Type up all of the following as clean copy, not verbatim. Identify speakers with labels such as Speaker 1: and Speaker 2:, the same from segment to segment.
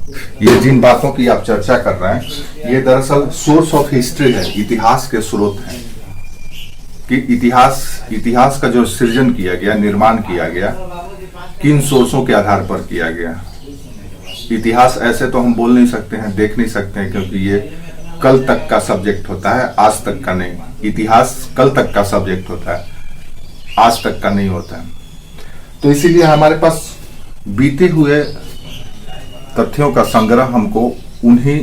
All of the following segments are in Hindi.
Speaker 1: ये जिन बातों की आप चर्चा कर रहे हैं ये दरअसल सोर्स ऑफ हिस्ट्री है, इतिहास के स्रोत हैं कि इतिहास का जो सृजन किया गया, निर्माण किया गया, किन सोर्सों के आधार पर किया गया। इतिहास ऐसे तो हम बोल नहीं सकते हैं, देख नहीं सकते हैं, क्योंकि ये कल तक का सब्जेक्ट होता है, आज तक का नहीं। इतिहास कल तक का सब्जेक्ट होता है, आज तक का नहीं होता है। तो इसीलिए हमारे पास बीते हुए तथ्यों का संग्रह हमको उन्हीं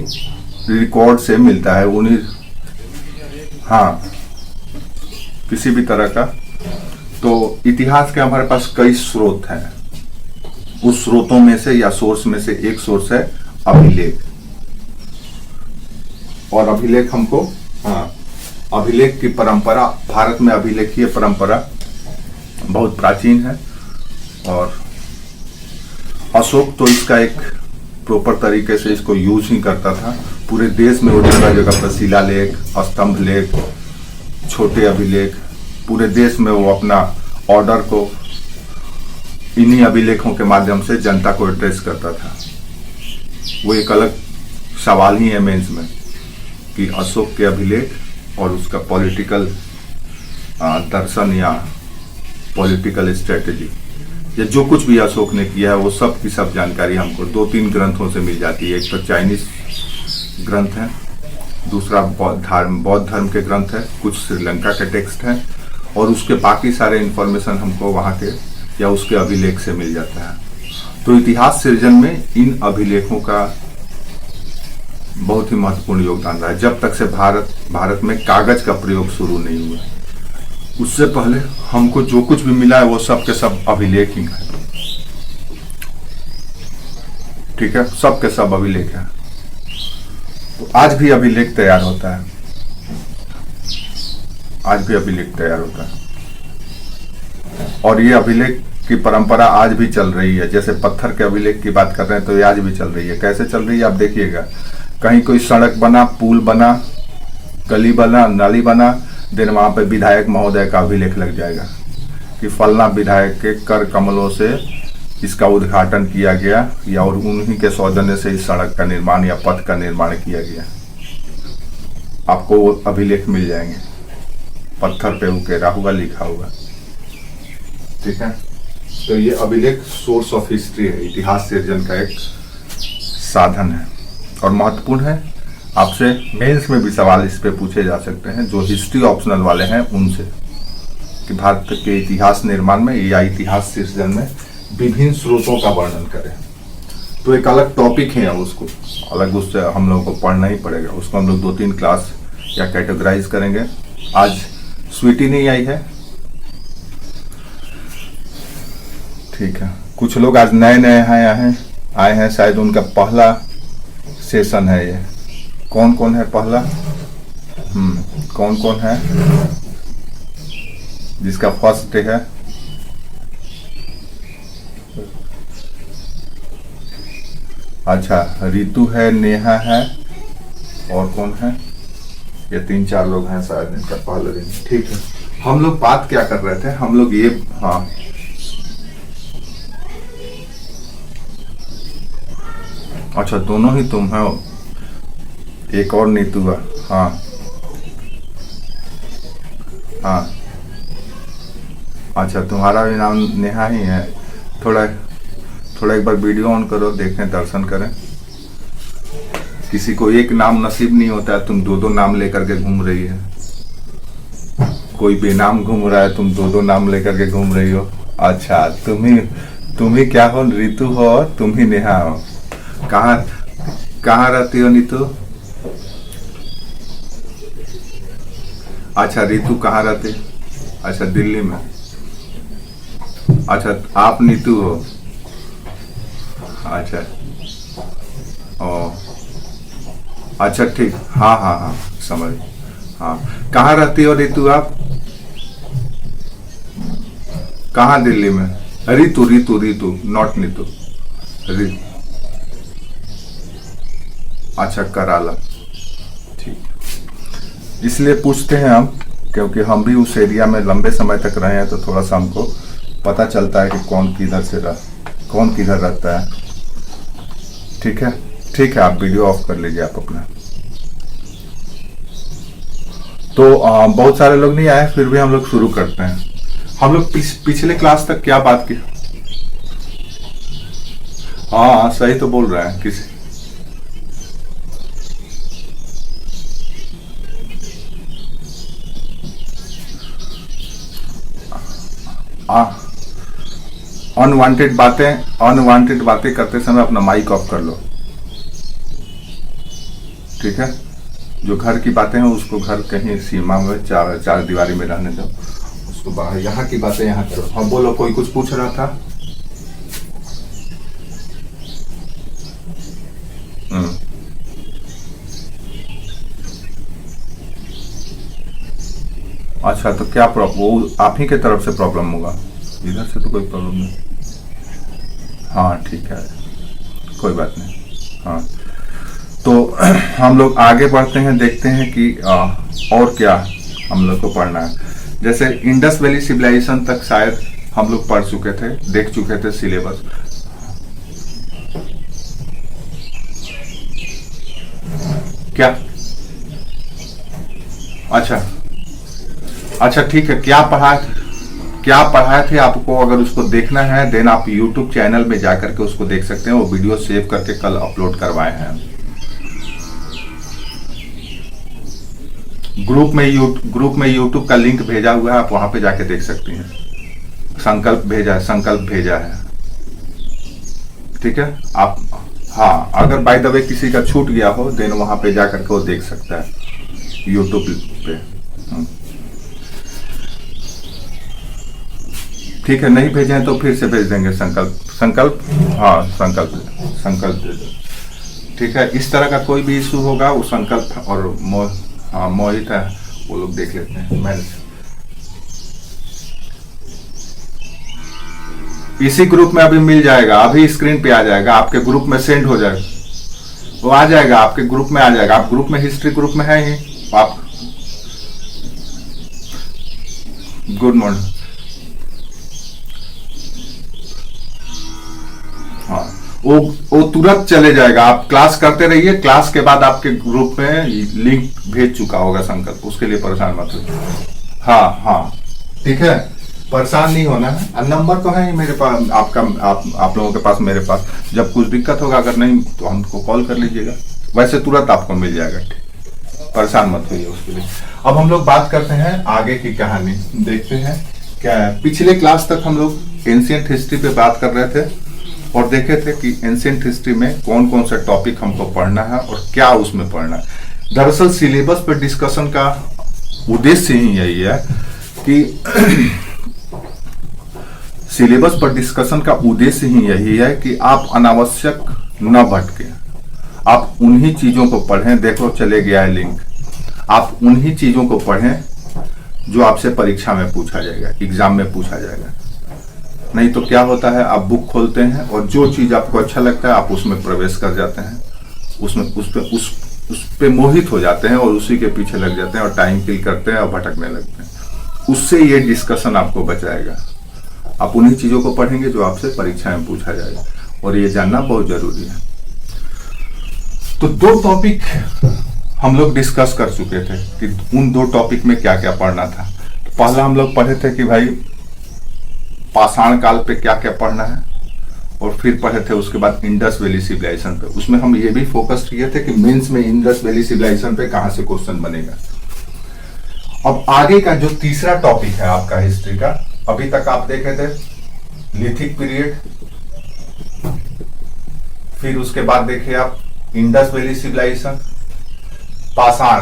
Speaker 1: रिकॉर्ड से मिलता है, उन्हीं किसी भी तरह का। तो इतिहास के हमारे पास कई स्रोत हैं। उस स्रोतों में से या सोर्स में से एक सोर्स है अभिलेख। और अभिलेख हमको अभिलेख की परंपरा, भारत में अभिलेखीय परंपरा बहुत प्राचीन है। और अशोक तो इसका एक प्रॉपर तरीके से इसको यूज ही करता था। पूरे देश में वो जगह जगह पर शिलालेख, स्तंभ लेख, छोटे अभिलेख, पूरे देश में वो अपना ऑर्डर को इन्हीं अभिलेखों के माध्यम से जनता को एड्रेस करता था। वो एक अलग सवाल ही है मेंस में कि अशोक के अभिलेख और उसका पॉलिटिकल दर्शन या पॉलिटिकल स्ट्रेटेजी, या जो कुछ भी अशोक ने किया है वो सब की सब जानकारी हमको 2-3 ग्रंथों से मिल जाती है। एक तो चाइनीज ग्रंथ है, दूसरा बौद्ध धर्म के ग्रंथ है, कुछ श्रीलंका के टेक्स्ट हैं, और उसके बाकी सारे इंफॉर्मेशन हमको वहाँ के या उसके अभिलेख से मिल जाता है। तो इतिहास सृजन में इन अभिलेखों का बहुत ही महत्वपूर्ण योगदान रहा है। जब तक से भारत में कागज का प्रयोग शुरू नहीं हुआ, उससे पहले हमको जो कुछ भी मिला है वो सब के सब अभिलेख ही है। ठीक है, सब के सब अभिलेख है। तो आज भी अभिलेख तैयार होता है, आज भी अभिलेख तैयार होता है। और ये अभिलेख की परंपरा आज भी चल रही है। जैसे पत्थर के अभिलेख की बात कर रहे हैं तो ये आज भी चल रही है। कैसे चल रही है आप देखिएगा, कहीं कोई सड़क बना, पुल बना, गली बना, नाली बना, दिन वहां पे विधायक महोदय का अभिलेख लग जाएगा कि फलना विधायक के कर कमलों से इसका उद्घाटन किया गया, या और उन्हीं के सौजन्य से इस सड़क का निर्माण या पथ का निर्माण किया गया। आपको वो अभिलेख मिल जाएंगे, पत्थर पे उकेरा हुआ, लिखा हुआ। ठीक है, तो ये अभिलेख सोर्स ऑफ हिस्ट्री है, इतिहास सृजन का एक साधन है और महत्वपूर्ण है। आपसे मेंस में भी सवाल इस पे पूछे जा सकते हैं, जो हिस्ट्री ऑप्शनल वाले हैं उनसे, कि भारत के इतिहास निर्माण में या इतिहास सृजन में विभिन्न स्रोतों का वर्णन करें। तो एक अलग टॉपिक है, उसको अलग उससे हम लोगों को पढ़ना ही पड़ेगा। उसको हम लोग 2-3 क्लास या कैटेगराइज करेंगे। आज स्वीटी नहीं आई है, ठीक है। कुछ लोग आज नए आए हैं, शायद उनका पहला सेशन है ये। कौन कौन है पहला? कौन कौन है जिसका फर्स्ट डे है? अच्छा, रितु है, नेहा है, और कौन है? ये 3-4 लोग हैं शायद इनका पहला दिन। ठीक है, हम लोग बात क्या कर रहे थे? हम लोग ये अच्छा, दोनों ही तुम हो, एक और नीतू है। अच्छा, तुम्हारा भी नाम नेहा ही है। थोड़ा एक बार वीडियो ऑन करो, देखें, दर्शन करें। किसी को एक नाम नसीब नहीं होता है, तुम 2-2 नाम लेकर के घूम रही है। कोई बेनाम घूम रहा है, तुम 2-2 नाम लेकर के घूम रही हो। अच्छा, तुम ही क्या हो? ऋतु हो, तुम ही नेहा हो। कहाँ रहती हो नीतू? अच्छा, ऋतु कहाँ रहती? अच्छा, दिल्ली में। अच्छा, आप नीतू हो। अच्छा, ओ, अच्छा, ठीक। हाँ, समझ। कहाँ रहती हो ऋतु आप? कहाँ दिल्ली में? ऋतु, नॉट नीतू, ऋतु। अच्छा, कराला, ठीक। इसलिए पूछते हैं हम, क्योंकि हम भी उस एरिया में लंबे समय तक रहे हैं, तो थोड़ा सा हमको पता चलता है कि कौन किधर रहता है। ठीक है। ठीक है, आप वीडियो ऑफ कर लीजिए आप अपना। तो बहुत सारे लोग नहीं आए, फिर भी हम लोग शुरू करते हैं। हम लोग पिछले क्लास तक क्या बात की? हाँ सही तो बोल रहे हैं। किसी अनवांटेड बातें करते समय अपना माइक ऑफ कर लो, ठीक है? जो घर की बातें हैं उसको घर कहीं सीमा में, चार दीवारी में रहने दो, उसको बाहर। यहाँ की बातें यहाँ करो। हाँ बोलो, कोई कुछ पूछ रहा था? अच्छा, तो क्या प्रॉब्लम? वो आप ही के तरफ से प्रॉब्लम होगा, इधर से तो कोई प्रॉब्लम नहीं। हाँ ठीक है, कोई बात नहीं। हाँ तो हम लोग आगे बढ़ते हैं, देखते हैं कि और क्या हम लोग को पढ़ना है। जैसे इंडस वैली सिविलाइजेशन तक शायद हम लोग पढ़ चुके थे, देख चुके थे सिलेबस। क्या? अच्छा ठीक है। क्या पढ़ाए थे आपको? अगर उसको देखना है देन आप यूट्यूब चैनल में जाकर के उसको देख सकते हैं। वो वीडियो सेव करके कल अपलोड करवाए हैं ग्रुप में यूट्यूब का लिंक भेजा हुआ है, आप वहां पे जाके देख सकती हैं। संकल्प भेजा है, ठीक है आप। हाँ, अगर बाय द वे किसी का छूट गया हो देन वहां पे जाकर के वो देख सकता है यूट्यूब पे। ठीक है, नहीं भेजे हैं तो फिर से भेज देंगे। संकल्प हाँ, संकल्प दे दो, ठीक है। इस तरह का कोई भी इशू होगा वो संकल्प और मोहित है, वो लोग देख लेते हैं। मैं इसी ग्रुप में अभी मिल जाएगा, अभी स्क्रीन पे आ जाएगा, आपके ग्रुप में सेंड हो जाएगा, वो आ जाएगा आपके ग्रुप में आ जाएगा। आप ग्रुप में, हिस्ट्री ग्रुप में है ही आप। Good morning. हाँ, वो तुरंत चले जाएगा। आप क्लास करते रहिए, क्लास के बाद आपके ग्रुप में लिंक भेज चुका होगा संकल्प, उसके लिए परेशान मत होइए। हाँ ठीक है, परेशान नहीं होना है। नंबर तो है ही मेरे पास आपका, आप लोगों के पास, मेरे पास। जब कुछ दिक्कत होगा, अगर नहीं तो हमको कॉल कर लीजिएगा, वैसे तुरंत आपको मिल जाएगा। परेशान मत होइए उसके लिए। अब हम लोग बात करते हैं आगे की कहानी, देखते हैं क्या है। पिछले क्लास तक हम लोग एंशिएंट हिस्ट्री पे बात कर रहे थे और देखे थे कि एंशिएंट हिस्ट्री में कौन कौन सा टॉपिक हमको पढ़ना है और क्या उसमें पढ़ना है। दरअसल सिलेबस पर डिस्कशन का उद्देश्य ही यही है कि सिलेबस पर डिस्कशन का उद्देश्य ही यही है कि आप अनावश्यक न भटके, आप उन्हीं चीजों को पढ़ें। देखो चले गया है लिंक। आप उन्हीं चीजों को पढ़ें जो आपसे परीक्षा में पूछा जाएगा, एग्जाम में पूछा जाएगा। नहीं तो क्या होता है, आप बुक खोलते हैं और जो चीज आपको अच्छा लगता है आप उसमें प्रवेश कर जाते हैं, उस पे मोहित हो जाते हैं और उसी के पीछे लग जाते हैं और टाइम किल करते हैं और भटकने लगते हैं। उससे ये डिस्कशन आपको बचाएगा। आप उन्हीं चीजों को पढ़ेंगे जो आपसे परीक्षा में पूछा जाएगा, और ये जानना बहुत जरूरी है। तो 2 टॉपिक हम लोग डिस्कस कर चुके थे कि उन 2 टॉपिक में क्या क्या पढ़ना था। तो पहला हम लोग पढ़े थे कि भाई पाषाण काल पे क्या क्या पढ़ना है, और फिर पढ़े थे उसके बाद इंडस वैली सिविलाइजेशन पे। उसमें हम ये भी फोकस किए थे कि मेंस में इंडस वैली सिविलाइजेशन पे कहां से क्वेश्चन बनेगा। अब आगे का जो तीसरा टॉपिक है आपका हिस्ट्री का, अभी तक आप देखे थे लिथिक पीरियड, फिर उसके बाद देखे आप इंडस वैली सिविलाइजेशन। पाषाण,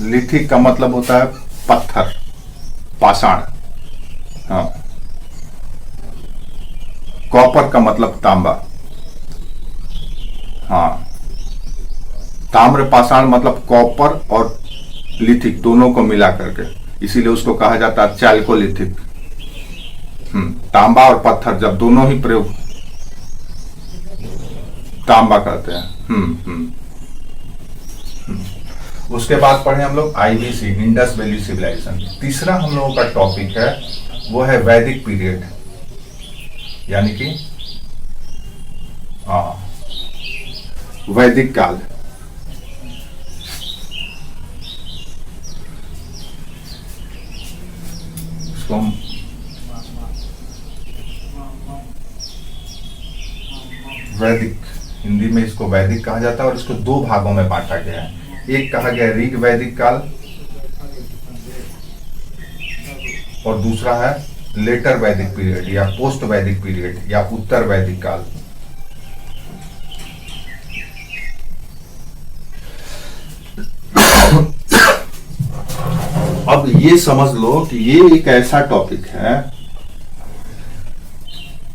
Speaker 1: लिथिक का मतलब होता है पत्थर, पाषाण। हाँ, कॉपर का मतलब तांबा। हाँ, ताम्र पाषाण मतलब कॉपर और लिथिक दोनों को मिला करके, इसीलिए उसको कहा जाता है चैल्कोलिथिक। तांबा और पत्थर जब दोनों ही प्रयोग, तांबा कहते हैं। उसके बाद पढ़े हम लोग IVC, इंडस वैली सिविलाइजेशन। तीसरा हम लोगों का टॉपिक है वो है वैदिक पीरियड, यानी कि वैदिक काल। इसको हम वैदिक, हिंदी में इसको वैदिक कहा जाता है और इसको दो भागों में बांटा गया है। एक कहा गया ऋग वैदिक काल और दूसरा है लेटर वैदिक पीरियड या पोस्ट वैदिक पीरियड या उत्तर वैदिक काल। अब ये समझ लो कि ये एक ऐसा टॉपिक है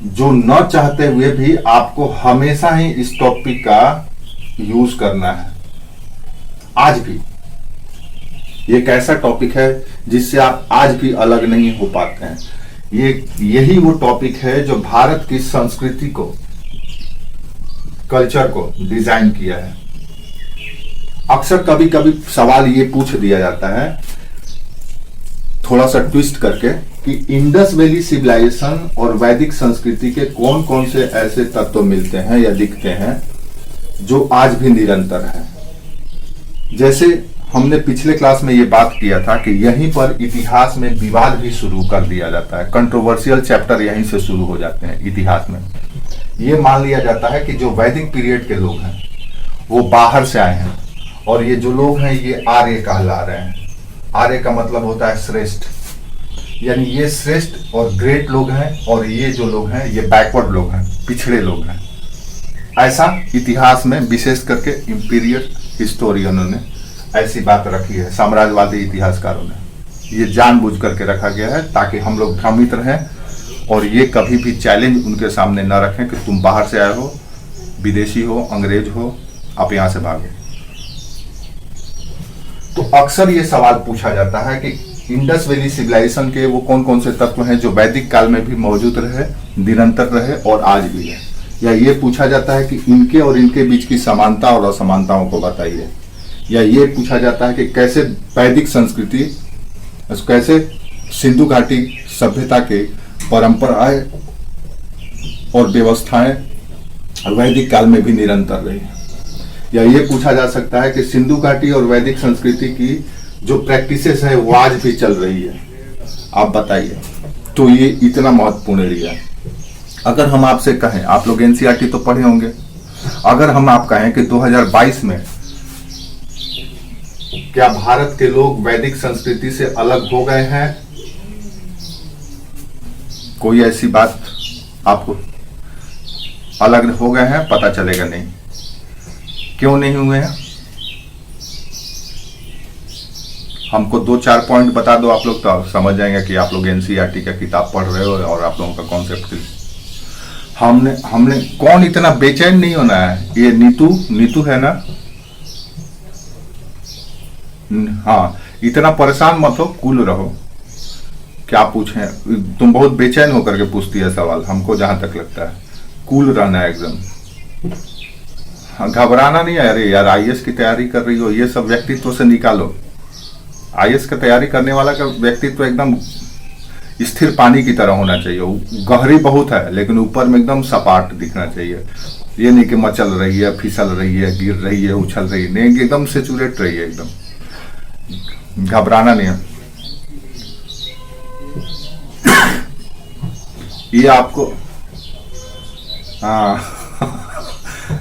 Speaker 1: जो न चाहते हुए भी आपको हमेशा ही इस टॉपिक का यूज करना है। आज भी ये एक ऐसा टॉपिक है जिससे आप आज भी अलग नहीं हो पाते हैं। यही वो टॉपिक है जो भारत की संस्कृति को, कल्चर को डिजाइन किया है। अक्सर कभी कभी सवाल ये पूछ दिया जाता है थोड़ा सा ट्विस्ट करके कि इंडस वैली सिविलाइजेशन और वैदिक संस्कृति के कौन कौन से ऐसे तत्व मिलते हैं या दिखते हैं जो आज भी निरंतर है। जैसे हमने पिछले क्लास में ये बात किया था कि यहीं पर इतिहास में विवाद भी शुरू कर दिया जाता है। कंट्रोवर्शियल चैप्टर यहीं से शुरू हो जाते हैं इतिहास में। ये मान लिया जाता है कि जो वैदिक पीरियड के लोग हैं वो बाहर से आए हैं और ये जो लोग हैं ये आर्य कहला रहे हैं। आर्य का मतलब होता है श्रेष्ठ, यानी ये श्रेष्ठ और ग्रेट लोग हैं और ये जो लोग हैं ये बैकवर्ड लोग हैं, पिछड़े लोग हैं। ऐसा इतिहास में विशेष करके इंपीरियल हिस्टोरियनों ने ऐसी बात रखी है, साम्राज्यवादी इतिहासकारों ने ये जानबूझ करके रखा गया है ताकि हम लोग भ्रमित रहें और ये कभी भी चैलेंज उनके सामने न रखें कि तुम बाहर से आए हो, विदेशी हो, अंग्रेज हो, आप यहां से भागो। तो अक्सर ये सवाल पूछा जाता है कि इंडस वैली सिविलाइजेशन के वो कौन कौन से तत्व हैं जो वैदिक काल में भी मौजूद रहे, निरंतर रहे और आज भी है। या ये पूछा जाता है कि इनके और इनके बीच की समानता और असमानताओं को बताइए। या ये पूछा जाता है कि कैसे वैदिक संस्कृति, कैसे सिंधु घाटी सभ्यता के परंपराएं और व्यवस्थाएं वैदिक काल में भी निरंतर रही। या ये पूछा जा सकता है कि सिंधु घाटी और वैदिक संस्कृति की जो प्रैक्टिसेस है वो आज भी चल रही है, आप बताइए। तो ये इतना महत्वपूर्ण एरिया है। अगर हम आपसे कहें, आप लोग एनसीईआरटी तो पढ़े होंगे, अगर हम आप कहें कि 2022 में क्या भारत के लोग वैदिक संस्कृति से अलग हो गए हैं, कोई ऐसी बात आपको अलग हो गए हैं पता चलेगा नहीं। क्यों नहीं हुए हैं? हमको 2-4 पॉइंट बता दो आप लोग, तो आप समझ जाएंगे कि आप लोग एनसीईआरटी का किताब पढ़ रहे हो और आप लोगों का कॉन्सेप्ट। हमने कौन इतना बेचैन नहीं होना है। ये नीतू है ना, हाँ, इतना परेशान मत हो, कूल रहो। क्या पूछें, तुम बहुत बेचैन होकर के पूछती है सवाल, हमको जहां तक लगता है कूल रहना है एकदम। हाँ, घबराना नहीं है। अरे यार, आईएएस की तैयारी कर रही हो, ये सब व्यक्तित्व से निकालो। आईएएस की तैयारी करने वाला का व्यक्तित्व एकदम स्थिर पानी की तरह होना चाहिए। गहरी बहुत है लेकिन ऊपर में एकदम सपाट दिखना चाहिए। ये नहीं कि मचल रही है, फिसल रही है, गिर रही है, उछल रही है, नहीं, एकदम सेचुरेट रही है, एकदम घबराना नहीं है। ये आपको, हाँ,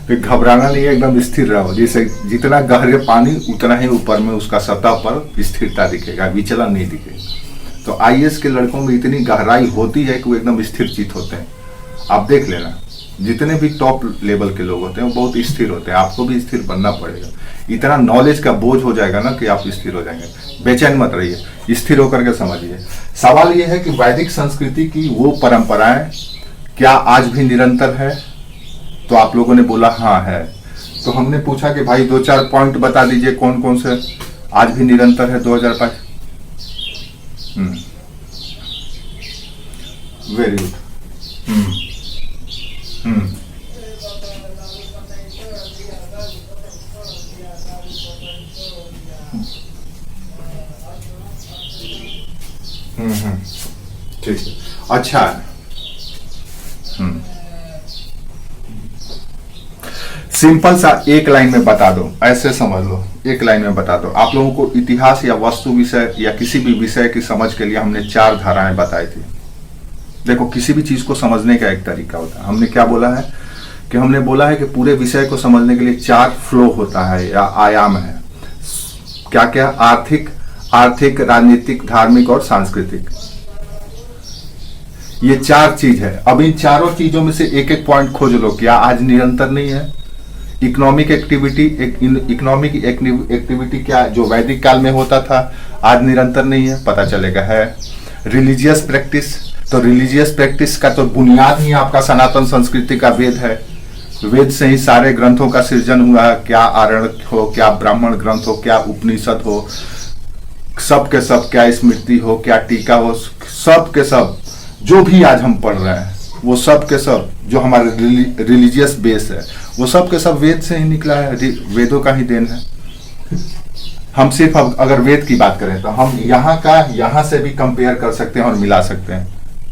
Speaker 1: घबराना नहीं है, एकदम स्थिर रहो। जैसे जितना गहरे पानी उतना ही ऊपर में उसका सतह पर स्थिरता दिखेगा, विचलन नहीं दिखेगा। तो आईएएस के लड़कों में इतनी गहराई होती है कि वो एकदम स्थिर चित होते हैं। आप देख लेना, जितने भी टॉप लेवल के लोग होते हैं वो बहुत स्थिर होते हैं। आपको भी स्थिर बनना पड़ेगा। इतना नॉलेज का बोझ हो जाएगा ना कि आप स्थिर हो जाएंगे। बेचैन मत रहिए, स्थिर होकर के समझिए। सवाल ये है कि वैदिक संस्कृति की वो परंपराएं क्या आज भी निरंतर है? तो आप लोगों ने बोला हाँ है। तो हमने पूछा कि भाई 2-4 पॉइंट बता दीजिए कौन कौन से आज भी निरंतर है 2005। Very good. ठीक है, अच्छा है। सिंपल सा एक लाइन में बता दो, ऐसे समझ लो, एक लाइन में बता दो। आप लोगों को इतिहास या वस्तु विषय या किसी भी विषय की समझ के लिए हमने 4 धाराएं बताई थी। देखो, किसी भी चीज को समझने का एक तरीका होता है। हमने क्या बोला है कि हमने बोला है कि पूरे विषय को समझने के लिए 4 फ्लो होता है या आयाम है। क्या क्या? आर्थिक, राजनीतिक, धार्मिक और सांस्कृतिक। ये 4 चीज है। अब इन चारों चीजों में से एक एक पॉइंट खोज लो। क्या आज निरंतर नहीं है? इकोनॉमिक एक्टिविटी क्या जो वैदिक काल में होता था आज निरंतर नहीं है? पता चलेगा है। रिलीजियस प्रैक्टिस, तो रिलीजियस प्रैक्टिस का तो बुनियाद ही आपका सनातन संस्कृति का वेद है। वेद से ही सारे ग्रंथों का सृजन हुआ। क्या आरण्यक हो, क्या ब्राह्मण ग्रंथ हो, क्या उपनिषद हो, सब के सब, क्या स्मृति हो, क्या टीका हो, सब के सब जो भी आज हम पढ़ रहे हैं वो सब के सब जो हमारे रिलीजियस बेस है वो सब के सब वेद से ही निकला है। वेदों का ही देन है। हम सिर्फ अगर वेद की बात करें तो हम यहाँ से भी कंपेयर कर सकते हैं और मिला सकते हैं।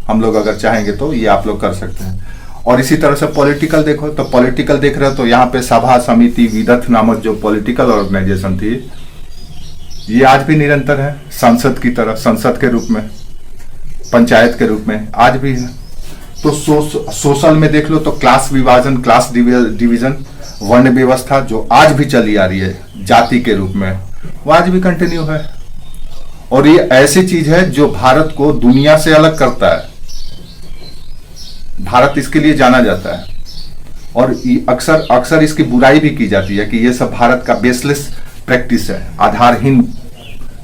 Speaker 1: हम लोग अगर चाहेंगे तो ये आप लोग कर सकते हैं। और इसी तरह से पॉलिटिकल देखो, तो पॉलिटिकल देख रहे हो तो यहाँ पे सभा समिति विदथ नामक जो पॉलिटिकल ऑर्गेनाइजेशन थी ये आज भी निरंतर है। संसद की तरह, संसद के रूप में, पंचायत के रूप में आज भी है। तो सोशल में देख लो तो क्लास विभाजन, क्लास डिवीजन, वर्ण व्यवस्था जो आज भी चली आ रही है जाति के रूप में, वो आज भी कंटिन्यू है। और ये ऐसी चीज है जो भारत को दुनिया से अलग करता है। भारत इसके लिए जाना जाता है। और अक्सर इसकी बुराई भी की जाती है कि ये सब भारत का बेसलेस प्रैक्टिस है, आधारहीन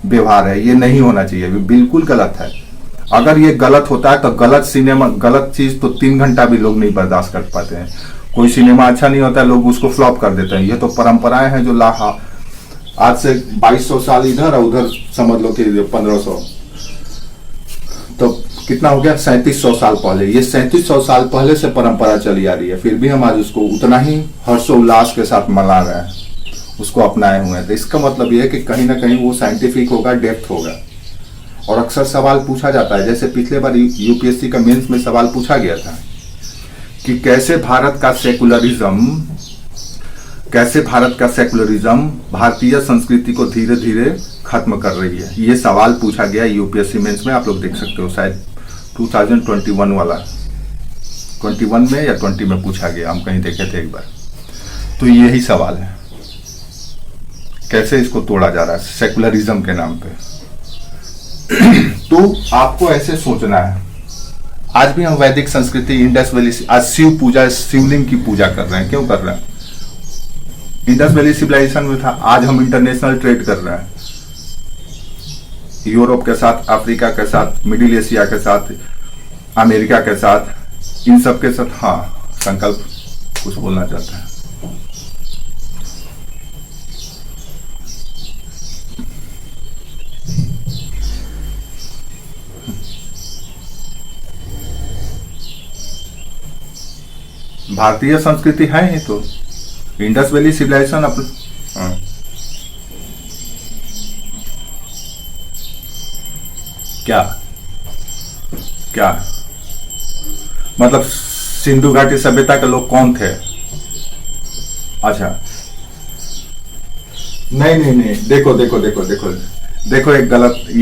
Speaker 1: व्यवहार है, ये नहीं होना चाहिए, बिल्कुल गलत है। अगर ये गलत होता है तो गलत सिनेमा, गलत चीज तो 3 घंटा भी लोग नहीं बर्दाश्त कर पाते हैं। कोई सिनेमा अच्छा नहीं होता है, लोग उसको फ्लॉप कर देते हैं। ये तो परंपराएं हैं जो आज से 2200 साल इधर और उधर समझ लो कि 1500, तो कितना हो गया? 3700 साल पहले। ये 3700 साल पहले से परंपरा चली आ रही है, फिर भी हम आज उसको उतना ही हर्षोल्लास के साथ मना रहे हैं, उसको अपनाए हुए हैं। तो इसका मतलब ये है कि कहीं ना कहीं वो साइंटिफिक होगा, डेप्थ होगा। और अक्सर सवाल पूछा जाता है, जैसे पिछले बार यूपीएससी का मेंस में सवाल पूछा गया था कि कैसे भारत का सेकुलरिज्म भारतीय संस्कृति को धीरे धीरे खत्म कर रही है। ये सवाल पूछा गया यूपीएससी मेंस में, आप लोग देख सकते हो, शायद 2021 वाला, 21 में या 20 में पूछा गया, हम कहीं देखे थे एक बार। तो यही सवाल है, कैसे इसको तोड़ा जा रहा है सेकुलरिज्म के नाम पे। तो आपको ऐसे सोचना है। आज भी हम वैदिक संस्कृति, इंडस वैली, आज शिव पूजा, शिवलिंग की पूजा कर रहे हैं। क्यों कर रहे हैं? इंडस वैली सिविलाइजेशन में था, आज हम इंटरनेशनल ट्रेड कर रहे हैं, यूरोप के साथ, अफ्रीका के साथ, मिडिल एशिया के साथ, अमेरिका के साथ, इन सब के साथ। हाँ, संकल्प कुछ बोलना चाहता है। भारतीय संस्कृति है ही तो, इंडस वैली सिविलाइजेशन क्या क्या मतलब सिंधु घाटी सभ्यता के लोग कौन थे? अच्छा, नहीं, देखो ये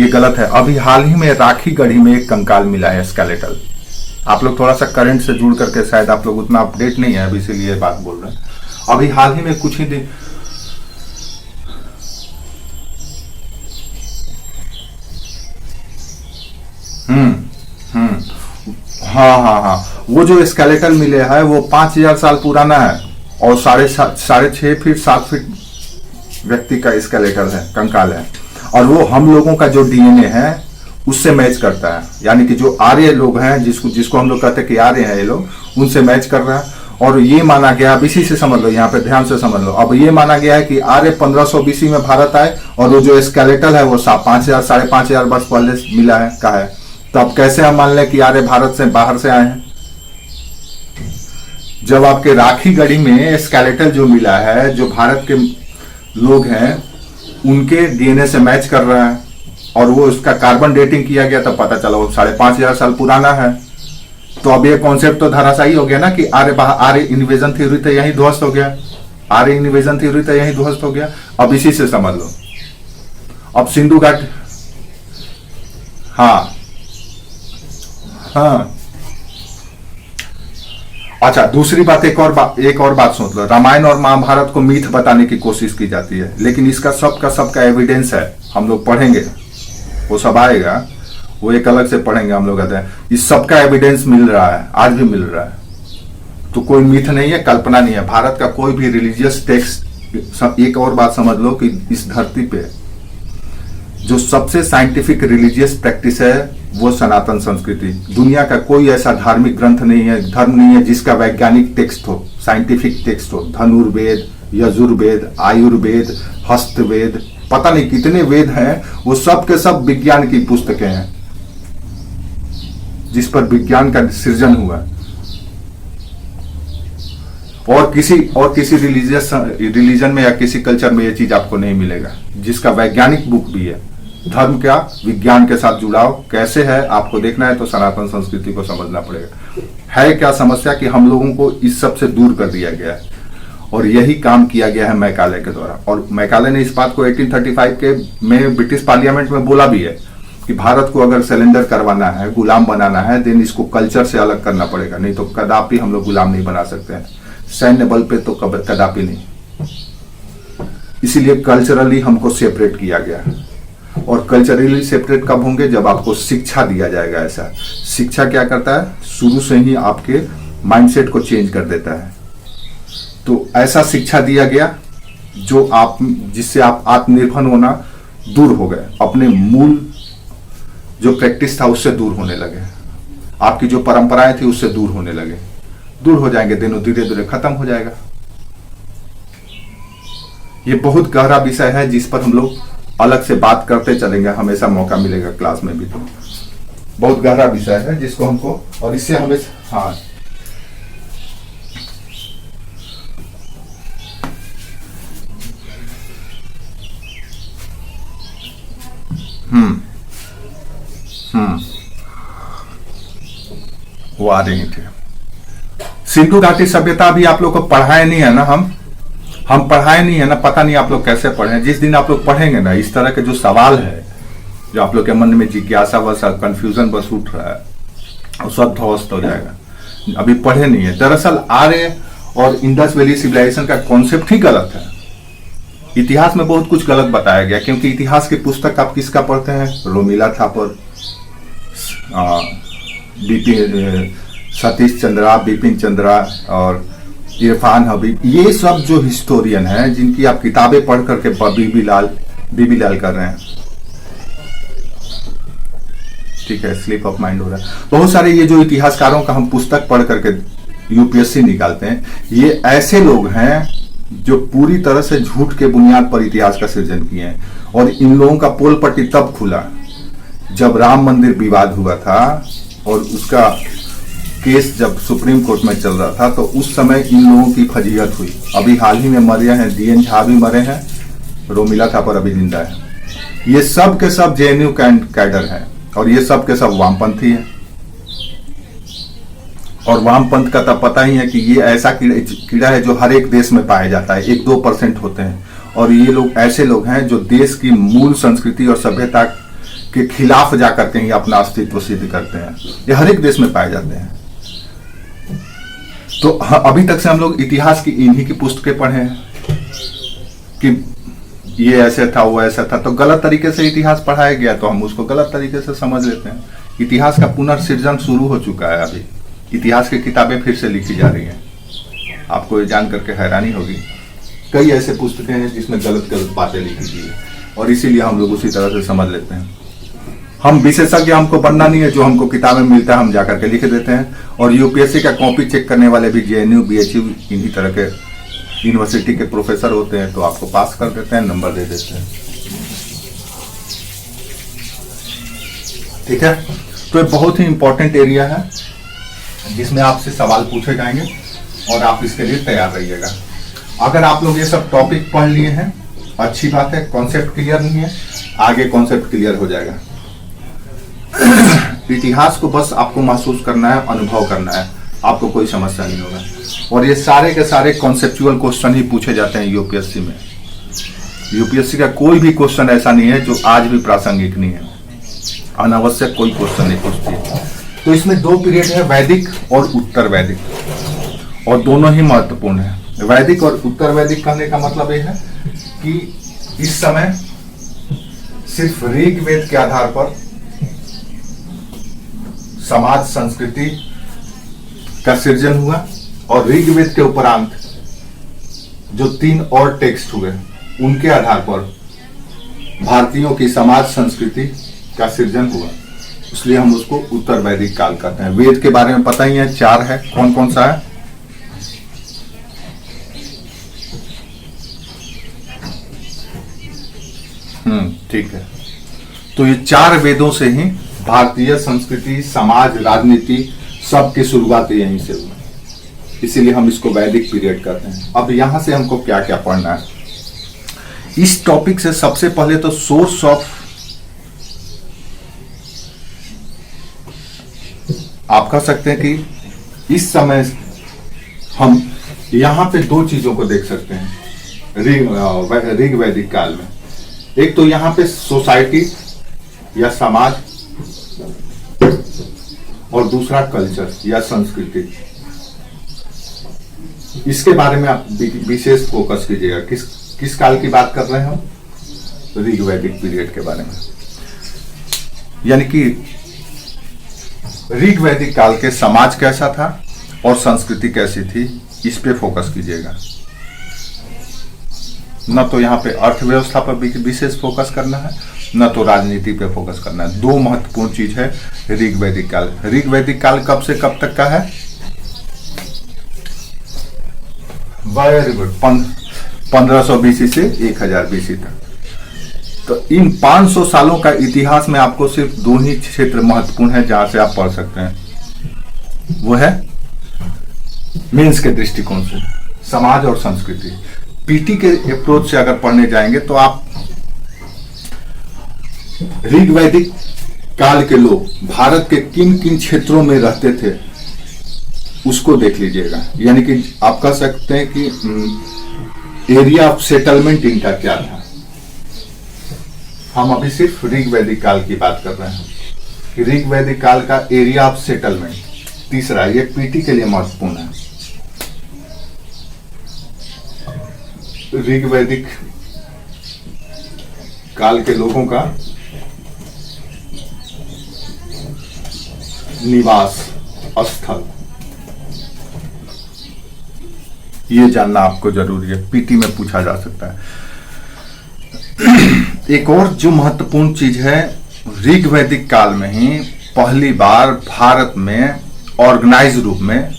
Speaker 1: गलत है। अभी हाल ही में राखी गढ़ी में एक कंकाल मिला है, स्केलेटल। आप लोग थोड़ा सा करंट से जुड़ करके, शायद आप लोग उतना अपडेट नहीं है अभी, इसीलिए बात बोल रहे हैं। अभी हाल ही में कुछ ही दिन, हाँ, वो जो स्केलेटल मिले है वो 5000 साल पुराना है और 6.5 फीट 7 फीट व्यक्ति का स्केलेटल है, कंकाल है। और वो हम लोगों का जो डीएनए है उससे मैच करता है, यानी कि जो आर्य लोग हैं, जिसको हम लोग कहते हैं कि आर्य हैं ये लोग, उनसे मैच कर रहा है। और ये माना गया, अब इसी से समझ लो, यहाँ पे ध्यान से समझ लो, अब ये माना गया है कि आर्य 1500 BC में भारत आए और वो जो स्केलेटल है वो 5000 5500 वर्ष पहले मिला है का है। तो अब कैसे हम मान लें कि आर्य भारत से बाहर से आए हैं? जब आपके राखी गढ़ी में स्केलेटल जो मिला है, जो भारत के लोग हैं उनके डीएनए से मैच कर रहा है, और वो उसका कार्बन डेटिंग किया गया, तब पता चला वो 5500 साल पुराना है। तो अब ये कॉन्सेप्ट तो धराशायी हो गया ना कि आर्य इन्वेजन थ्योरी तो यही ध्वस्त हो गया। आर्य इन्वेजन थ्योरी तो यही ध्वस्त हो गया। अब इसी से समझ लो, अब सिंधु घाटी, हाँ हाँ, अच्छा दूसरी बात, एक और बात सोच लो, रामायण और महाभारत को मिथ बताने की कोशिश की जाती है, लेकिन इसका सबका एविडेंस है, हम लोग पढ़ेंगे, वो सब आएगा, वो एक अलग से पढ़ेंगे हम लोग, कहते हैं इस सबका एविडेंस मिल रहा है, आज भी मिल रहा है। तो कोई मिथ नहीं है, कल्पना नहीं है। भारत का कोई भी रिलीजियस टेक्स्ट, एक और बात समझ लो कि इस धरती पे जो सबसे साइंटिफिक रिलीजियस प्रैक्टिस है वो सनातन संस्कृति। दुनिया का कोई ऐसा धार्मिक ग्रंथ नहीं है, धर्म नहीं है जिसका वैज्ञानिक टेक्स्ट हो, साइंटिफिक टेक्स्ट हो। धनुर्वेद, यजुर्वेद, आयुर्वेद, हस्तवेद, पता नहीं कितने वेद हैं, वो सब के सब विज्ञान की पुस्तकें हैं जिस पर विज्ञान का सृजन हुआ। और किसी रिलीजन में या किसी कल्चर में ये चीज आपको नहीं मिलेगा, जिसका वैज्ञानिक बुक भी है। धर्म क्या, विज्ञान के साथ जुड़ाव कैसे है आपको देखना है तो सनातन संस्कृति को समझना पड़ेगा। है क्या समस्या कि हम लोगों को इस सब से दूर कर दिया गया है, और यही काम किया गया है मैकाले के द्वारा। और मैकाले ने इस बात को 1835 के में ब्रिटिश पार्लियामेंट में बोला भी है कि भारत को अगर सरेंडर करवाना है, गुलाम बनाना है, देन इसको कल्चर से अलग करना पड़ेगा, नहीं तो कदापि हम लोग गुलाम नहीं बना सकते हैं। सैन्य बल पे तो कदापि नहीं। इसीलिए कल्चरली हमको सेपरेट किया गया, और कल्चरली सेपरेट कब होंगे, जब आपको शिक्षा दिया जाएगा। ऐसा शिक्षा क्या करता है, शुरू से ही आपके माइंडसेट को चेंज कर देता है। तो ऐसा शिक्षा दिया गया जिससे आप आत्मनिर्भर होना दूर हो गए, अपने मूल जो प्रैक्टिस था उससे दूर होने लगे, आपकी जो परंपराएं थी उससे दूर होने लगे। दूर हो जाएंगे, दिनों धीरे धीरे खत्म हो जाएगा। ये बहुत गहरा विषय है जिस पर हम लोग अलग से बात करते चलेंगे, हमेशा मौका मिलेगा क्लास में भी। तो बहुत गहरा विषय है जिसको हमको, और इससे हमें, हाँ वो आ रही थे। सिंधु घाटी सभ्यता भी आप लोग को पढ़ाए नहीं है ना, हम पढ़ाए नहीं है ना, पता नहीं आप लोग कैसे पढ़े। जिस दिन आप लोग पढ़ेंगे ना, इस तरह के जो सवाल है, जो आप लोग के मन में जिज्ञासा बस, कंफ्यूजन बस उठ रहा है, वो सब ध्वस्त हो जाएगा। अभी पढ़े नहीं है। दरअसल आर्य और इंडस वैली सिविलाइजेशन का कॉन्सेप्ट ही गलत है। इतिहास में बहुत कुछ गलत बताया गया, क्योंकि इतिहास की पुस्तक आप किसका पढ़ते हैं, रोमिला थापर, सतीश चंद्रा, बिपिन चंद्रा और इरफान हबीब, ये सब जो हिस्टोरियन हैं जिनकी आप किताबें पढ़ करके बीबी लाल कर रहे हैं। ठीक है, स्लिप ऑफ माइंड हो रहा है। बहुत सारे ये जो इतिहासकारों का हम पुस्तक पढ़ करके यूपीएससी निकालते हैं, ये ऐसे लोग हैं जो पूरी तरह से झूठ के बुनियाद पर इतिहास का सृजन किए हैं। और इन लोगों का पोल पट्टी तब खुला जब राम मंदिर विवाद हुआ था, और उसका केस जब सुप्रीम कोर्ट में चल रहा था, तो उस समय इन लोगों की फजीहत हुई। अभी हाल ही में मरे हैं DN झा भी मरे हैं, रोमिला थापर अभी जिंदा है। ये सब के सब JNU कैडर हैं, और ये सब के सब वामपंथी हैं। और वामपंथ का तो पता ही है कि ये ऐसा कीड़ा है जो हर एक देश में पाया जाता है, 1-2% होते हैं। और ये लोग ऐसे लोग हैं जो देश की मूल संस्कृति और सभ्यता के खिलाफ जाकर के ही अपना अस्तित्व सिद्ध करते हैं। ये हर एक देश में पाए जाते हैं। तो अभी तक से हम लोग इतिहास की इन्हीं की पुस्तकें पढ़े हैं कि ये ऐसे था, वो ऐसा था, तो गलत तरीके से इतिहास पढ़ाया गया, तो हम उसको गलत तरीके से समझ लेते हैं। इतिहास का पुनर्सृजन शुरू हो चुका है। अभी इतिहास की किताबें फिर से लिखी जा रही हैं। आपको ये जान करके हैरानी होगी, कई ऐसे पुस्तकें हैं जिसमें गलत गलत बातें लिखी गई है, और इसीलिए हम लोग उसी तरह से समझ लेते हैं। हम विशेषज्ञ हमको बनना नहीं है, जो हमको किताबें मिलता है हम जाकर के लिख देते हैं। और यूपीएससी का कॉपी चेक करने वाले भी JNU, BHU इन्हीं तरह के यूनिवर्सिटी के प्रोफेसर होते हैं, तो आपको पास कर देते हैं, नंबर दे देते हैं। ठीक है, तो ये बहुत ही इंपॉर्टेंट एरिया है जिसमें आपसे सवाल पूछे जाएंगे, और आप इसके लिए तैयार रहिएगा। अगर आप लोग ये सब टॉपिक पढ़ लिए हैं, अच्छी बात है। कॉन्सेप्ट क्लियर नहीं है, आगे कॉन्सेप्ट क्लियर हो जाएगा। इतिहास को बस आपको महसूस करना है, अनुभव करना है। आपको कोई समस्या नहीं होगा। और ये सारे के सारे कॉन्सेप्चुअल क्वेश्चन ही पूछे जाते हैं यूपीएससी में। यूपीएससी का कोई भी क्वेश्चन ऐसा नहीं है जो आज भी प्रासंगिक नहीं है, अनावश्यक कोई क्वेश्चन नहीं पूछती है। तो इसमें 2 पीरियड है, वैदिक और उत्तर वैदिक, और दोनों ही महत्वपूर्ण है। वैदिक और उत्तर वैदिक कहने का मतलब यह है कि इस समय सिर्फ ऋग्वेद के आधार पर समाज संस्कृति का सृजन हुआ, और ऋग्वेद के उपरांत जो 3 और टेक्स्ट हुए उनके आधार पर भारतीयों की समाज संस्कृति का सृजन हुआ। इसलिए हम उसको उत्तर वैदिक काल कहते हैं। वेद के बारे में पता ही है, 4 है। कौन कौन सा है? ठीक है। तो ये 4 वेदों से ही भारतीय संस्कृति, समाज, राजनीति सब की शुरुआत यहीं से हुई। इसीलिए हम इसको वैदिक पीरियड कहते हैं। अब यहां से हमको क्या क्या पढ़ना है इस टॉपिक से? सबसे पहले तो सोर्स ऑफ, आप कह सकते हैं कि इस समय हम यहां पे 2 चीजों को देख सकते हैं ऋग वैदिक काल में। एक तो यहां पे सोसाइटी या समाज, और दूसरा कल्चर या संस्कृति। इसके बारे में आप विशेष फोकस कीजिएगा। किस काल की बात कर रहे हैं हम? ऋग वैदिक पीरियड के बारे में। यानी कि ऋग वैदिक काल के समाज कैसा था और संस्कृति कैसी थी, इस पे फोकस कीजिएगा। न तो यहाँ पे अर्थव्यवस्था पर विशेष फोकस करना है, न तो राजनीति पे फोकस करना है। 2 महत्वपूर्ण चीज है ऋग वैदिक काल। ऋग वैदिक काल कब से कब तक का है? वेरी गुड, 1500 बीसी से 1000 बीसी तक। तो इन 500 सालों का इतिहास में आपको सिर्फ 2 ही क्षेत्र महत्वपूर्ण है जहां से आप पढ़ सकते हैं। वो है मीन्स के दृष्टिकोण से समाज और संस्कृति। पीटी के अप्रोच से अगर पढ़ने जाएंगे तो आप ऋग वैदिक काल के लोग भारत के किन किन क्षेत्रों में रहते थे उसको देख लीजिएगा। यानी कि आप कह सकते हैं कि एरिया ऑफ सेटलमेंट इनका क्या था। हम अभी सिर्फ ऋग वैदिक काल की बात कर रहे हैं कि ऋग वैदिक काल का एरिया ऑफ सेटलमेंट। तीसरा, ये पीटी के लिए महत्वपूर्ण है। ऋग वैदिक काल के लोगों का निवास स्थल, ये जानना आपको जरूरी है, पीटी में पूछा जा सकता है। एक और जो महत्वपूर्ण चीज है, ऋग वैदिक काल में ही पहली बार भारत में ऑर्गेनाइज रूप में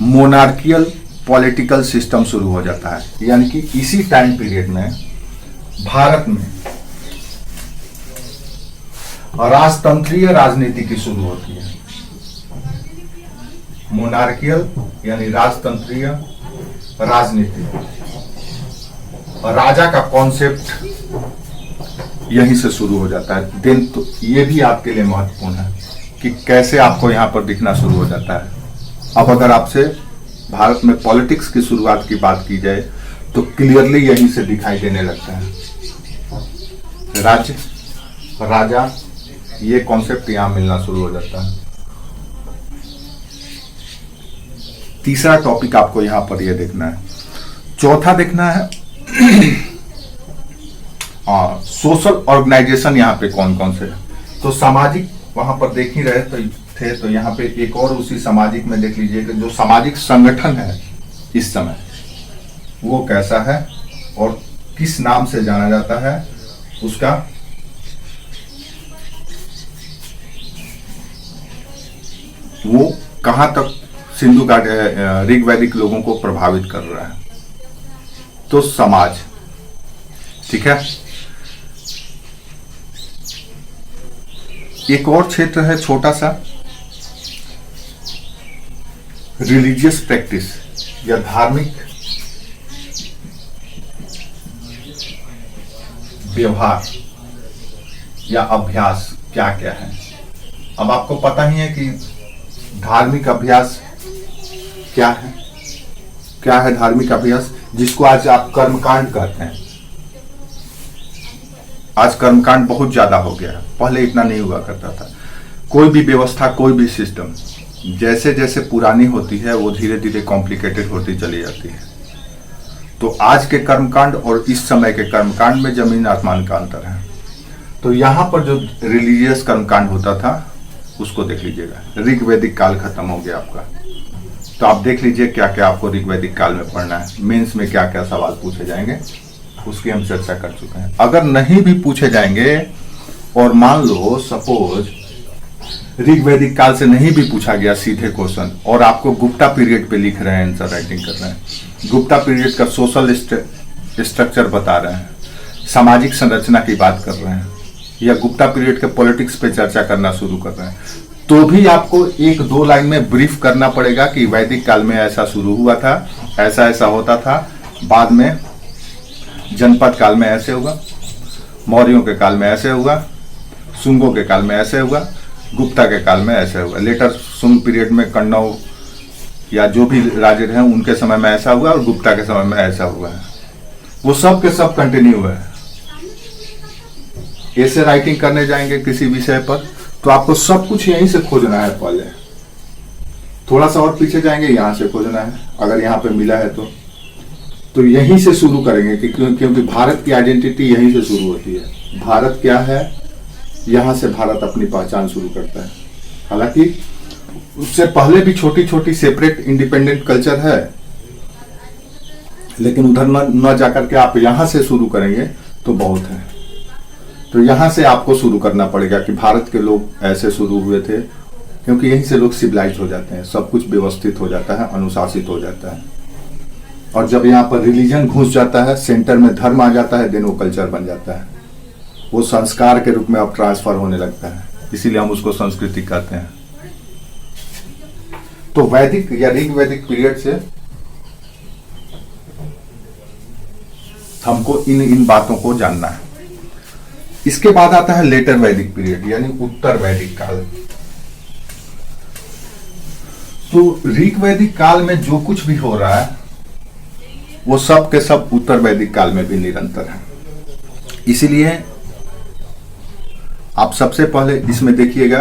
Speaker 1: मोनार्कियल पॉलिटिकल सिस्टम शुरू हो जाता है। यानी कि इसी टाइम पीरियड में भारत में राजतंत्रीय राजनीति की शुरू होती है। मोनार्कियल यानी राजतंत्रीय राजनीति, राजा का कॉन्सेप्ट यहीं से शुरू हो जाता है। देन तो ये भी आपके लिए महत्वपूर्ण है कि कैसे आपको यहां पर दिखना शुरू हो जाता है। अब अगर आपसे भारत में पॉलिटिक्स की शुरुआत की बात की जाए तो क्लियरली यहीं से दिखाई देने लगता है। राज्य, राजा, ये कॉन्सेप्ट यहां मिलना शुरू हो जाता है। तीसरा टॉपिक आपको यहां पर यह देखना है। चौथा देखना है सोशल ऑर्गेनाइजेशन यहां पे कौन कौन से। तो सामाजिक वहां पर देख ही रहे तो यहाँ पे एक और उसी सामाजिक में देख लीजिए कि जो सामाजिक संगठन है इस समय वो कैसा है और किस नाम से जाना जाता है, उसका वो कहां तक सिंधु घाटी ऋग वैदिक लोगों को प्रभावित कर रहा है। तो समाज, ठीक है। एक और क्षेत्र है छोटा सा, रिलीजियस प्रैक्टिस या धार्मिक व्यवहार या अभ्यास क्या क्या है। अब आपको पता ही है कि धार्मिक अभ्यास क्या है? क्या है धार्मिक अभ्यास, जिसको आज आप कर्मकांड कहते हैं? आज कर्मकांड बहुत ज्यादा हो गया है, पहले इतना नहीं हुआ करता था। कोई भी व्यवस्था, कोई भी सिस्टम जैसे जैसे पुरानी होती है वो धीरे धीरे कॉम्प्लिकेटेड होती चली जाती है। तो आज के कर्मकांड और इस समय के कर्मकांड में जमीन आसमान का अंतर है। तो यहाँ पर जो रिलीजियस कर्मकांड होता था उसको देख लीजिएगा। ऋग वैदिक काल खत्म हो गया आपका, तो आप देख लीजिए क्या क्या आपको ऋग वैदिक काल में पढ़ना है। मेंस में क्या क्या सवाल पूछे जाएंगे उसकी हम चर्चा कर चुके हैं। अगर नहीं भी पूछे जाएंगे और मान लो सपोज ऋग वैदिक काल से नहीं भी पूछा गया सीधे क्वेश्चन, और आपको गुप्ता पीरियड पे लिख रहे हैं, आंसर राइटिंग कर रहे हैं, गुप्ता पीरियड का सोशल स्ट्रक्चर बता रहे हैं, सामाजिक संरचना की बात कर रहे हैं, या गुप्ता पीरियड के पॉलिटिक्स पे चर्चा करना शुरू कर रहे हैं, तो भी आपको एक दो लाइन में ब्रीफ करना पड़ेगा कि वैदिक काल में ऐसा शुरू हुआ था, ऐसा ऐसा होता था, बाद में जनपद काल में ऐसे हुआ, मौर्यों के काल में ऐसे हुआ, शुंगों के काल में ऐसे हुआ, गुप्ता के काल में ऐसे हुआ, लेटर शुंग पीरियड में कण्व या जो भी राजे हैं उनके समय में ऐसा हुआ और गुप्ता के समय में ऐसा हुआ है। वो सब के सब कंटिन्यू है। ऐसे राइटिंग करने जाएंगे किसी विषय पर तो आपको सब कुछ यहीं से खोजना है। पहले थोड़ा सा और पीछे जाएंगे, यहां से खोजना है, अगर यहाँ पे मिला है तो यहीं से शुरू करेंगे क्योंकि भारत की आइडेंटिटी यहीं से शुरू होती है। भारत क्या है, यहां से भारत अपनी पहचान शुरू करता है। हालांकि उससे पहले भी छोटी छोटी सेपरेट इंडिपेंडेंट कल्चर है, लेकिन उधर न जाकर के आप यहां से शुरू करेंगे तो बहुत है। तो यहां से आपको शुरू करना पड़ेगा कि भारत के लोग ऐसे शुरू हुए थे, क्योंकि यहीं से लोग सिविलाइज हो जाते हैं, सब कुछ व्यवस्थित हो जाता है, अनुशासित हो जाता है। और जब यहाँ पर रिलीजन घुस जाता है, सेंटर में धर्म आ जाता है, देन वो कल्चर बन जाता है, वो संस्कार के रूप में अब ट्रांसफर होने लगता है, इसीलिए हम उसको संस्कृति कहते हैं। तो वैदिक या ऋग वैदिक पीरियड से हमको इन बातों को जानना है। इसके बाद आता है लेटर वैदिक पीरियड, यानी उत्तर वैदिक काल। तो ऋग वैदिक काल में जो कुछ भी हो रहा है वो सब के सब उत्तर वैदिक काल में भी निरंतर है। इसीलिए आप सबसे पहले इसमें देखिएगा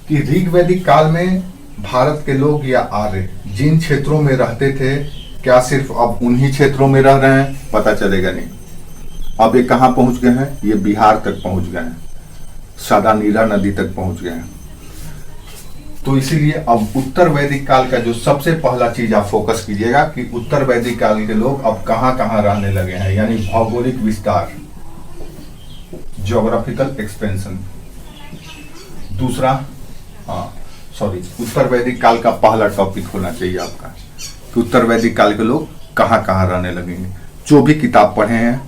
Speaker 1: कि ऋग वैदिक काल में भारत के लोग या आर्य जिन क्षेत्रों में रहते थे, क्या सिर्फ अब उन्हीं क्षेत्रों में रह रहे हैं? पता चलेगा नहीं। अब ये कहां पहुंच गए हैं? ये बिहार तक पहुंच गए हैं, सदा नीला नदी तक पहुंच गए हैं। तो इसीलिए अब उत्तर वैदिक काल का जो सबसे पहला चीज आप फोकस कीजिएगा कि उत्तर वैदिक काल के लोग अब कहां कहां रहने लगे हैं, यानी भौगोलिक विस्तार, ज्योग्राफिकल एक्सपेंशन। दूसरा उत्तर वैदिक काल का पहला टॉपिक होना चाहिए आपका कि उत्तर वैदिक काल के लोग कहां कहां रहने लगेंगे। जो भी किताब पढ़े हैं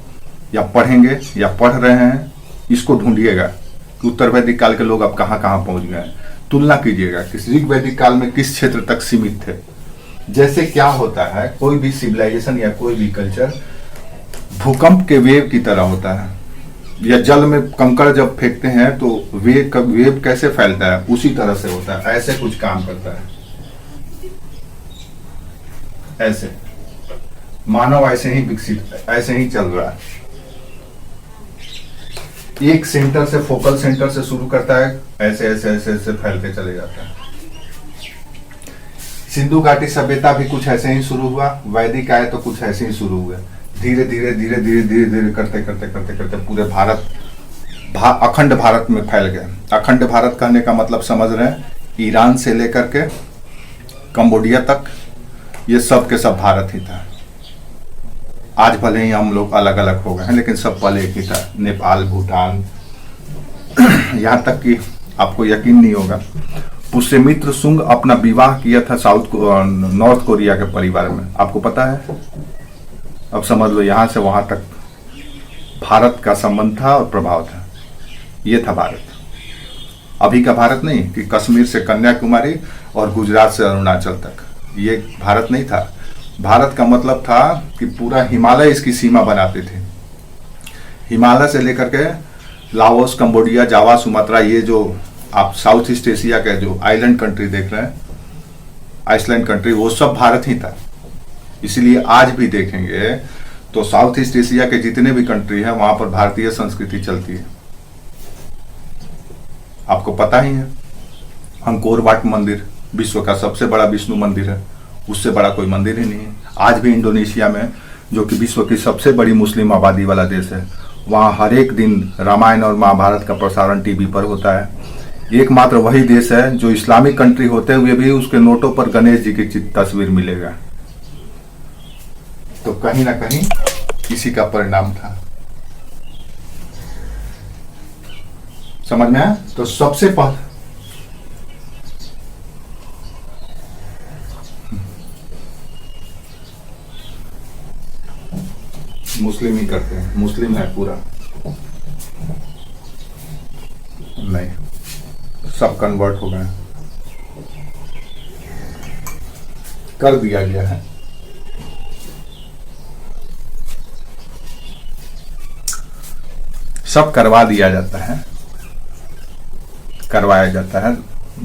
Speaker 1: या पढ़ेंगे या पढ़ रहे हैं, इसको ढूंढिएगा कि उत्तर वैदिक काल के लोग अब कहां कहां पहुंच गए हैं। तुलना कीजिएगा कि ऋग वैदिक काल में किस क्षेत्र तक सीमित थे। जैसे क्या होता है, कोई भी सिविलाइजेशन या कोई भी कल्चर भूकंप के वेव की तरह होता है, या जल में कंकड़ जब फेंकते हैं तो वेव कैसे फैलता है, उसी तरह से होता है। ऐसे कुछ काम करता है, ऐसे मानव ऐसे ही विकसित, ऐसे ही चल रहा है। एक सेंटर से, फोकल सेंटर से शुरू करता है, ऐसे ऐसे ऐसे ऐसे फैलते चले जाता है। सिंधु घाटी सभ्यता भी कुछ ऐसे ही शुरू हुआ, वैदिक आए तो कुछ ऐसे ही शुरू हुए। धीरे धीरे धीरे धीरे धीरे धीरे करते करते करते करते पूरे भारत, अखंड भारत में फैल गया। अखंड भारत कहने का मतलब समझ रहे हैं, ईरान से लेकर के कंबोडिया तक ये सब के सब भारत ही था। आज भले ही हम लोग अलग अलग हो गए हैं, लेकिन सब पहले एक ही था। नेपाल, भूटान, यहाँ तक कि आपको यकीन नहीं होगा, पुष्यमित्र शुंग अपना विवाह किया था नॉर्थ कोरिया के परिवार में। आपको पता है? अब समझ लो, यहाँ से वहां तक भारत का संबंध था और प्रभाव था। ये था भारत। अभी का भारत नहीं कि कश्मीर से कन्याकुमारी और गुजरात से अरुणाचल तक, ये भारत नहीं था। भारत का मतलब था कि पूरा हिमालय इसकी सीमा बनाते थे। हिमालय से लेकर के लाओस, कंबोडिया, जावा, सुमात्रा, ये जो आप साउथ ईस्ट एशिया के जो आइलैंड कंट्री देख रहे हैं, आइसलैंड कंट्री, वो सब भारत ही था। इसलिए आज भी देखेंगे तो साउथ ईस्ट एशिया के जितने भी कंट्री है वहां पर भारतीय संस्कृति चलती है। आपको पता ही है, अंकोर वाट मंदिर विश्व का सबसे बड़ा विष्णु मंदिर है, उससे बड़ा कोई मंदिर ही नहीं है। आज भी इंडोनेशिया में, जो कि विश्व की सबसे बड़ी मुस्लिम आबादी वाला देश है, वहाँ हर एक दिन रामायण और महाभारत का प्रसारण टीवी पर होता है। एकमात्र वही देश है जो इस्लामिक कंट्री होते हुए भी उसके नोटों पर गणेश जी की तस्वीर मिलेगा। तो कहीं ना कहीं इसी का परिणाम था। समझ में आया? तो सबसे पहले मुस्लिम ही करते हैं, मुस्लिम है पूरा नहीं, सब कन्वर्ट हो गए, कर दिया गया है। सब करवा दिया जाता है, करवाया जाता है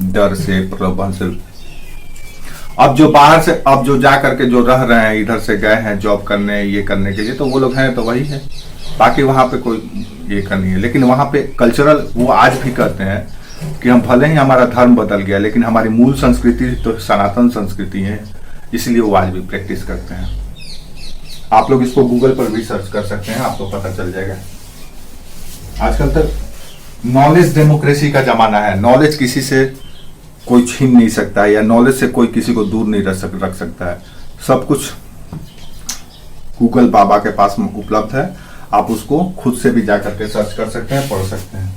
Speaker 1: डर से, प्रलोभन से। अब जो बाहर से, अब जो जा करके जो रह रहे हैं, इधर से गए हैं जॉब करने, ये करने के लिए, तो वो लोग हैं तो वही है, बाकी वहां पे कोई ये करनी है। लेकिन वहां पे कल्चरल वो आज भी कहते हैं कि हम भले ही हमारा धर्म बदल गया लेकिन हमारी मूल संस्कृति तो सनातन संस्कृति है, इसलिए वो आज भी प्रैक्टिस करते हैं। आप लोग इसको गूगल पर भी सर्च कर सकते हैं, आपको पता चल जाएगा। आजकल तो नॉलेज डेमोक्रेसी का जमाना है, नॉलेज किसी से कोई छीन नहीं सकता है, या नॉलेज से कोई किसी को दूर नहीं रख सकता है। सब कुछ गूगल बाबा के पास में उपलब्ध है, आप उसको खुद से भी जाकर के सर्च कर सकते हैं, पढ़ सकते हैं।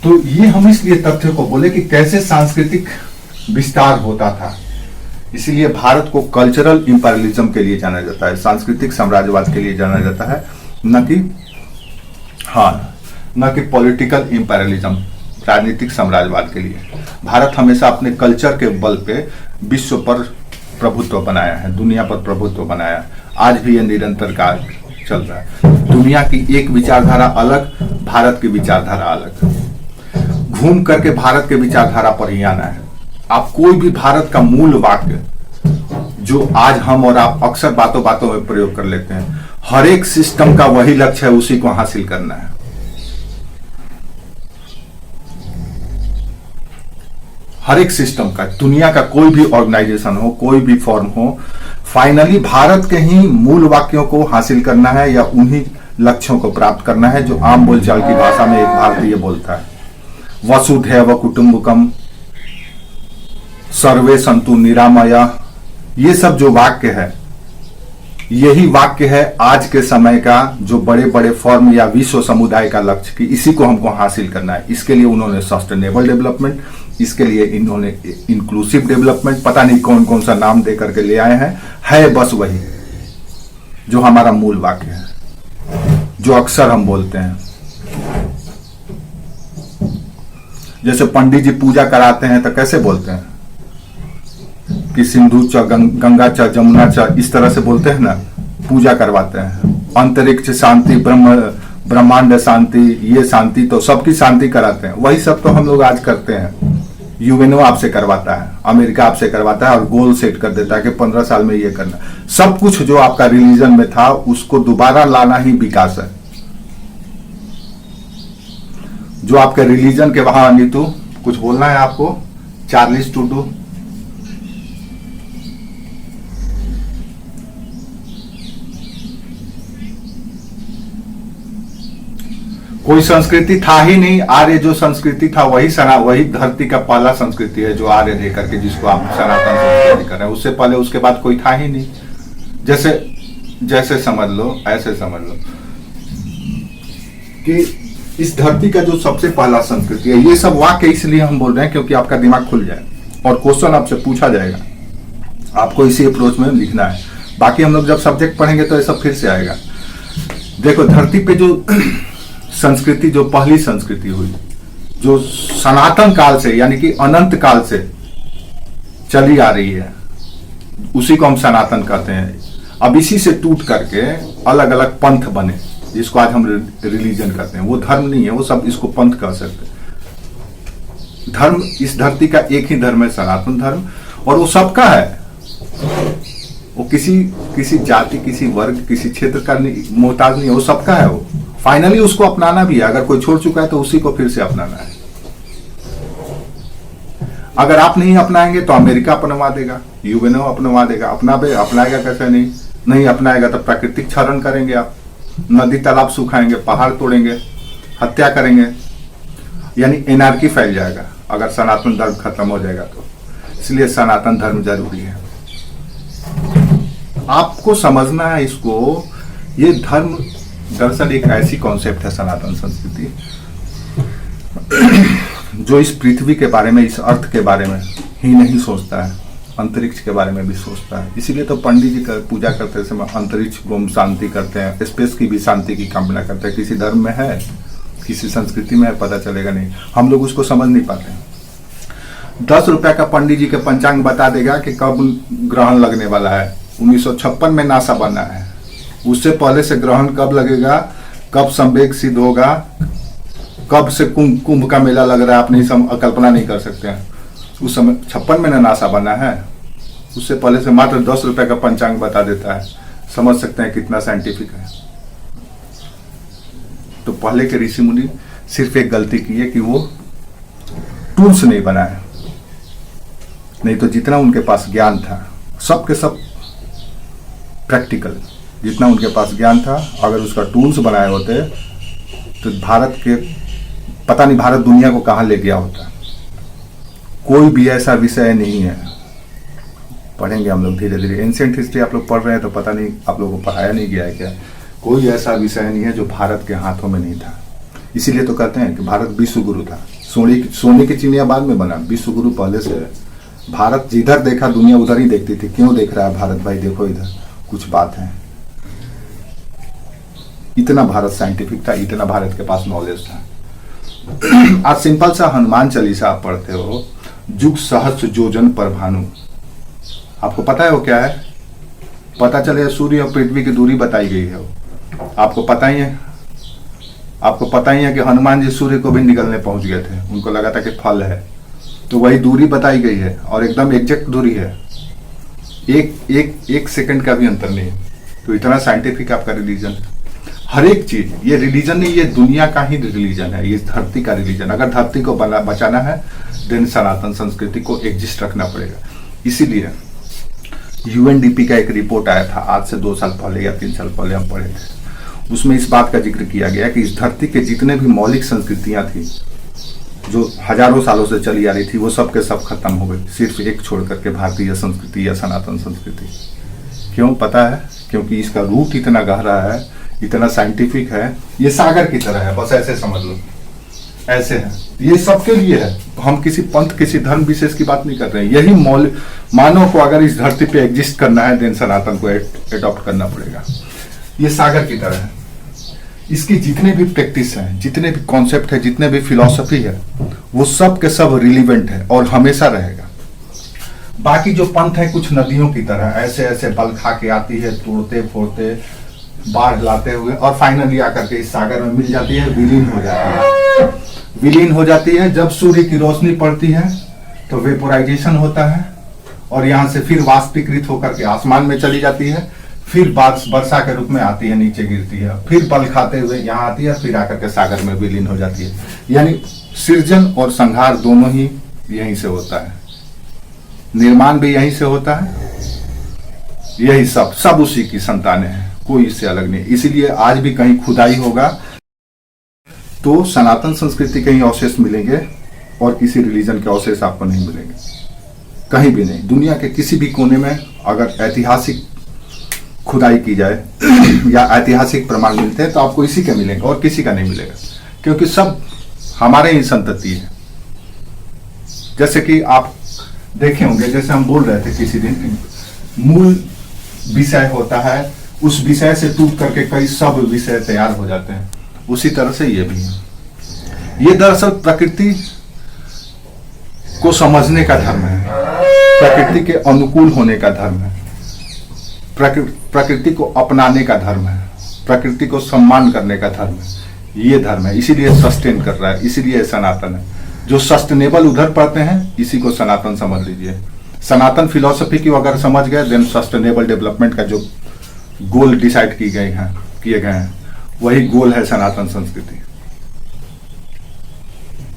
Speaker 1: तो ये हम इसलिए तथ्य को बोले कि कैसे सांस्कृतिक विस्तार होता था। इसीलिए भारत को कल्चरल इंपीरियलिज्म के लिए जाना जाता है, सांस्कृतिक साम्राज्यवाद के लिए जाना जाता है, न कि पॉलिटिकल इंपीरियलिज्म, राजनीतिक साम्राज्यवाद के लिए। भारत हमेशा अपने कल्चर के बल पे विश्व पर प्रभुत्व बनाया है, दुनिया पर प्रभुत्व बनाया। आज भी ये निरंतर कार्य चल रहा है। दुनिया की एक विचारधारा अलग, भारत की विचारधारा अलग। घूम करके भारत के विचारधारा पर ही आना है। आप कोई भी भारत का मूल वाक्य जो आज हम और आप अक्सर बातों बातों में प्रयोग कर लेते हैं, हर एक सिस्टम का वही लक्ष्य है, उसी को हासिल करना है। हर एक सिस्टम का, दुनिया का कोई भी ऑर्गेनाइजेशन हो, कोई भी फॉर्म हो, फाइनली भारत के ही मूल वाक्यों को हासिल करना है या उन्हीं लक्ष्यों को प्राप्त करना है जो आम बोलचाल की भाषा में एक भारतीय बोलता है। वसुधैव कुटुंबकम, सर्वे संतु निरामया, ये सब जो वाक्य है, यही वाक्य है आज के समय का जो बड़े बड़े फॉर्म या विश्व समुदाय का लक्ष्य, कि इसी को हमको हासिल करना है। इसके लिए उन्होंने सस्टेनेबल डेवलपमेंट, इसके लिए इन्होंने इंक्लूसिव डेवलपमेंट, पता नहीं कौन कौन सा नाम दे करके ले आए हैं, है बस वही जो हमारा मूल वाक्य है, जो अक्सर हम बोलते हैं। जैसे पंडित जी पूजा कराते हैं तो कैसे बोलते हैं कि सिंधु च गंगा च जमुना च, इस तरह से बोलते हैं ना, पूजा करवाते हैं। अंतरिक्ष शांति, ब्रह्मांड शांति, ये शांति, तो सबकी शांति कराते हैं। वही सब तो हम लोग आज करते हैं। यूएनओ आपसे करवाता है, अमेरिका आपसे करवाता है और गोल सेट कर देता है कि 15 साल में ये करना। सब कुछ जो आपका रिलीजन में था उसको दोबारा लाना ही विकास है। जो आपके रिलीजन के वहां नीतू कुछ बोलना है आपको, चार्लिस टूडू। कोई संस्कृति था ही नहीं, आर्य जो संस्कृति था वही धरती का पहला संस्कृति है जो आर्य दे करके जिसको आप सनातन संस्कृति कर रहे हैं। उससे पहले उसके बाद कोई था ही नहीं। जैसे समझ लो, ऐसे समझ लो कि इस धरती का जो सबसे पहला संस्कृति है। ये सब वाक्य इसलिए हम बोल रहे हैं क्योंकि आपका दिमाग खुल जाए और क्वेश्चन आपसे पूछा जाएगा, आपको इसी अप्रोच में लिखना है। बाकी हम लोग जब सब्जेक्ट पढ़ेंगे तो ये सब फिर से आएगा। देखो, धरती पे जो संस्कृति, जो पहली संस्कृति हुई, जो सनातन काल से यानी कि अनंत काल से चली आ रही है, उसी को हम सनातन कहते हैं। अब इसी से टूट करके अलग अलग पंथ बने, जिसको आज हम रिलीजन कहते हैं। वो धर्म नहीं है, वो सब इसको पंथ कह सकते हैं। धर्म, इस धरती का एक ही धर्म है, सनातन धर्म, और वो सबका है। वो किसी जाति, किसी वर्ग, किसी क्षेत्र का मोहताज नहीं है, वो सबका है। वो फाइनली उसको अपनाना भी है। अगर कोई छोड़ चुका है तो उसी को फिर से अपनाना है। अगर आप नहीं अपनाएंगे तो अमेरिका अपनवा देगा, यूएनओ अपनवा देगा। अपनाएगा कैसे नहीं अपनाएगा तो प्राकृतिक क्षरण करेंगे आप, नदी तालाब सुखाएंगे, पहाड़ तोड़ेंगे, हत्या करेंगे, यानी एनार्की फैल जाएगा अगर सनातन धर्म खत्म हो जाएगा तो। इसलिए सनातन धर्म जरूरी है। आपको समझना है इसको। ये धर्म दरअसल एक ऐसी कॉन्सेप्ट है, सनातन संस्कृति, जो इस पृथ्वी के बारे में, इस अर्थ के बारे में ही नहीं सोचता है, अंतरिक्ष के बारे में भी सोचता है। इसीलिए तो पंडित जी पूजा करते समय अंतरिक्ष को शांति करते हैं, स्पेस की भी शांति की कामना करते हैं। किसी धर्म में है, किसी संस्कृति में है, पता चलेगा नहीं, हम लोग उसको समझ नहीं पाते हैं। 10 रुपए का पंडित जी के पंचांग बता देगा कि कब ग्रहण लगने वाला है। 1956 में नासा बना है, उससे पहले से ग्रहण कब लगेगा, कब संवेग सिद्ध होगा, कब से कुंभ का मेला लग रहा है, आप नहीं कल्पना नहीं कर सकते हैं। उस समय 56 में नासा बना है, उससे पहले से मात्र 10 रुपए का पंचांग बता देता है। समझ सकते हैं कितना साइंटिफिक है। तो पहले के ऋषि मुनि सिर्फ एक गलती की है कि वो टूल्स नहीं बनाए, नहीं तो जितना उनके पास ज्ञान था, सब के सब प्रैक्टिकल, जितना उनके पास ज्ञान था, अगर उसका टूल्स बनाए होते तो भारत के, पता नहीं भारत दुनिया को कहां ले गया होता। कोई भी ऐसा विषय नहीं है, पढ़ेंगे हम लोग धीरे धीरे। एंशिएंट हिस्ट्री आप लोग पढ़ रहे हैं तो पता नहीं आप लोगों को पढ़ाया नहीं गया है क्या। कोई ऐसा विषय नहीं है जो भारत के हाथों में नहीं था। इसीलिए तो कहते हैं कि भारत विश्व गुरु था। सोने की चिड़िया बाद में बना, विश्व गुरु पहले से है। भारत जिधर देखा दुनिया उधर ही देखती थी। क्यों देख रहा है भारत भाई, देखो इधर कुछ बात है। इतना भारत साइंटिफिक था, इतना भारत के पास नॉलेज था। आज सिंपल सा हनुमान चालीसा आप पढ़ते हो, जुग सहस्त्र योजन पर भानु, आपको पता है वो क्या है? पता चले सूर्य और पृथ्वी की दूरी बताई गई है। वो आपको पता ही है, आपको पता ही है कि हनुमान जी सूर्य को भी निकलने पहुंच गए थे, उनको लगा था कि फल है, तो वही दूरी बताई गई है और एकदम एग्जैक्ट दूरी है, एक सेकंड का भी अंतर नहीं है। तो इतना साइंटिफिक आपका रिलीजन, हर एक चीज, ये रिलीजन नहीं, ये दुनिया का ही रिलीजन है, ये धरती का रिलीजन। अगर धरती को बचाना है देन सनातन संस्कृति को एग्जिस्ट रखना पड़ेगा। इसीलिए यूएनडीपी का एक रिपोर्ट आया था आज से 2 साल पहले या 3 साल पहले, हम पढ़े थे। उसमें इस बात का जिक्र किया गया कि इस धरती के जितने भी मौलिक संस्कृतियां थी जो हजारों सालों से चली आ रही थी, वो सब के सब खत्म हो गई, सिर्फ एक छोड़ करके भारतीय संस्कृति या सनातन संस्कृति। क्यों पता है? क्योंकि इसका रूट इतना गहरा है, इतना साइंटिफिक है, ये सागर की तरह है, बस ऐसे समझ लो, ऐसे है, ये सबके लिए है। हम किसी पंथ, किसी धर्म विशेष की बात नहीं कर रहे हैं। यही मौलिक, मानव को अगर इस धरती पे एग्जिस्ट करना है देन सनातन को एडॉप्ट करना पड़ेगा। ये सागर की तरह है, इसकी जितने भी प्रैक्टिस है, जितने भी कॉन्सेप्ट है, जितने भी फिलॉसफी है, वो सब के सब रिलीवेंट है और हमेशा रहेगा। बाकी जो पंथ है कुछ नदियों की तरह ऐसे ऐसे बल खा के आती है, तोड़ते फोड़ते, बाढ़ लाते हुए, और फाइनली आकर के इस सागर में मिल जाती है, विलीन हो जाती है। विलीन हो जाती है जब सूर्य की रोशनी पड़ती है तो वेपोराइजेशन होता है और यहाँ से फिर वाष्पीकृत होकर के आसमान में चली जाती है, फिर वर्षा के रूप में आती है, नीचे गिरती है, फिर बल खाते हुए यहाँ आती है, फिर आकर के सागर में विलीन हो जाती है। यानी सृजन और संहार दोनों ही यहीं से होता है, निर्माण भी यहीं से होता है, यही सब उसी की संतानें हैं, कोई इससे अलग नहीं। इसीलिए आज भी कहीं खुदाई होगा तो सनातन संस्कृति के ही अवशेष मिलेंगे और किसी रिलीजन के अवशेष आपको नहीं मिलेंगे, कहीं भी नहीं। दुनिया के किसी भी कोने में अगर ऐतिहासिक खुदाई की जाए या ऐतिहासिक प्रमाण मिलते हैं तो आपको इसी के मिलेंगे और किसी का नहीं मिलेगा, क्योंकि सब हमारे ही संतति है। जैसे कि आप देखे होंगे, जैसे हम बोल रहे थे किसी दिन, मूल विषय होता है, उस विषय से टूट करके कई सब विषय तैयार हो जाते हैं, उसी तरह से ये भी है। ये दरअसल प्रकृति को समझने का धर्म है, प्रकृति के अनुकूल होने का धर्म है, प्रकृति को अपनाने का धर्म है, प्रकृति को सम्मान करने का धर्म है। ये धर्म है, इसीलिए सस्टेन कर रहा है, इसीलिए सनातन है। जो सस्टेनेबल उधर पढ़ते हैं, इसी को सनातन समझ लीजिए। सनातन फिलॉसफी की अगर समझ गए, देन सस्टेनेबल डेवलपमेंट का जो गोल डिसाइड किए गए हैं वही गोल है सनातन संस्कृति।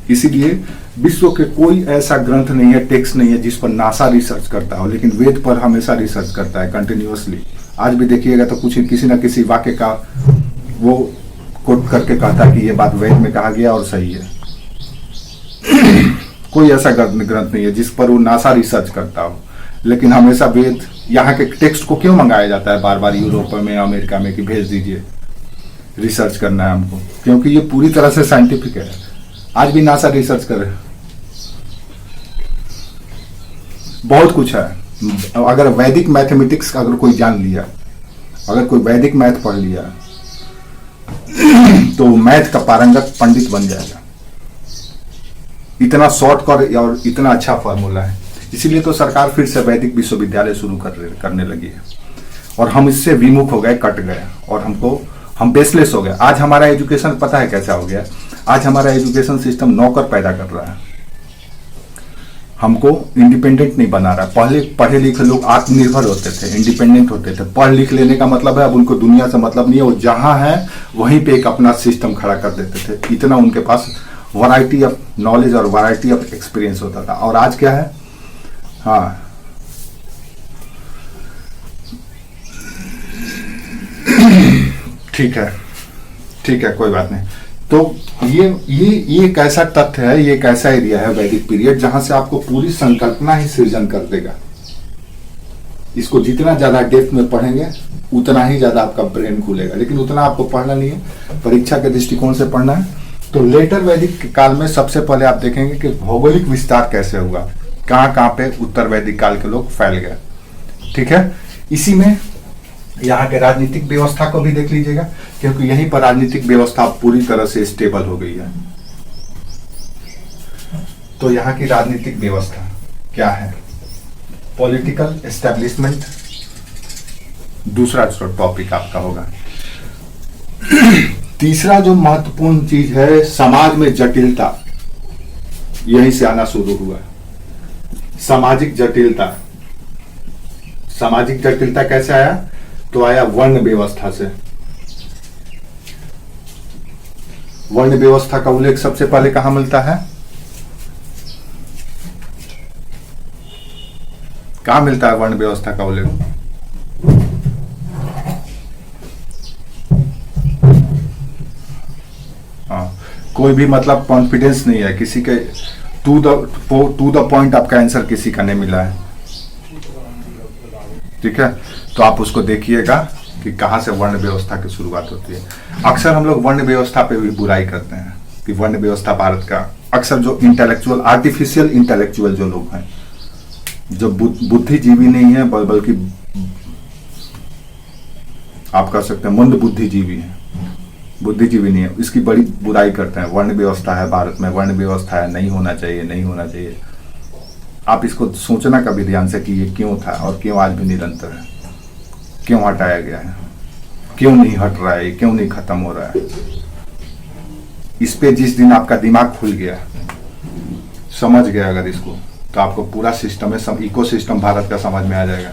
Speaker 1: इसीलिए विश्व के कोई ऐसा ग्रंथ नहीं है, टेक्स्ट नहीं है जिस पर नासा रिसर्च करता हो, लेकिन वेद पर हमेशा रिसर्च करता है कंटिन्यूअसली। आज भी देखिएगा तो कुछ किसी न किसी वाक्य का वो कोट करके कहता है कि ये बात वेद में कहा गया और सही है। कोई ऐसा ग्रंथ नहीं है जिस पर वो नासा रिसर्च करता हो, लेकिन हमेशा वेद, यहाँ के टेक्स्ट को क्यों मंगाया जाता है बार बार यूरोप में, अमेरिका में, कि भेज दीजिए, रिसर्च करना है हमको, क्योंकि ये पूरी तरह से साइंटिफिक है। आज भी नासा रिसर्च कर रहे हैं, बहुत कुछ है। अगर वैदिक मैथमेटिक्स अगर कोई जान लिया, अगर कोई वैदिक मैथ पढ़ लिया तो मैथ का पारंगत पंडित बन जाएगा। इतना शॉर्ट और इतना अच्छा फॉर्मूला है। इसीलिए तो सरकार फिर से वैदिक विश्वविद्यालय शुरू करने लगी है, और हम इससे विमुख हो गए, कट गए, और हम बेसलेस हो गए। आज हमारा एजुकेशन पता है कैसा हो गया? आज हमारा एजुकेशन सिस्टम नौकर पैदा कर रहा है, हमको इंडिपेंडेंट नहीं बना रहा। पहले पढ़े लिखे लोग आत्मनिर्भर होते थे, इंडिपेंडेंट होते थे। पढ़ लिख लेने का मतलब है अब उनको दुनिया से मतलब नहीं है, वो जहां है वहीं पे एक अपना सिस्टम खड़ा कर देते थे। इतना उनके पास वैरायटी ऑफ नॉलेज और वैरायटी ऑफ एक्सपीरियंस होता था। और आज क्या है? हाँ, ठीक है, कोई बात नहीं। तो ये एक ऐसा तथ्य है, ये एक ऐसा एरिया है वैदिक पीरियड जहां से आपको पूरी संकल्पना ही सृजन कर देगा। इसको जितना ज्यादा डेप्थ में पढ़ेंगे उतना ही ज्यादा आपका ब्रेन खुलेगा, लेकिन उतना आपको पढ़ना नहीं है, परीक्षा के दृष्टिकोण से पढ़ना है। तो लेटर वैदिक काल में सबसे पहले आप देखेंगे कि भौगोलिक विस्तार कैसे हुआ, कहां पे उत्तर वैदिक काल के लोग फैल गए। ठीक है, इसी में यहाँ के राजनीतिक व्यवस्था को भी देख लीजिएगा, क्योंकि यहीं पर राजनीतिक व्यवस्था पूरी तरह से स्टेबल हो गई है। तो यहाँ की राजनीतिक व्यवस्था क्या है? पॉलिटिकल एस्टेब्लिशमेंट दूसरा टॉपिक आपका होगा। तीसरा जो महत्वपूर्ण चीज है, समाज में जटिलता, यहीं से आना शुरू हुआ। सामाजिक जटिलता, सामाजिक जटिलता कैसे आया? तो आया वर्ण व्यवस्था से। वर्ण व्यवस्था का उल्लेख सबसे पहले कहां मिलता है? कहां मिलता है वर्ण व्यवस्था का उल्लेख? हाँ, कोई भी मतलब कॉन्फिडेंस नहीं है किसी के, टू द पॉइंट आपका आंसर किसी का नहीं मिला है। ठीक है, तो आप उसको देखिएगा कि कहां से वर्ण व्यवस्था की शुरुआत होती है। अक्सर हम लोग वर्ण व्यवस्था पे भी बुराई करते हैं कि वर्ण व्यवस्था भारत का, अक्सर जो इंटेलेक्चुअल, आर्टिफिशियल इंटेलेक्चुअल जो लोग हैं, जो बुद्धिजीवी नहीं है बल्कि आप कह सकते हैं मंद बुद्धिजीवी है, बुद्धिजीवी नहीं है, इसकी बड़ी बुराई करते हैं। वर्ण व्यवस्था है भारत में, वर्ण व्यवस्था है, नहीं होना चाहिए, नहीं होना चाहिए। आप इसको सोचना कभी ध्यान से कि ये क्यों था और क्यों आज भी निरंतर है, क्यों हटाया गया है, क्यों नहीं हट रहा है, क्यों नहीं खत्म हो रहा है। इस पे जिस दिन आपका दिमाग खुल गया, समझ गया अगर इसको, तो आपको पूरा सिस्टम है, सब इकोसिस्टम भारत का समझ में आ जाएगा।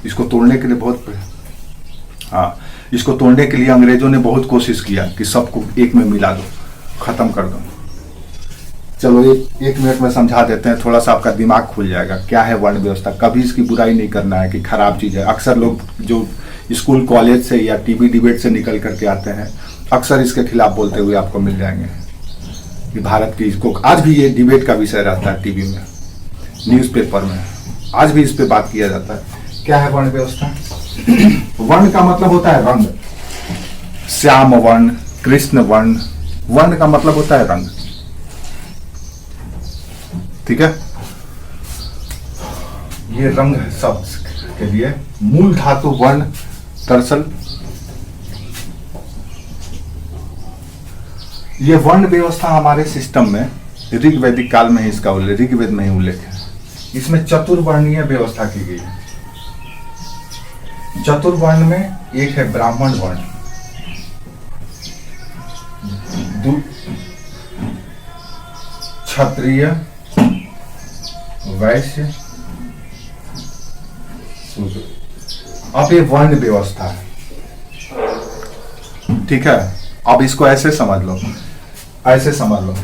Speaker 1: इसको तोड़ने के लिए इसको तोड़ने के लिए अंग्रेजों ने बहुत कोशिश किया कि सबको एक में मिला दो, खत्म कर दो। चलो एक मिनट में समझा देते हैं, थोड़ा सा आपका दिमाग खुल जाएगा। क्या है वर्ण व्यवस्था? कभी इसकी बुराई नहीं करना है कि खराब चीज है। अक्सर लोग जो स्कूल कॉलेज से या टीवी डिबेट से निकल करके आते हैं, अक्सर इसके खिलाफ बोलते हुए आपको मिल जाएंगे कि भारत की, इसको आज भी ये डिबेट का विषय रहता है टीवी में, न्यूज़पेपर में, आज भी इस पे बात किया जाता है। क्या है वर्ण व्यवस्था? वर्ण का मतलब होता है रंग, श्याम वर्ण, कृष्ण वर्ण। वर्ण का मतलब होता है रंग। ठीक है, ये रंग है शब्द के लिए। मूल धातु वर्ण, दरअसल ये वर्ण व्यवस्था हमारे सिस्टम में ऋग्वैदिक काल में ही इसका उल्लेख, ऋग्वेद में ही उल्लेख है। इसमें चतुर्वर्णीय व्यवस्था की गई है। चतुर्वर्ण में एक है ब्राह्मण वर्ण, क्षत्रिय, वैश्य, शूद्र। अब ये वर्ण व्यवस्था है, ठीक है। अब इसको ऐसे समझ लो, ऐसे समझ लो,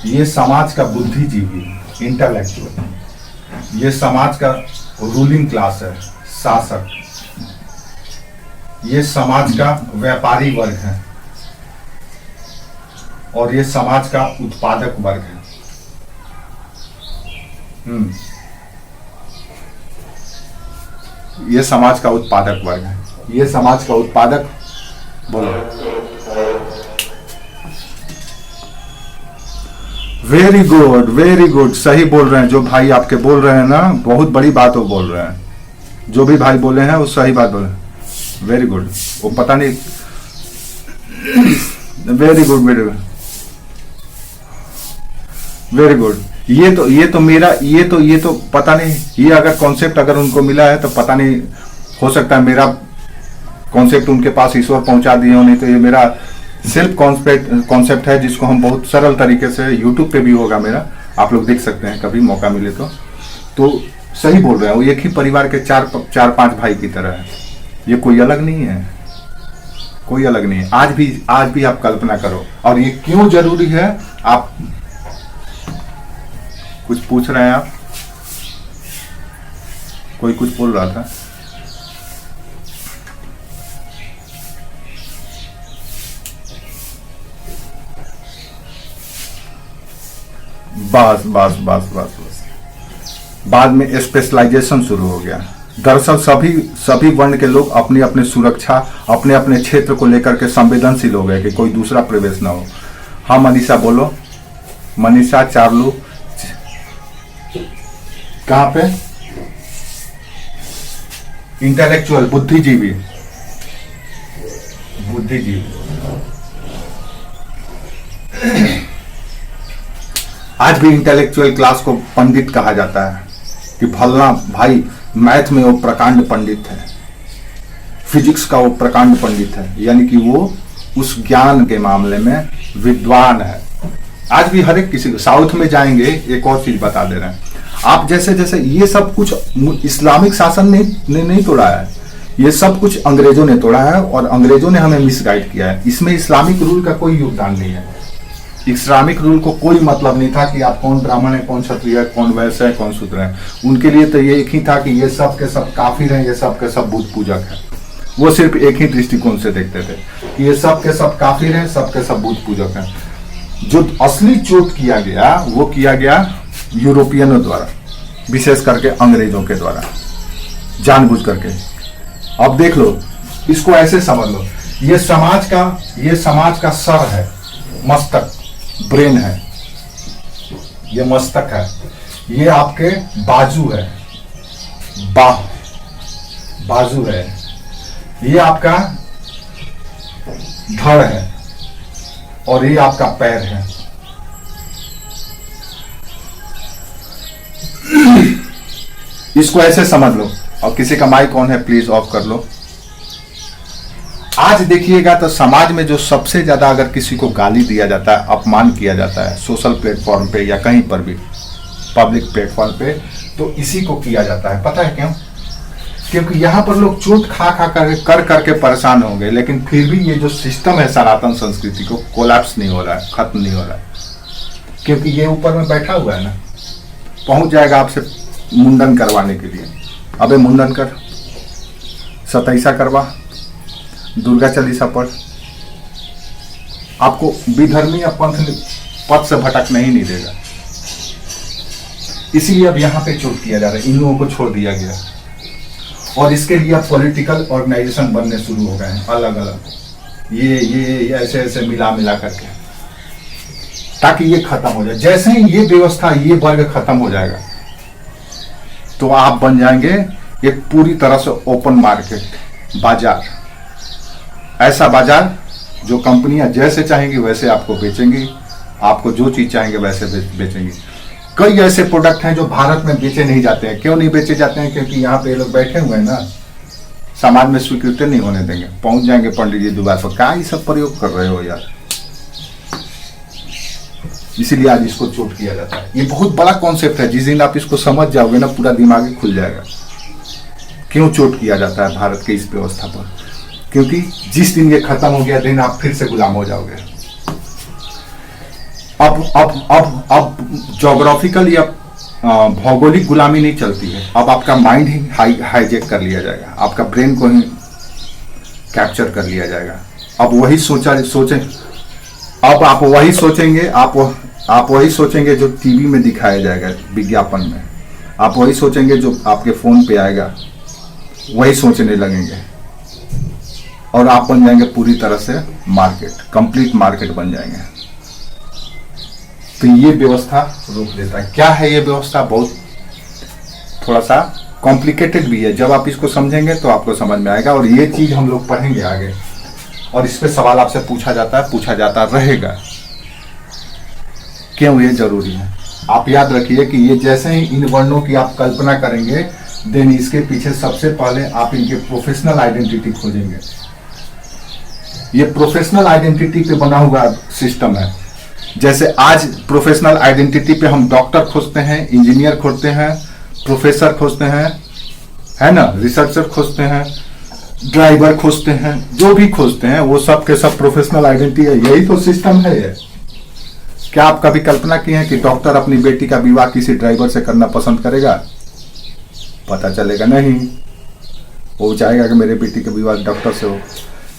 Speaker 1: ये समाज का बुद्धिजीवी, इंटेलेक्चुअल, ये समाज का रूलिंग क्लास है, शासक, ये समाज का व्यापारी वर्ग है, और ये समाज का उत्पादक वर्ग है। ये समाज का उत्पादक वर्ग है, ये समाज का उत्पादक, बोलो। वेरी गुड, वेरी गुड, सही बोल रहे हैं जो भाई आपके बोल रहे हैं ना, बहुत बड़ी बात वो बोल रहे हैं। जो भी भाई बोले हैं वो सही बात बोले, वेरी गुड। वो पता नहीं, very good, very good, very good. ये तो मेरा, ये तो पता नहीं, ये अगर कॉन्सेप्ट अगर उनको मिला है तो पता नहीं, हो सकता है मेरा कॉन्सेप्ट उनके पास ईश्वर पहुंचा दिए हो, नहीं तो ये मेरा सेल्फ कॉन्सेप्ट है, जिसको हम बहुत सरल तरीके से, यूट्यूब पे भी होगा मेरा, आप लोग देख सकते हैं कभी मौका मिले तो सही बोल रहे हैं। वो एक ही परिवार के चार पांच भाई की तरह है, ये कोई अलग नहीं है, कोई अलग नहीं है। आज भी आप कल्पना करो। और ये क्यों जरूरी है, आप कुछ पूछ रहे हैं, आप कोई कुछ बोल रहा था। बस बस बस बस बस, बाद में स्पेशलाइजेशन शुरू हो गया। दरअसल सभी वर्ण के लोग अपनी अपनी सुरक्षा, अपने अपने क्षेत्र को लेकर के संवेदनशील हो गए कि कोई दूसरा प्रवेश ना हो। हाँ मनीषा बोलो, मनीषा, चार्लू, कहां पे? इंटेलेक्चुअल, बुद्धिजीवी, बुद्धिजीवी। आज भी इंटेलेक्चुअल क्लास को पंडित कहा जाता है कि फलना भाई मैथ में वो प्रकांड पंडित है, फिजिक्स का वो प्रकांड पंडित है, यानी कि वो उस ज्ञान के मामले में विद्वान है। आज भी हर एक किसी को, साउथ में जाएंगे, एक और चीज बता दे रहे हैं आप, जैसे जैसे ये सब कुछ इस्लामिक शासन ने नहीं तोड़ा है, ये सब कुछ अंग्रेजों ने तोड़ा है, और अंग्रेजों ने हमें मिसगाइड किया है। इसमें इस्लामिक रूल का कोई योगदान नहीं है। इस्लामिक रूल को कोई मतलब नहीं था कि आप कौन ब्राह्मण है, कौन क्षत्रिय है, कौन वैश्य है, कौन शूद्र है। उनके लिए तो ये एक ही था कि ये सब के सब काफिर हैं, ये सब के सब बुत पूजक है। वो सिर्फ एक ही दृष्टिकोण से देखते थे कि ये सब के सब काफिर हैं, सब के सब बुत पूजक हैं। जो असली चोट किया गया वो किया गया यूरोपियनों द्वारा, विशेष करके अंग्रेजों के द्वारा, जानबूझ करके। अब देख लो, इसको ऐसे समझ लो, ये समाज का सर है, मस्तक, ब्रेन है, ये मस्तक है, ये आपके बाजू है, बाजू है, ये आपका धड़ है, और ये आपका पैर है। इसको ऐसे समझ लो। और किसी का माइक ऑन है, प्लीज ऑफ कर लो। आज देखिएगा तो समाज में जो सबसे ज्यादा अगर किसी को गाली दिया जाता है, अपमान किया जाता है सोशल प्लेटफॉर्म पे या कहीं पर भी पब्लिक प्लेटफॉर्म पे, तो इसी को किया जाता है। पता है क्यों? क्योंकि यहाँ पर लोग चोट खा कर करके परेशान होंगे, लेकिन फिर भी ये जो सिस्टम है सनातन संस्कृति को कोलैप्स नहीं हो रहा है, खत्म नहीं हो रहा है, क्योंकि ये ऊपर में बैठा हुआ है ना, पहुंच जाएगा आपसे मुंडन करवाने के लिए। अबे मुंडन कर, सतैसा करवा, दुर्गा चालीसा पढ़, आपको विधर्मी या पंथ पद से भटकने ही नहीं देगा। इसीलिए अब यहाँ पे चोट किया जा रहा है, इन लोगों को छोड़ दिया गया, और इसके लिए अब पॉलिटिकल ऑर्गेनाइजेशन बनने शुरू हो गए हैं अलग अलग, ये ऐसे ऐसे मिला करके, ताकि ये खत्म हो जाए। जैसे ही ये व्यवस्था, ये वर्ग खत्म हो जाएगा, तो आप बन जाएंगे एक पूरी तरह से ओपन मार्केट, बाजार, ऐसा बाजार जो कंपनियां जैसे चाहेंगी वैसे आपको बेचेंगी, आपको जो चीज चाहेंगे वैसे बेचेंगी। कई ऐसे प्रोडक्ट हैं जो भारत में बेचे नहीं जाते हैं। क्यों नहीं बेचे जाते हैं? क्योंकि यहाँ पे लोग बैठे हुए हैं ना, समाज में स्वीकृति नहीं होने देंगे। पहुंच जाएंगे पंडित जी द्वार पर, क्या ये सब प्रयोग कर रहे हो यार? इसीलिए आज इसको चोट किया जाता है। ये बहुत बड़ा कॉन्सेप्ट है, जिस दिन आप इसको समझ जाओगे ना पूरा दिमाग ही खुल जाएगा। क्यों चोट किया जाता है भारत के इस व्यवस्था पर? क्योंकि जिस दिन ये खत्म हो गया दिन आप फिर से गुलाम हो जाओगे। अब ज्योग्राफिकल या भौगोलिक गुलामी नहीं चलती है, अब आपका माइंड ही हाईजेक कर लिया जाएगा, आपका ब्रेन को ही कैप्चर कर लिया जाएगा। अब वही सोचें, अब आप वही सोचेंगे, आप वही सोचेंगे जो टीवी में दिखाया जाएगा विज्ञापन में, आप वही सोचेंगे जो आपके फोन पे आएगा, वही सोचने लगेंगे और आप बन जाएंगे पूरी तरह से मार्केट, कंप्लीट मार्केट बन जाएंगे। तो ये व्यवस्था रोक देता है। क्या है ये व्यवस्था? बहुत थोड़ा सा कॉम्प्लिकेटेड भी है, जब आप इसको समझेंगे तो आपको समझ में आएगा। और ये चीज हम लोग पढ़ेंगे आगे, और इस पे सवाल आपसे पूछा जाता रहेगा। क्यों ये जरूरी है? आप याद रखिए कि ये जैसे ही इन वर्णों की आप कल्पना करेंगे, देन इसके पीछे सबसे पहले आप इनके प्रोफेशनल आइडेंटिटी खोजेंगे। ये प्रोफेशनल आइडेंटिटी पे बना हुआ सिस्टम है। जैसे आज प्रोफेशनल आइडेंटिटी पे हम डॉक्टर खोजते हैं, इंजीनियर खोजते हैं, प्रोफेसर खोजते हैं, है ना, रिसर्चर खोजते हैं, ड्राइवर खोजते हैं, जो भी खोजते हैं वो सब के सब प्रोफेशनल आइडेंटिटी है। यही तो सिस्टम है ये। क्या आप कभी कल्पना की है कि डॉक्टर अपनी बेटी का विवाह किसी ड्राइवर से करना पसंद करेगा? पता चलेगा नहीं, वो चाहेगा कि मेरे बेटी का विवाह डॉक्टर से हो।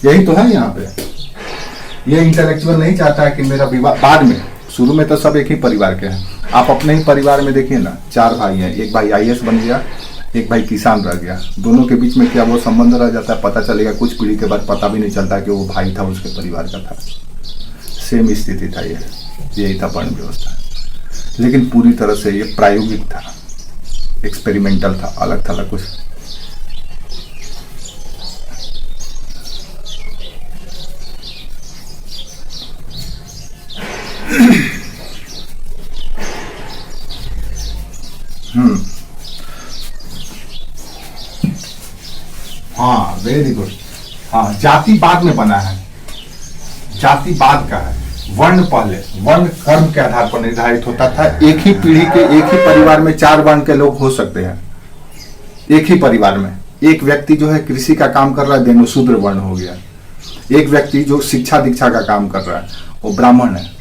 Speaker 1: यही तो है यहाँ पे। ये इंटेलेक्चुअल नहीं चाहता है कि मेरा विवाह, बाद में, शुरू में तो सब एक ही परिवार के हैं। आप अपने ही परिवार में देखिए ना, 4 भाई हैं, एक भाई IAS बन गया, एक भाई किसान रह गया, दोनों के बीच में क्या वो संबंध रह जाता है? पता चलेगा कुछ पीढ़ी के बाद, पता भी नहीं चलता कि वो भाई था, उसके परिवार का था। सेम स्थिति था ये, यही था वर्ण व्यवस्था। लेकिन पूरी तरह से ये प्रायोगिक था, एक्सपेरिमेंटल था, अलग थलग कुछ। हाँ, वेरी गुड। हाँ, जाति बाद में बना है, जाति बाद का है, वर्ण पहले। वर्ण कर्म के आधार पर निर्धारित होता था। एक ही पीढ़ी के, एक ही परिवार में 4 वर्ण के लोग हो सकते हैं। एक ही परिवार में एक व्यक्ति जो है कृषि का काम कर रहा है, देन वो शूद्र वर्ण हो गया। एक व्यक्ति जो शिक्षा दीक्षा का काम कर रहा है, वो ब्राह्मण है।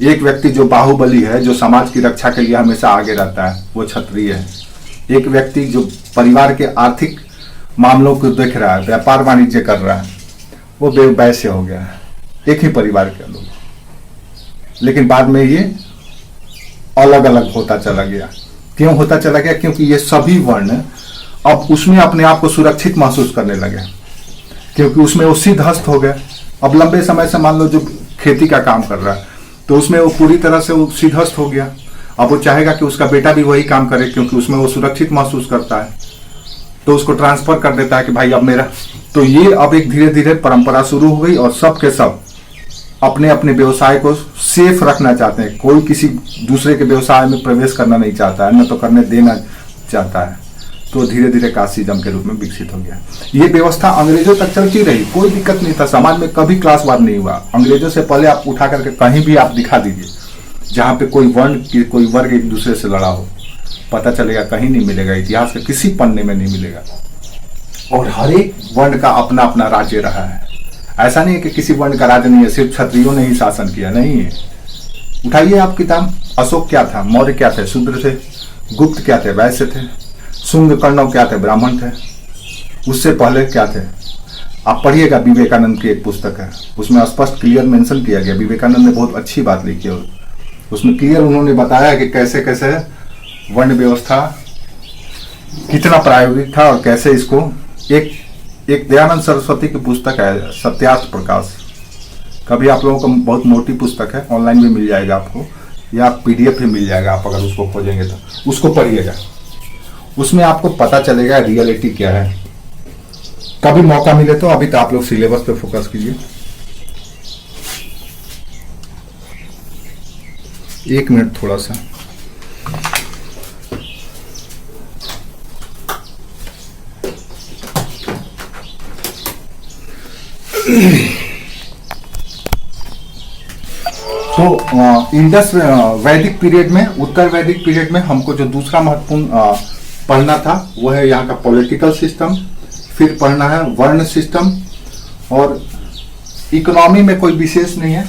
Speaker 1: एक व्यक्ति जो बाहुबली है, जो समाज की रक्षा के लिए हमेशा आगे रहता है, वो क्षत्रिय है। एक व्यक्ति जो परिवार के आर्थिक मामलों को देख रहा है, व्यापार वाणिज्य कर रहा है, वो वैश्य हो गया। एक ही परिवार के लोग, लेकिन बाद में ये अलग अलग होता चला गया। क्यों होता चला गया? क्योंकि ये सभी वर्ण अब उसमें अपने आप को सुरक्षित महसूस करने लगे, क्योंकि उसमें वो सिद्धहस्त हो गए। अब लंबे समय से मान लो जो खेती का काम कर रहा है, तो उसमें वो पूरी तरह से वो सिद्धहस्त हो गया। अब वो चाहेगा कि उसका बेटा भी वही काम करे, क्योंकि उसमें वो सुरक्षित महसूस करता है, तो उसको ट्रांसफर कर देता है कि भाई अब मेरा। तो ये अब एक धीरे धीरे परंपरा शुरू हो गई, और सब के सब अपने अपने व्यवसाय को सेफ रखना चाहते हैं। कोई किसी दूसरे के व्यवसाय में प्रवेश करना नहीं चाहता है, न तो करने देना चाहता है। तो धीरे धीरे कास्टिज्म के रूप में विकसित हो गया। ये व्यवस्था अंग्रेजों तक चलती रही, कोई दिक्कत नहीं था, समाज में कभी क्लासवाद नहीं हुआ। अंग्रेजों से पहले आप उठा करके कहीं भी आप दिखा दीजिए जहाँ पे कोई वर्ण, कोई वर्ग एक दूसरे से लड़ा हो, पता चलेगा कहीं नहीं मिलेगा, इतिहास के किसी पन्ने में नहीं मिलेगा। और हर एक वर्ण का अपना अपना राज्य रहा है। ऐसा नहीं है कि किसी वर्ण का राज्य नहीं है, सिर्फ क्षत्रियों ने ही शासन किया, नहीं है। उठाइए आप किताब, अशोक क्या था? मौर्य क्या थे? शूद्र थे। गुप्त क्या थे? वैश्य थे। शुंग कर्ण क्या थे? ब्राह्मण थे। उससे पहले क्या थे? आप पढ़िएगा, विवेकानंद की एक पुस्तक है, उसमें स्पष्ट क्लियर मेंशन किया गया। विवेकानंद ने बहुत अच्छी बात लिखी है, उसमें क्लियर उन्होंने बताया कि कैसे कैसे वर्ण व्यवस्था कितना प्रायोगिक था, और कैसे इसको एक दयानंद सरस्वती की पुस्तक है, सत्यार्थ प्रकाश। कभी आप लोगों को, बहुत मोटी पुस्तक है, ऑनलाइन भी मिल जाएगा आपको, या PDF भी मिल जाएगा, आप अगर उसको खोजेंगे तो उसको पढ़िएगा। उसमें आपको पता चलेगा रियलिटी क्या है। कभी मौका मिले तो, अभी तो आप लोग सिलेबस पे फोकस कीजिए। 1 मिनट थोड़ा सा। तो इंडस वैदिक पीरियड में, उत्तर वैदिक पीरियड में हमको जो दूसरा महत्वपूर्ण पढ़ना था वो है यहाँ का पॉलिटिकल सिस्टम, फिर पढ़ना है वर्ण सिस्टम, और इकोनॉमी में कोई विशेष नहीं है,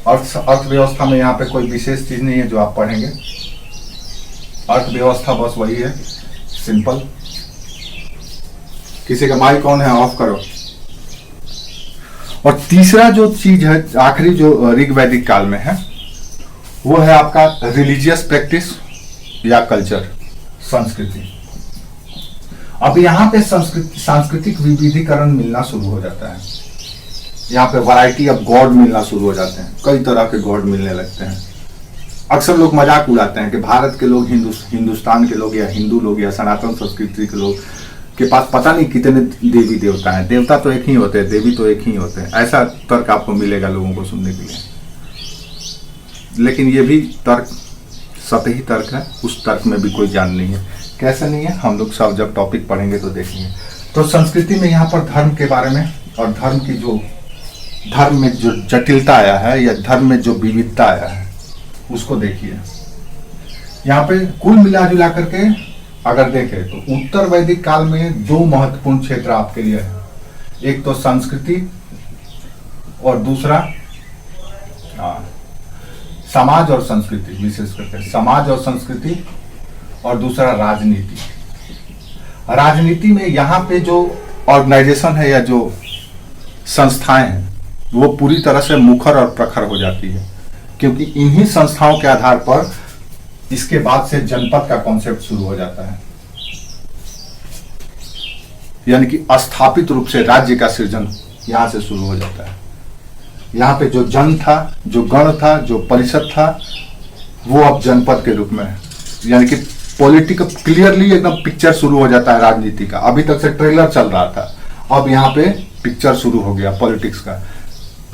Speaker 1: अर्थव्यवस्था में यहाँ पे कोई विशेष चीज नहीं है जो आप पढ़ेंगे। अर्थव्यवस्था बस वही है, सिंपल। किसी का माइक ऑन है, ऑफ करो। और तीसरा जो चीज है, आखिरी जो ऋग वैदिक काल में है, वो है आपका रिलीजियस प्रैक्टिस या कल्चर, संस्कृति। अब यहाँ पे सांस्कृतिक विविधीकरण मिलना शुरू हो जाता है। यहाँ पे वैरायटी ऑफ गॉड मिलना शुरू हो जाते हैं, कई तरह के गॉड मिलने लगते हैं। अक्सर लोग मजाक उड़ाते हैं कि भारत के लोग, हिंदुस्तान के लोग या हिंदू लोग या सनातन संस्कृति के लोग के पास पता नहीं कितने देवी देवता हैं। देवता तो एक ही होते हैं, देवी तो एक ही होते हैं। ऐसा तर्क आपको मिलेगा लोगों को सुनने के लिए, लेकिन ये भी तर्क सतही तर्क है, उस तर्क में भी कोई जान नहीं है। कैसे नहीं है, हम लोग सब जब टॉपिक पढ़ेंगे तो देखेंगे। तो संस्कृति में यहाँ पर धर्म के बारे में और धर्म में जो जटिलता आया है या धर्म में जो विविधता आया है उसको देखिए। यहाँ पे कुल मिला जुला करके अगर देखें तो उत्तर वैदिक काल में दो महत्वपूर्ण क्षेत्र आपके लिए है, एक तो संस्कृति और दूसरा समाज और संस्कृति, विशेष करके समाज और संस्कृति, और दूसरा राजनीति। राजनीति में यहाँ पे जो ऑर्गेनाइजेशन है या जो संस्थाएं हैं वो पूरी तरह से मुखर और प्रखर हो जाती है, क्योंकि इन्हीं संस्थाओं के आधार पर इसके बाद से जनपद का कॉन्सेप्ट शुरू हो जाता है, यानी कि स्थापित रूप से राज्य का सृजन यहां से शुरू हो जाता है। यहाँ पे जो जन था, जो गण था, जो परिषद था, वो अब जनपद के रूप में है, यानी कि पॉलिटिकल क्लियरली एकदम पिक्चर शुरू हो जाता है राजनीति का। अभी तक से ट्रेलर चल रहा था, अब यहाँ पे पिक्चर शुरू हो गया पॉलिटिक्स का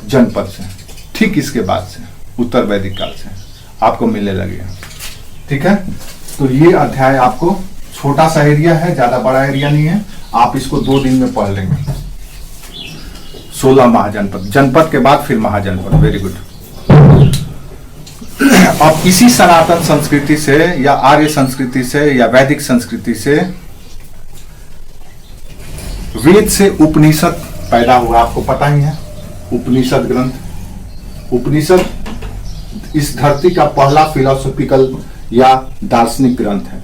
Speaker 1: जनपद से। ठीक इसके बाद से उत्तर वैदिक काल से आपको मिलने लगेगा। ठीक है, तो ये अध्याय आपको छोटा सा एरिया है, ज्यादा बड़ा एरिया नहीं है, आप इसको 2 दिन में पढ़ लेंगे। 16 महाजनपद, जनपद के बाद फिर महाजनपद। Very good. अब इसी सनातन संस्कृति से या आर्य संस्कृति से या वैदिक संस्कृति से वेद से उपनिषद पैदा हुआ, आपको पता ही है। उपनिषद ग्रंथ, उपनिषद इस धरती का पहला फिलोसॉफिकल या दार्शनिक ग्रंथ है।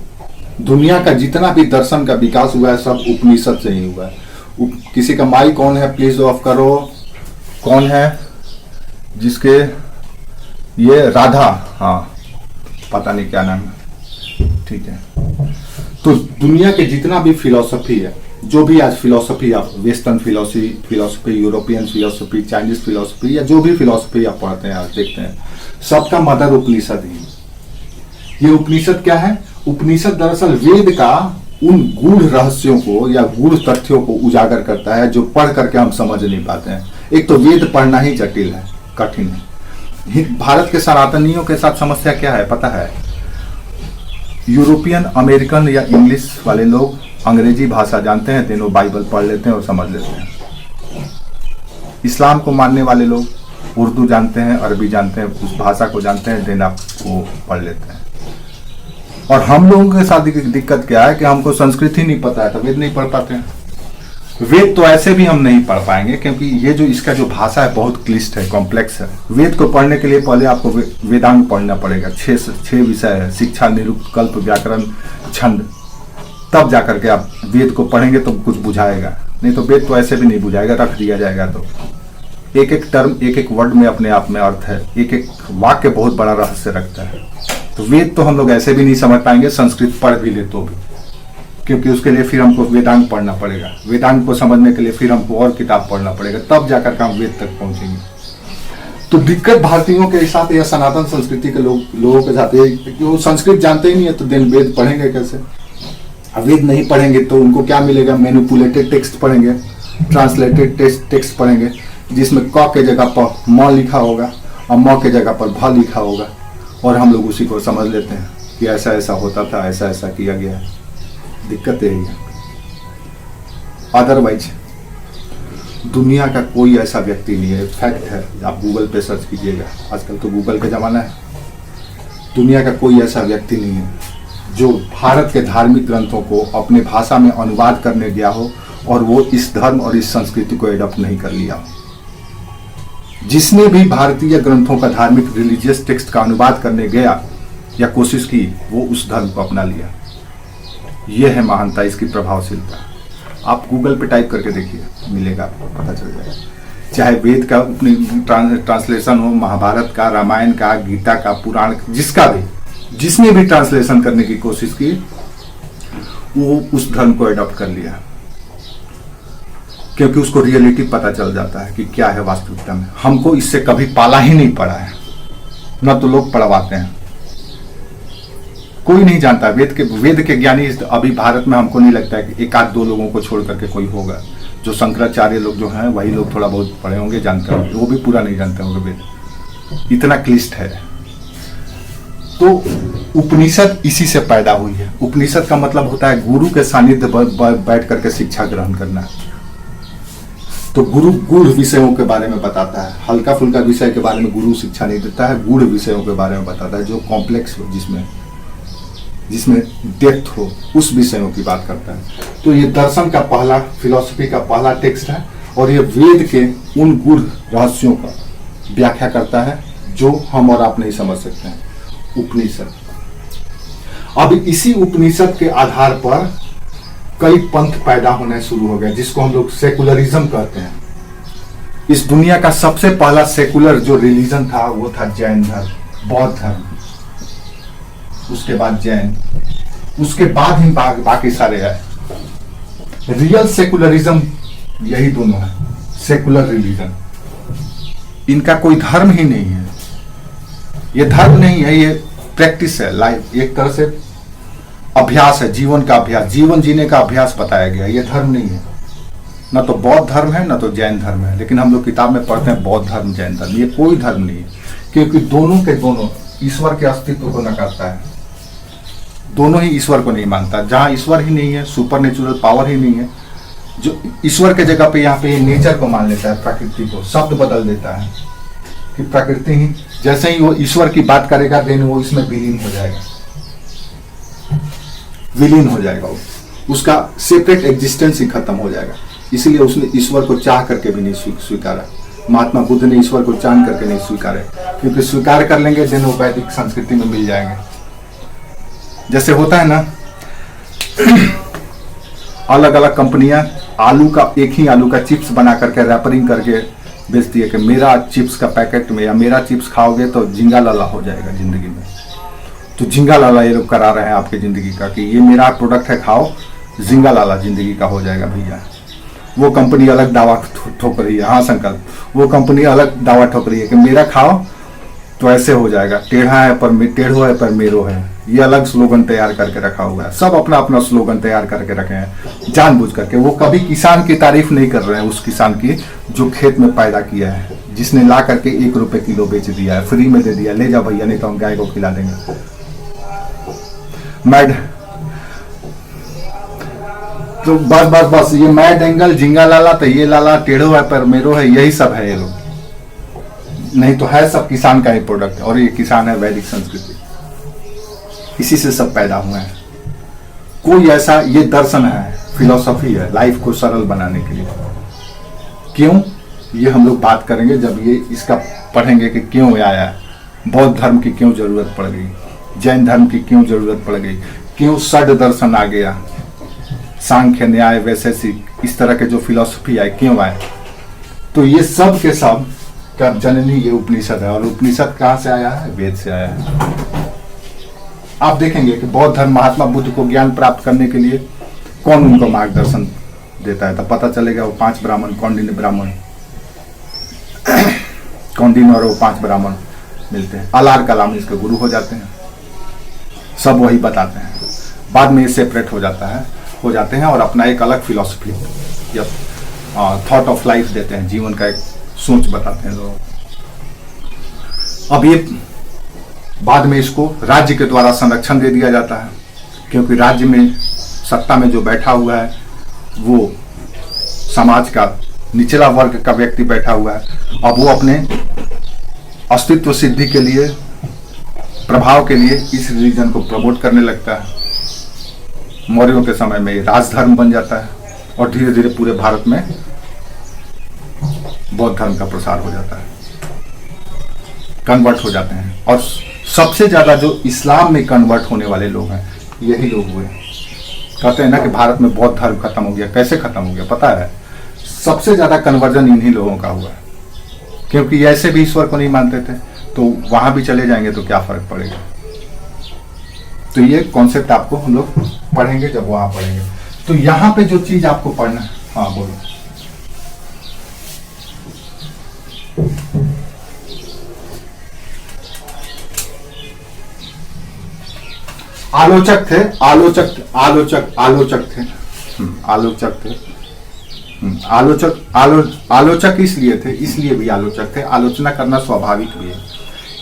Speaker 1: दुनिया का जितना भी दर्शन का विकास हुआ है सब उपनिषद से ही हुआ है। किसी का माइक कौन है, प्लीज ऑफ करो। कौन है जिसके, ये राधा, हाँ पता नहीं क्या नाम है, ठीक है। तो दुनिया के जितना भी फिलोसफी है, जो भी आज फिलोसफी आप western philosophy, European philosophy, Chinese philosophy या जो भी फिलोसफी आप पढ़ते हैं, आज देखते हैं, सबका मदर उपनिषद ही। ये उपनिषद क्या है? उपनिषद दरअसल वेद का उन गूढ़ रहस्यों को या गूढ़ तथ्यों को उजागर करता है जो पढ़ करके हम समझ नहीं पाते हैं। एक तो वेद पढ़ना ही जटिल है, कठिन है। भारत के सनातनियों के साथ समस्या क्या है पता है? यूरोपियन, अमेरिकन या इंग्लिश वाले लोग अंग्रेजी भाषा जानते हैं, तीनों बाइबल पढ़ लेते हैं और समझ लेते हैं। इस्लाम को मानने वाले लोग उर्दू जानते हैं, अरबी जानते हैं, उस भाषा को जानते हैं, देन आप वो पढ़ लेते हैं। और हम लोगों के साथ दिक्कत क्या है कि हमको संस्कृत ही नहीं पता है तो वेद नहीं पढ़ पाते हैं। वेद तो ऐसे भी हम नहीं पढ़ पाएंगे क्योंकि ये जो इसका जो भाषा है बहुत क्लिष्ट है, कॉम्प्लेक्स है। वेद को पढ़ने के लिए पहले आपको वेदांग पढ़ना पड़ेगा। 6 विषय है, शिक्षा, निरुक्त, कल्प, व्याकरण, छंद। तब जाकर के आप वेद को पढ़ेंगे तो कुछ बुझाएगा, नहीं तो वेद तो ऐसे भी नहीं बुझाएगा, रख दिया जाएगा। तो एक एक टर्म, एक एक वर्ड में अपने आप में अर्थ है, एक एक वाक्य बहुत बड़ा रहस्य रखता है। तो वेद तो हम लोग ऐसे भी नहीं समझ पाएंगे, संस्कृत पढ़ भी ले तो भी, क्योंकि उसके लिए फिर हमको वेदांग पढ़ना पड़ेगा। वेदांग को समझने के लिए फिर हमको और किताब पढ़ना पड़ेगा, तब जाकर के हम वेद तक पहुंचेंगे। तो दिक्कत भारतीयों के साथ या सनातन संस्कृति के लोगों के साथ कि वो संस्कृत जानते ही नहीं है, तो दिन वेद पढ़ेंगे कैसे? अब वेद नहीं पढ़ेंगे तो उनको क्या मिलेगा? मैनिपुलेटेड टेक्स्ट पढ़ेंगे, ट्रांसलेटेड टेक्स्ट पढ़ेंगे, जिसमें क के जगह पर म लिखा होगा और म के जगह पर भ लिखा होगा, और हम लोग उसी को समझ लेते हैं कि ऐसा ऐसा होता था, ऐसा ऐसा किया गया है। दिक्कत यही है। अदरवाइज दुनिया का कोई ऐसा व्यक्ति नहीं है, फैक्ट है, आप गूगल पे सर्च कीजिएगा, आजकल तो गूगल का ज़माना है। दुनिया का कोई ऐसा व्यक्ति नहीं है जो भारत के धार्मिक ग्रंथों को अपने भाषा में अनुवाद करने गया हो और वो इस धर्म और इस संस्कृति को एडॉप्ट नहीं कर लिया हो। जिसने भी भारतीय ग्रंथों का धार्मिक रिलीजियस टेक्स्ट का अनुवाद करने गया या कोशिश की, वो उस धर्म को अपना लिया। यह है महानता, इसकी प्रभावशीलता। आप गूगल पे टाइप करके देखिए, मिलेगा, आपको पता चल जाएगा। चाहे वेद का ट्रांसलेशन हो, महाभारत का, रामायण का, गीता का, पुराण, जिसका भी, जिसने भी ट्रांसलेशन करने की कोशिश की, वो उस धर्म को एडॉप्ट कर लिया, क्योंकि उसको रियलिटी पता चल जाता है कि क्या है वास्तविकता में। हमको इससे कभी पाला ही नहीं पड़ा है, न तो लोग पढ़वाते हैं, कोई नहीं जानता। वेद के ज्ञानी अभी भारत में हमको नहीं लगता है कि एक आध दो लोगों को छोड़ करके कोई होगा। जो शंकराचार्य लोग जो हैं वही लोग थोड़ा बहुत पढ़े होंगे, जानते होंगे, वो भी पूरा नहीं जानते होंगे वेद, इतना क्लिष्ट है। तो उपनिषद इसी से पैदा हुई है। उपनिषद का मतलब होता है गुरु के सानिध्य बैठ करके शिक्षा ग्रहण करना। तो गुरु गूढ़ विषयों के बारे में बताता है, हल्का फुल्का विषय के बारे में गुरु शिक्षा नहीं देता है, गूढ़ विषयों के बारे में बताता है, जो कॉम्प्लेक्स हो, जिसमें डेप्थ हो, उस विषयों की बात करता है। तो ये दर्शन का पहला, फिलॉसफी का पहला टेक्स्ट है और ये वेद के उन गूढ़ रहस्यों का व्याख्या करता है जो हम और आप नहीं समझ सकते हैं, उपनिषद। अब इसी उपनिषद के आधार पर कई पंथ पैदा होने शुरू हो गए, जिसको हम लोग सेकुलरिज्म कहते हैं। इस दुनिया का सबसे पहला सेकुलर जो रिलीजन था वो था जैन धर्म, बौद्ध धर्म, उसके बाद जैन, उसके बाद ही बाकी सारे है। रियल सेकुलरिज्म यही दोनों है, सेकुलर रिलीजन। इनका कोई धर्म ही नहीं है, ये धर्म नहीं है, ये प्रैक्टिस है, लाइफ, एक तरह से अभ्यास है, जीवन का अभ्यास, जीवन जीने का अभ्यास बताया गया। ये धर्म नहीं है, ना तो बौद्ध धर्म है ना तो जैन धर्म है। लेकिन हम लोग किताब में पढ़ते हैं बौद्ध धर्म, जैन धर्म, ये कोई धर्म नहीं है, क्योंकि दोनों के दोनों ईश्वर के अस्तित्व को नकारता है। दोनों ही ईश्वर को नहीं मानता। जहां ईश्वर ही नहीं है, सुपर नेचुरल पावर ही नहीं है, जो ईश्वर के जगह पे यहाँ पे नेचर को मान लेता है, प्रकृति को, शब्द बदल देता है कि प्रकृति ही, जैसे ही वो ईश्वर की बात करेगा देन वो इसमें विलीन हो जाएगा, विलीन हो जाएगा, उसका सेपरेट एग्जिस्टेंस ही खत्म हो जाएगा। इसलिए उसने ईश्वर को चाह करके भी नहीं स्वीकारा। महात्मा बुद्ध ने ईश्वर को चाह करके नहीं स्वीकारा, क्योंकि स्वीकार कर लेंगे देन वो वैदिक संस्कृति में मिल जाएंगे। जैसे होता है ना, अलग अलग कंपनियां आलू का, एक ही आलू का चिप्स बना करके रैपरिंग करके बेचती है कि मेरा चिप्स का पैकेट में या मेरा चिप्स खाओगे तो झिंगा लाला हो जाएगा जिंदगी में। तो झिंगा लाला ये लोग करा रहे हैं आपके जिंदगी का कि ये मेरा प्रोडक्ट है, खाओ, झिंगा लाला जिंदगी का हो जाएगा भैया। वो कंपनी अलग दावा ठोक रही है, हाँ संकल्प, वो कंपनी अलग दावा ठोक रही है कि मेरा खाओ तो ऐसे हो जाएगा, टेढ़ा है पर टेढ़ो है पर मेरो है। ये अलग स्लोगन तैयार करके रखा हुआ है, सब अपना अपना स्लोगन तैयार करके रखे हैं जानबूझ करके। वो कभी किसान की तारीफ नहीं कर रहे हैं, उस किसान की जो खेत में पैदा किया है, जिसने ला करके 1 रुपए किलो बेच दिया है, फ्री में दे दिया, ले जाओ भैया नहीं तो हम गाय को खिला देंगे। मैड, तो बस ये मैड एंगल, झिंगा लाला, तो ये लाला, टेढ़ो है पर मेरो है, यही सब है ये लोग। नहीं तो है सब किसान का ही प्रोडक्ट, और ये किसान है वैदिक संस्कृति, इसी से सब पैदा हुए हैं। कोई ऐसा, ये दर्शन है, फिलॉसफी है, लाइफ को सरल बनाने के लिए। क्यों, ये हम लोग बात करेंगे जब ये इसका पढ़ेंगे कि क्यों आया, बौद्ध धर्म की क्यों जरूरत पड़ गई, जैन धर्म की क्यों जरूरत पड़ गई, क्यों षड दर्शन आ गया, सांख्य, न्याय, वैशेषिक, इस तरह के जो फिलॉसफी आए क्यों आए। तो ये सब के सब का जननी ये उपनिषद है। और उपनिषद कहाँ से आया है, वेद से आया है। आप देखेंगे कि बौद्ध धर्म महात्मा बुद्ध को ज्ञान प्राप्त करने के लिए कौन उनको मार्गदर्शन देता है, तो पता चलेगा वो 5 ब्राह्मण, कौंडिन्य और वो 5 ब्राह्मण मिलते हैं, अलार कलाम इसके गुरु हो जाते हैं, सब वही बताते हैं। बाद में ये सेपरेट हो जाते हैं और अपना एक अलग फिलॉसफी या थॉट ऑफ लाइफ देते हैं, जीवन का एक सोच बताते हैं लोग। अब ये बाद में इसको राज्य के द्वारा संरक्षण दे दिया जाता है, क्योंकि राज्य में सत्ता में जो बैठा हुआ है वो समाज का निचला वर्ग का व्यक्ति बैठा हुआ है। अब वो अपने अस्तित्व सिद्धि के लिए, प्रभाव के लिए इस रिलीजन को प्रमोट करने लगता है। मौर्यों के समय में ये राजधर्म बन जाता है और धीरे धीरे पूरे भारत में बौद्ध धर्म का प्रसार हो जाता है, कन्वर्ट हो जाते हैं। और सबसे ज्यादा जो इस्लाम में कन्वर्ट होने वाले लोग हैं यही लोग हुए। कहते हैं ना कि भारत में बौद्ध धर्म खत्म हो गया। कैसे खत्म हो गया पता है? सबसे ज्यादा कन्वर्जन इन्हीं लोगों का हुआ है, क्योंकि ऐसे भी ईश्वर को नहीं मानते थे, तो वहां भी चले जाएंगे तो क्या फर्क पड़ेगा। तो ये कॉन्सेप्ट आपको हम लोग पढ़ेंगे जब वहां पढ़ेंगे। तो यहाँ पे जो चीज आपको पढ़ना है, हाँ बोलो। आलोचक थे, आलोचक थे, आलोचक इसलिए भी आलोचक थे, आलोचना करना स्वाभाविक भी है,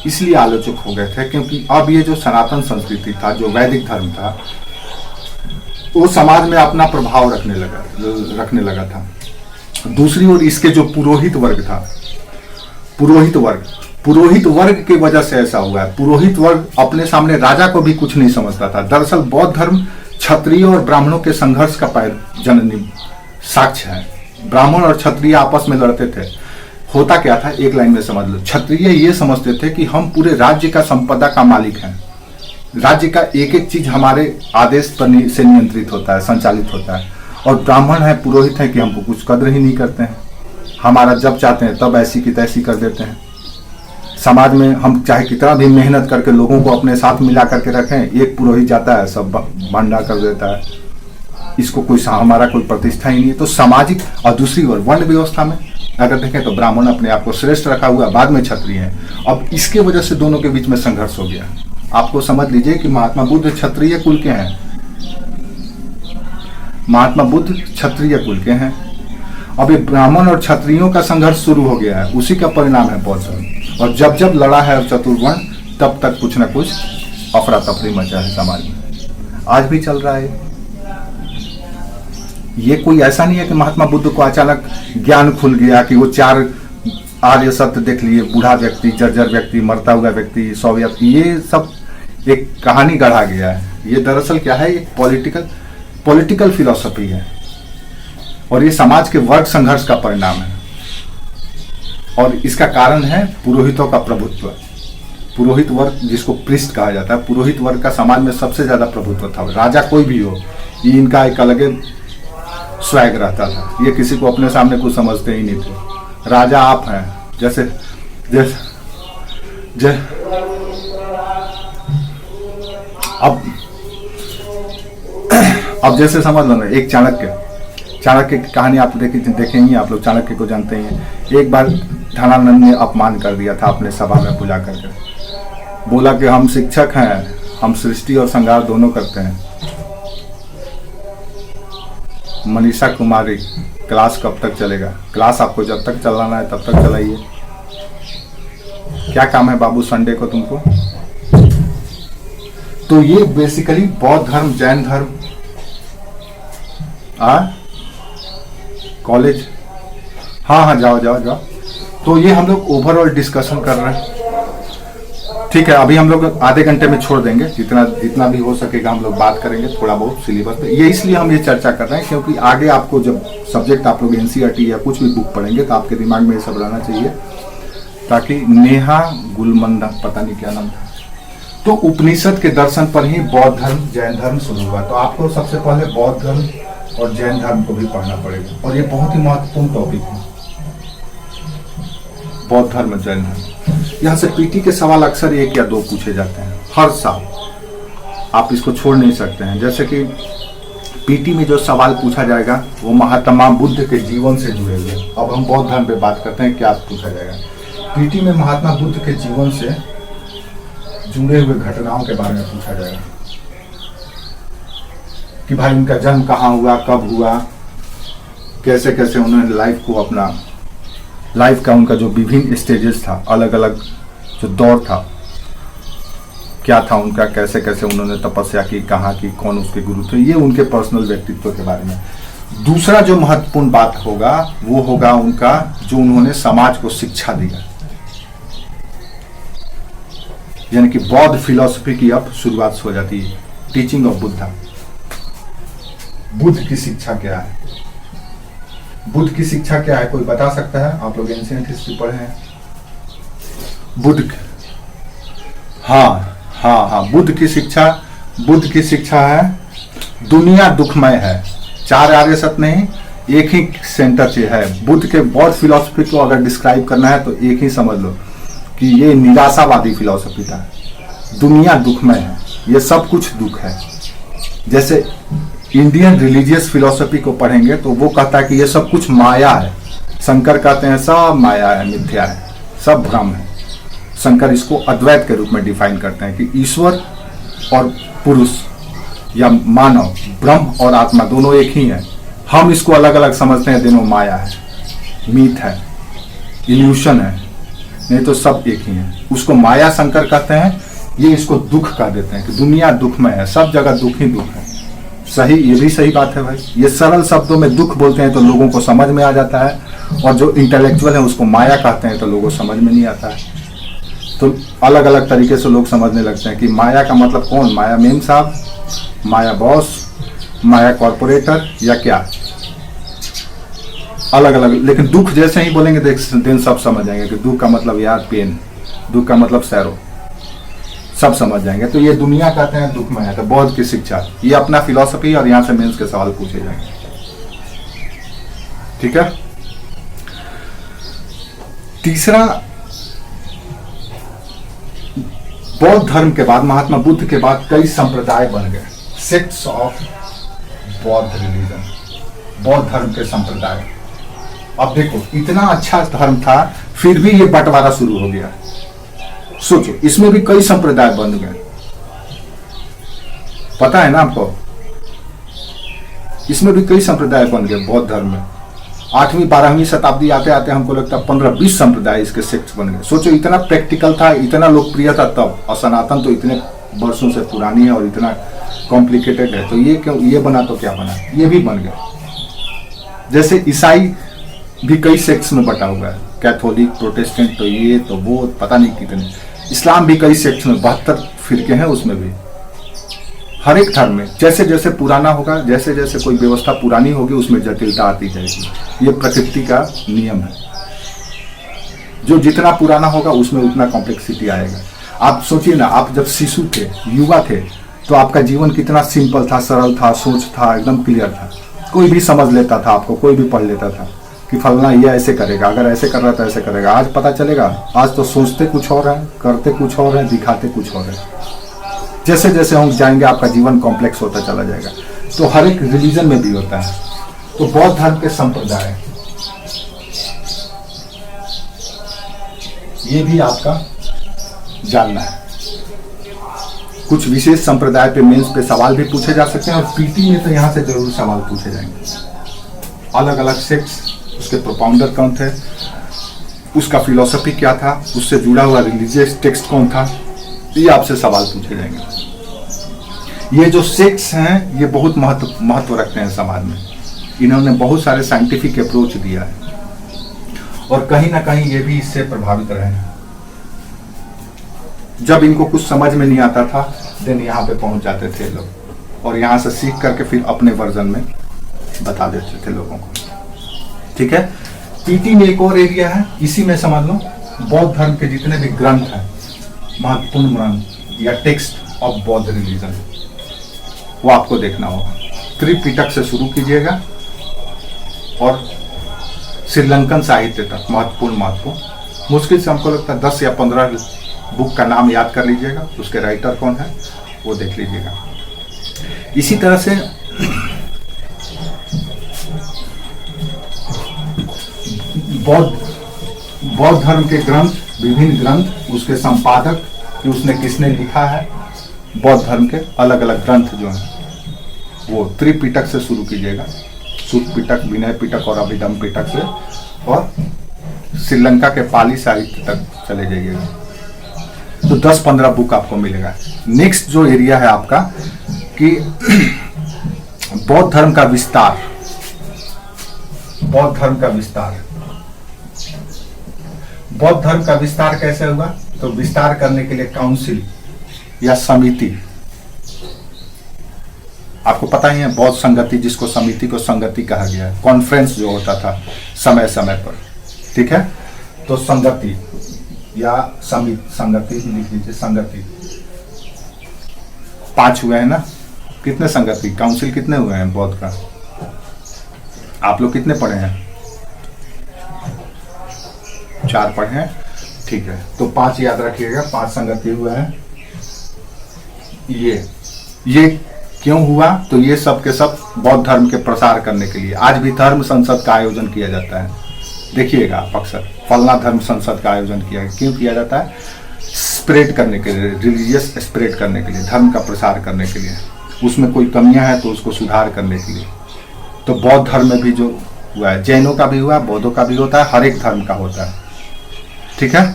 Speaker 1: इसलिए आलोचक हो गए थे क्योंकि अब ये जो सनातन संस्कृति था, जो वैदिक धर्म था, वो समाज में अपना प्रभाव रखने लगा था। दूसरी ओर इसके जो पुरोहित वर्ग की वजह से ऐसा हुआ है। पुरोहित वर्ग अपने सामने राजा को भी कुछ नहीं समझता था। दरअसल बौद्ध धर्म क्षत्रियों और ब्राह्मणों के संघर्ष का जननी साक्ष्य है। ब्राह्मण और क्षत्रिय आपस में लड़ते थे। होता क्या था, एक लाइन में समझ लो। क्षत्रिय ये समझते थे कि हम पूरे राज्य का संपदा का मालिक हैं, राज्य का एक एक चीज हमारे आदेश पर से नियंत्रित होता है, संचालित होता है। और ब्राह्मण है, पुरोहित है कि हमको कुछ कद्र ही नहीं करते हैं, हमारा जब चाहते हैं तब ऐसी की तैसी कर देते हैं। समाज में हम चाहे कितना भी मेहनत करके लोगों को अपने साथ मिला करके रखें, एक पुरोहित जाता है सब भंडा कर देता है, इसको कोई हमारा कोई प्रतिष्ठा ही नहीं है। तो सामाजिक, और दूसरी ओर वर्ण व्यवस्था में अगर देखें तो ब्राह्मण अपने आप को श्रेष्ठ रखा हुआ, बाद में क्षत्रिय है। अब इसके वजह से दोनों के बीच में संघर्ष हो गया। आपको समझ लीजिए कि महात्मा बुद्ध क्षत्रिय कुल के हैं, महात्मा बुद्ध क्षत्रिय कुल के हैं। अब ये ब्राह्मण और क्षत्रियों का संघर्ष शुरू हो गया है, उसी का परिणाम है बौद्ध धर्म। और जब जब लड़ा है चतुर्वर्ण, तब तक कुछ ना कुछ अफरा तफरी मचा है समाज में, आज भी चल रहा है। ये कोई ऐसा नहीं है कि महात्मा बुद्ध को अचानक ज्ञान खुल गया कि वो 4 आर्य सत्य देख लिए, बूढ़ा व्यक्ति, जर्जर व्यक्ति, मरता हुआ व्यक्ति, 100 व्यक्ति, ये सब एक कहानी गढ़ा गया है। ये दरअसल क्या है, एक पॉलिटिकल फिलॉसफी है और ये समाज के वर्ग संघर्ष का परिणाम है। और इसका कारण है पुरोहितों का प्रभुत्व। पुरोहित वर्ग जिसको प्रिस्ट कहा जाता है, पुरोहित वर्ग का समाज में सबसे ज्यादा प्रभुत्व था। राजा कोई भी हो, ये इनका एक अलग स्वैग रहता था, ये किसी को अपने सामने कुछ समझते ही नहीं थे। राजा आप हैं, जैसे अब जैसे समझ लो ना, एक चाणक्य की कहानी आप देखेंगे, आप लोग चाणक्य को जानते हैं। एक बार धनानंद ने अपमान कर दिया था अपने सभा में बुला करके, बोला कि हम शिक्षक हैं, हम सृष्टि और संहार दोनों करते हैं। मनीषा कुमारी, क्लास कब तक चलेगा? क्लास आपको जब तक चलाना है तब तक चलाइए। क्या काम है बाबू संडे को तुमको? तो ये बेसिकली बौद्ध धर्म, जैन धर्म, कॉलेज, हाँ जाओ। तो ये हम लोग ओवरऑल डिस्कशन कर रहे हैं, ठीक है। अभी हम लोग आधे घंटे में छोड़ देंगे, जितना भी हो सकेगा हम लोग बात करेंगे थोड़ा बहुत सिलेबस पे। ये इसलिए हम ये चर्चा कर रहे हैं क्योंकि आगे आपको जब सब्जेक्ट आप लोग एनसीईआरटी या कुछ भी बुक पढ़ेंगे तो आपके दिमाग में ये सब रहना चाहिए, ताकि नेहा गुलमंदा, पता नहीं क्या नाम था, तो उपनिषद के दर्शन पर ही बौद्ध धर्म, जैन धर्म शुरू हुआ। तो आपको सबसे पहले बौद्ध धर्म और जैन धर्म को भी पढ़ना पड़ेगा, और ये बहुत ही महत्वपूर्ण टॉपिक है, बौद्ध धर्म, जैन धर्म। यहाँ से पीटी के सवाल अक्सर 1 या 2 पूछे जाते हैं हर साल, आप इसको छोड़ नहीं सकते हैं। जैसे कि पीटी में जो सवाल पूछा जाएगा वो महात्मा बुद्ध के जीवन से जुड़े हुए। अब हम बौद्ध धर्म पे बात करते हैं, क्या पूछा जाएगा पीटी में? महात्मा बुद्ध के जीवन से जुड़े हुए घटनाओं के बारे में पूछा जाएगा कि भाई उनका जन्म कहाँ हुआ, कब हुआ, कैसे कैसे उन्होंने लाइफ को, अपना लाइफ का उनका जो विभिन्न स्टेजेस था, अलग अलग जो दौर था, क्या था उनका, कैसे कैसे उन्होंने तपस्या की, कहाँ की, कौन उसके गुरु थे, ये उनके पर्सनल व्यक्तित्व के बारे में। दूसरा जो महत्वपूर्ण बात होगा वो होगा उनका जो उन्होंने समाज को शिक्षा दिया, यानी कि बौद्ध फिलॉसफी की अब शुरुआत हो जाती है, टीचिंग ऑफ बुद्धा। बुद्ध की शिक्षा क्या है? बुद्ध की शिक्षा क्या है, कोई बता सकता है? आप लोग एंशिएंट हिस्ट्री पढ़े हैं। हाँ, बुद्ध की शिक्षा है दुनिया दुखमय है। 4 आर्य सत्य नहीं, एक ही सेंटर से है। बुद्ध के बौद्ध फिलॉसफी को अगर डिस्क्राइब करना है तो एक ही समझ लो कि ये निराशावादी फिलॉसफी था। दुनिया दुखमय है, ये सब कुछ दुख है। जैसे इंडियन रिलीजियस फिलॉसफी को पढ़ेंगे तो वो कहता है कि ये सब कुछ माया है। शंकर कहते हैं सब माया है, मिथ्या है, सब भ्रम है। शंकर इसको अद्वैत के रूप में डिफाइन करते हैं कि ईश्वर और पुरुष या मानव, ब्रह्म और आत्मा दोनों एक ही है। हम इसको अलग अलग समझते हैं, दोनों माया है, मीथ है, इल्यूशन है, नहीं तो सब एक ही है। उसको माया शंकर कहते हैं, ये इसको दुख कह देते हैं कि दुनिया दुखमय है, सब जगह दुख ही दुख है। सही, ये भी सही बात है भाई। ये सरल शब्दों में दुख बोलते हैं तो लोगों को समझ में आ जाता है, और जो इंटेलेक्चुअल है उसको माया कहते हैं तो लोगों को समझ में नहीं आता है। तो अलग अलग तरीके से लोग समझने लगते हैं कि माया का मतलब कौन, माया मेम साहब, माया बॉस, माया कॉर्पोरेटर, या क्या, अलग अलग। लेकिन दुख जैसे ही बोलेंगे दिन सब समझ जाएंगे कि दुख का मतलब यार पेन, दुख का मतलब सैरो, सब समझ जाएंगे। तो ये दुनिया कहते हैं दुखमय है। तो बौद्ध की शिक्षा, ये अपना फिलॉसफी, और यहां से मेंस के सवाल पूछे जाएंगे। ठीक है। तीसरा, बौद्ध धर्म के बाद, महात्मा बुद्ध के बाद कई संप्रदाय बन गए, सेक्ट्स ऑफ बौद्ध रिलीजन, बौद्ध धर्म के संप्रदाय। अब देखो, इतना अच्छा धर्म था फिर भी ये बंटवारा शुरू हो गया। सोचो, इसमें भी कई संप्रदाय बन गए, पता है ना आपको? इसमें भी कई संप्रदाय बन गए बौद्ध धर्म में। 8वीं 12वीं शताब्दी आते आते हमको लगता है 15-20 संप्रदाय इसके सेक्ट्स बन गए। सोचो, इतना प्रैक्टिकल था, इतना लोकप्रिय था तब, और सनातन तो इतने वर्षों से पुरानी है और इतना कॉम्प्लिकेटेड है, तो ये क्यों, ये बना तो क्या बना, ये भी बन गया। जैसे ईसाई भी कई सेक्ट्स में बटा हुआ है, कैथोलिक, प्रोटेस्टेंट, तो ये तो वो, पता नहीं कितने। इस्लाम भी कई सेक्ट्स में, 72 फिरके हैं उसमें भी। हर एक धर्म में जैसे जैसे पुराना होगा, जैसे जैसे कोई व्यवस्था पुरानी होगी, उसमें जटिलता आती जाएगी। ये प्रकृति का नियम है। जो जितना पुराना होगा उसमें उतना कॉम्प्लेक्सिटी आएगा। आप सोचिए ना, आप जब शिशु थे, युवा थे, तो आपका जीवन कितना सिंपल था, सरल था, सोच था, एकदम क्लियर था। कोई भी समझ लेता था आपको, कोई भी पढ़ लेता था कि फलना ये ऐसे करेगा, अगर ऐसे कर रहा था ऐसे करेगा। आज पता चलेगा, आज तो सोचते कुछ और है, करते कुछ और है, दिखाते कुछ और है। जैसे जैसे हम जाएंगे आपका जीवन कॉम्प्लेक्स होता चला जाएगा। तो हर एक रिलीजन में भी होता है। तो बौद्ध धर्म के संप्रदाय, ये भी आपका जानना है। कुछ विशेष संप्रदाय पे मेंस पे सवाल भी पूछे जा सकते हैं, और पीटी में तो यहाँ से जरूर सवाल पूछे जाएंगे। अलग अलग सेक्ट्स, उसके प्रोपाउंडर कौन थे, उसका फिलॉसफी क्या था, उससे जुड़ा हुआ रिलीजियस टेक्स्ट कौन था, ये आपसे सवाल पूछे जाएंगे। ये जो सेक्ट्स हैं ये बहुत महत्व रखते हैं समाज में। इन्होंने बहुत सारे साइंटिफिक अप्रोच दिया है, और कहीं ना कहीं ये भी इससे प्रभावित रहे हैं। जब इनको कुछ समझ में नहीं आता था, देन यहाँ पे पहुंच जाते थे लोग, और यहाँ से सीख करके फिर अपने वर्जन में बता देते थे लोगों को। ठीक है। पीटी में एक और एरिया है, इसी में समझ लो बौद्ध धर्म के जितने भी ग्रंथ हैं, महत्वपूर्ण ग्रंथ या टेक्स्ट ऑफ बौद्ध रिलीजन, वो आपको देखना होगा। त्रिपिटक से शुरू कीजिएगा और श्रीलंकन साहित्य तक महत्वपूर्ण, मुश्किल से हमको लगता है 10 या 15 बुक का नाम याद कर लीजिएगा, उसके राइटर कौन है वो देख लीजिएगा। इसी तरह से बौद्ध धर्म के ग्रंथ, विभिन्न ग्रंथ, उसके संपादक कि उसने किसने लिखा है, बौद्ध धर्म के अलग अलग ग्रंथ जो हैं वो त्रिपिटक से शुरू कीजिएगा, सुत पिटक, विनय पिटक और अभिधम पिटक से, और श्रीलंका के पाली साहित्य तक चले जाइएगा, तो 10-15 बुक आपको मिलेगा। नेक्स्ट जो एरिया है आपका कि बौद्ध धर्म का विस्तार, बौद्ध धर्म का विस्तार। बौद्ध धर्म का विस्तार कैसे हुआ? तो विस्तार करने के लिए काउंसिल या समिति, आपको पता ही है बौद्ध संगति, जिसको समिति को संगति कहा गया है, कॉन्फ्रेंस जो होता था समय समय पर, ठीक है। तो संगति या समिति, संगति लिख लीजिए, संगति 5 हुए हैं ना। कितने संगति, काउंसिल कितने हुए हैं बौद्ध का? आप लोग कितने पढ़े हैं? 4 पढ़े हैं, ठीक है। तो 5 याद रखिएगा, 5 संगति हुए हैं। ये क्यों हुआ? तो ये सब के सब बौद्ध धर्म के प्रसार करने के लिए। आज भी धर्म संसद का आयोजन किया जाता है, देखिएगा आप अक्सर फलना धर्म संसद का आयोजन क्यों किया जाता है? स्प्रेड करने के लिए, रिलीजियस स्प्रेड करने के लिए, धर्म का प्रसार करने के लिए। उसमें कोई कमियां हैं तो उसको सुधार करने के लिए। तो बौद्ध धर्म में भी जो हुआ है, जैनों का भी हुआ, बौद्धों का भी होता है, हर एक धर्म का होता है, ठीक है।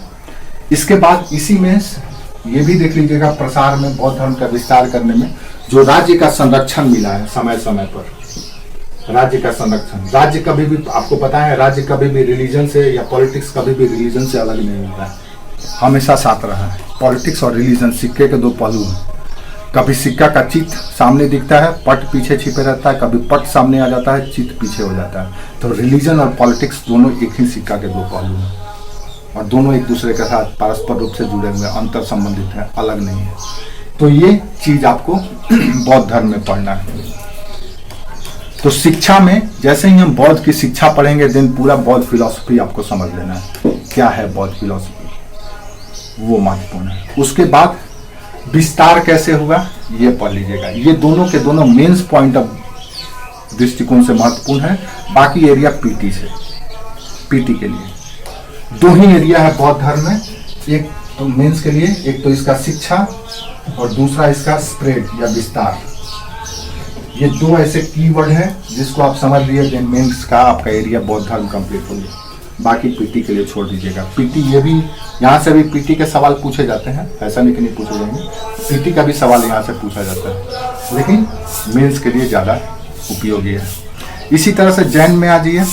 Speaker 1: इसके बाद इसी में ये भी देख लीजिएगा, प्रसार में, बौद्ध धर्म का विस्तार करने में जो राज्य का संरक्षण मिला है समय समय पर, राज्य का संरक्षण। राज्य कभी भी, आपको पता है, राज्य कभी भी रिलीजन से या पॉलिटिक्स कभी भी रिलीजन से अलग नहीं होता है, हमेशा साथ रहा है। पॉलिटिक्स और रिलीजन सिक्के के 2 पहलू हैं। कभी सिक्का का चित्त सामने दिखता है, पट पीछे छिपे रहता है, कभी पट सामने आ जाता है, चित्त पीछे हो जाता है। तो रिलीजन और पॉलिटिक्स दोनों एक ही सिक्का के 2 पहलू हैं, और दोनों एक दूसरे के साथ परस्पर रूप से जुड़े हुए, अंतर संबंधित है, अलग नहीं है। तो ये चीज आपको बौद्ध धर्म में पढ़ना है। तो शिक्षा में जैसे ही हम बौद्ध की शिक्षा पढ़ेंगे, देन पूरा बौद्ध फिलॉसफी आपको समझ लेना है, क्या है बौद्ध फिलॉसफी, वो महत्वपूर्ण है। उसके बाद विस्तार कैसे हुआ ये पढ़ लीजिएगा। ये दोनों के दोनों मेंस पॉइंट ऑफ दृष्टिकोण से महत्वपूर्ण है। बाकी एरिया पीटी से, पीटी के लिए 2 ही एरिया है बौद्ध धर्म में, एक तो मेंस के लिए, एक तो इसका शिक्षा और दूसरा इसका स्प्रेड या विस्तार। ये 2 ऐसे कीवर्ड हैं जिसको आप समझ लिए, देन मेंस का आपका एरिया बौद्ध धर्म कंप्लीट हो गया। बाकी पीटी के लिए छोड़ दीजिएगा। पीटी ये भी, यहाँ से भी पीटी के सवाल पूछे जाते हैं, ऐसा नहीं कि नहीं पूछे जाएंगे, पीटी का भी सवाल यहाँ से पूछा जाता है, लेकिन मेंस के लिए ज़्यादा उपयोगी है। इसी तरह से जैन में आ जाइए,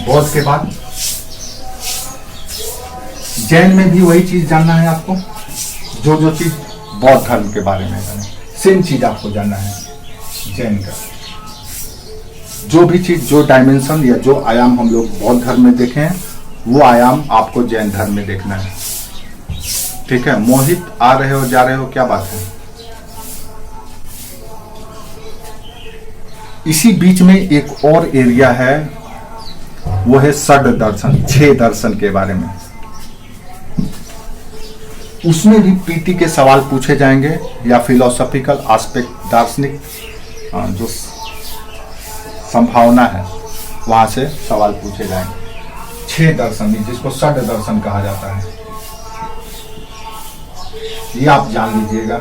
Speaker 1: बौद्ध के बाद जैन में भी वही चीज जानना है आपको, जो चीज बौद्ध धर्म के बारे में जाना, सेम चीज आपको जानना है जैन का। जो भी चीज, जो डायमेंशन या जो आयाम हम लोग बौद्ध धर्म में देखे हैं, वो आयाम आपको जैन धर्म में देखना है, ठीक है। मोहित, आ रहे हो जा रहे हो, क्या बात है? इसी बीच में एक और एरिया है, वो है षड दर्शन, 6 दर्शन के बारे में। उसमें भी पीटी के सवाल पूछे जाएंगे, या फिलोसॉफिकल एस्पेक्ट, दार्शनिक जो संभावना है वहां से सवाल पूछे जाएंगे। 6 दर्शन, जिसको षड दर्शन कहा जाता है, ये आप जान लीजिएगा।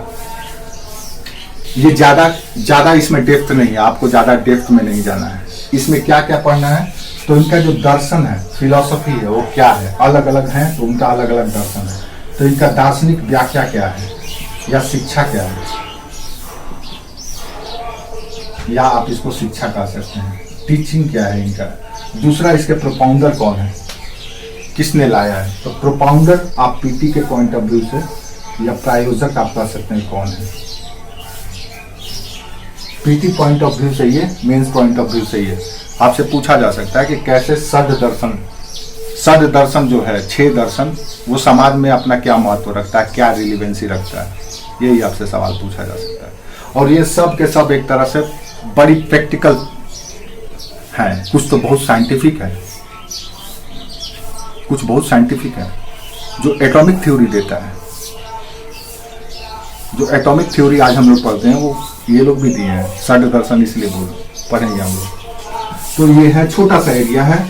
Speaker 1: ये ज्यादा इसमें डेप्थ नहीं है, आपको ज्यादा डेप्थ में नहीं जाना है। इसमें क्या क्या पढ़ना है, तो इनका जो दर्शन है, फिलॉसफी है, वो क्या है, अलग अलग है, तो उनका अलग अलग दर्शन है। तो इनका दार्शनिक व्याख्या क्या है, या शिक्षा क्या है, या आप इसको शिक्षा कह सकते हैं, टीचिंग क्या है इनका। दूसरा, इसके प्रोपाउंडर कौन है, किसने लाया है। तो प्रोपाउंडर आप पीटी के पॉइंट ऑफ व्यू से, या प्रायोजक आप कह सकते हैं कौन है। पीटी पॉइंट ऑफ व्यू से ये, मेंस पॉइंट ऑफ व्यू से ये आपसे पूछा जा सकता है कि कैसे षड दर्शन जो है, 6 दर्शन, वो समाज में अपना क्या महत्व रखता है, क्या रिलीवेंसी रखता है, यही आपसे सवाल पूछा जा सकता है। और ये सब के सब एक तरह से बड़ी प्रैक्टिकल है, कुछ तो बहुत साइंटिफिक है, कुछ बहुत साइंटिफिक है, जो एटॉमिक थ्योरी देता है। जो एटॉमिक थ्योरी आज हम लोग पढ़ते हैं, वो ये लोग भी दिए हैं, षड दर्शन इसलिए पढ़ेंगे हम लोग। तो ये है, छोटा सा एरिया है,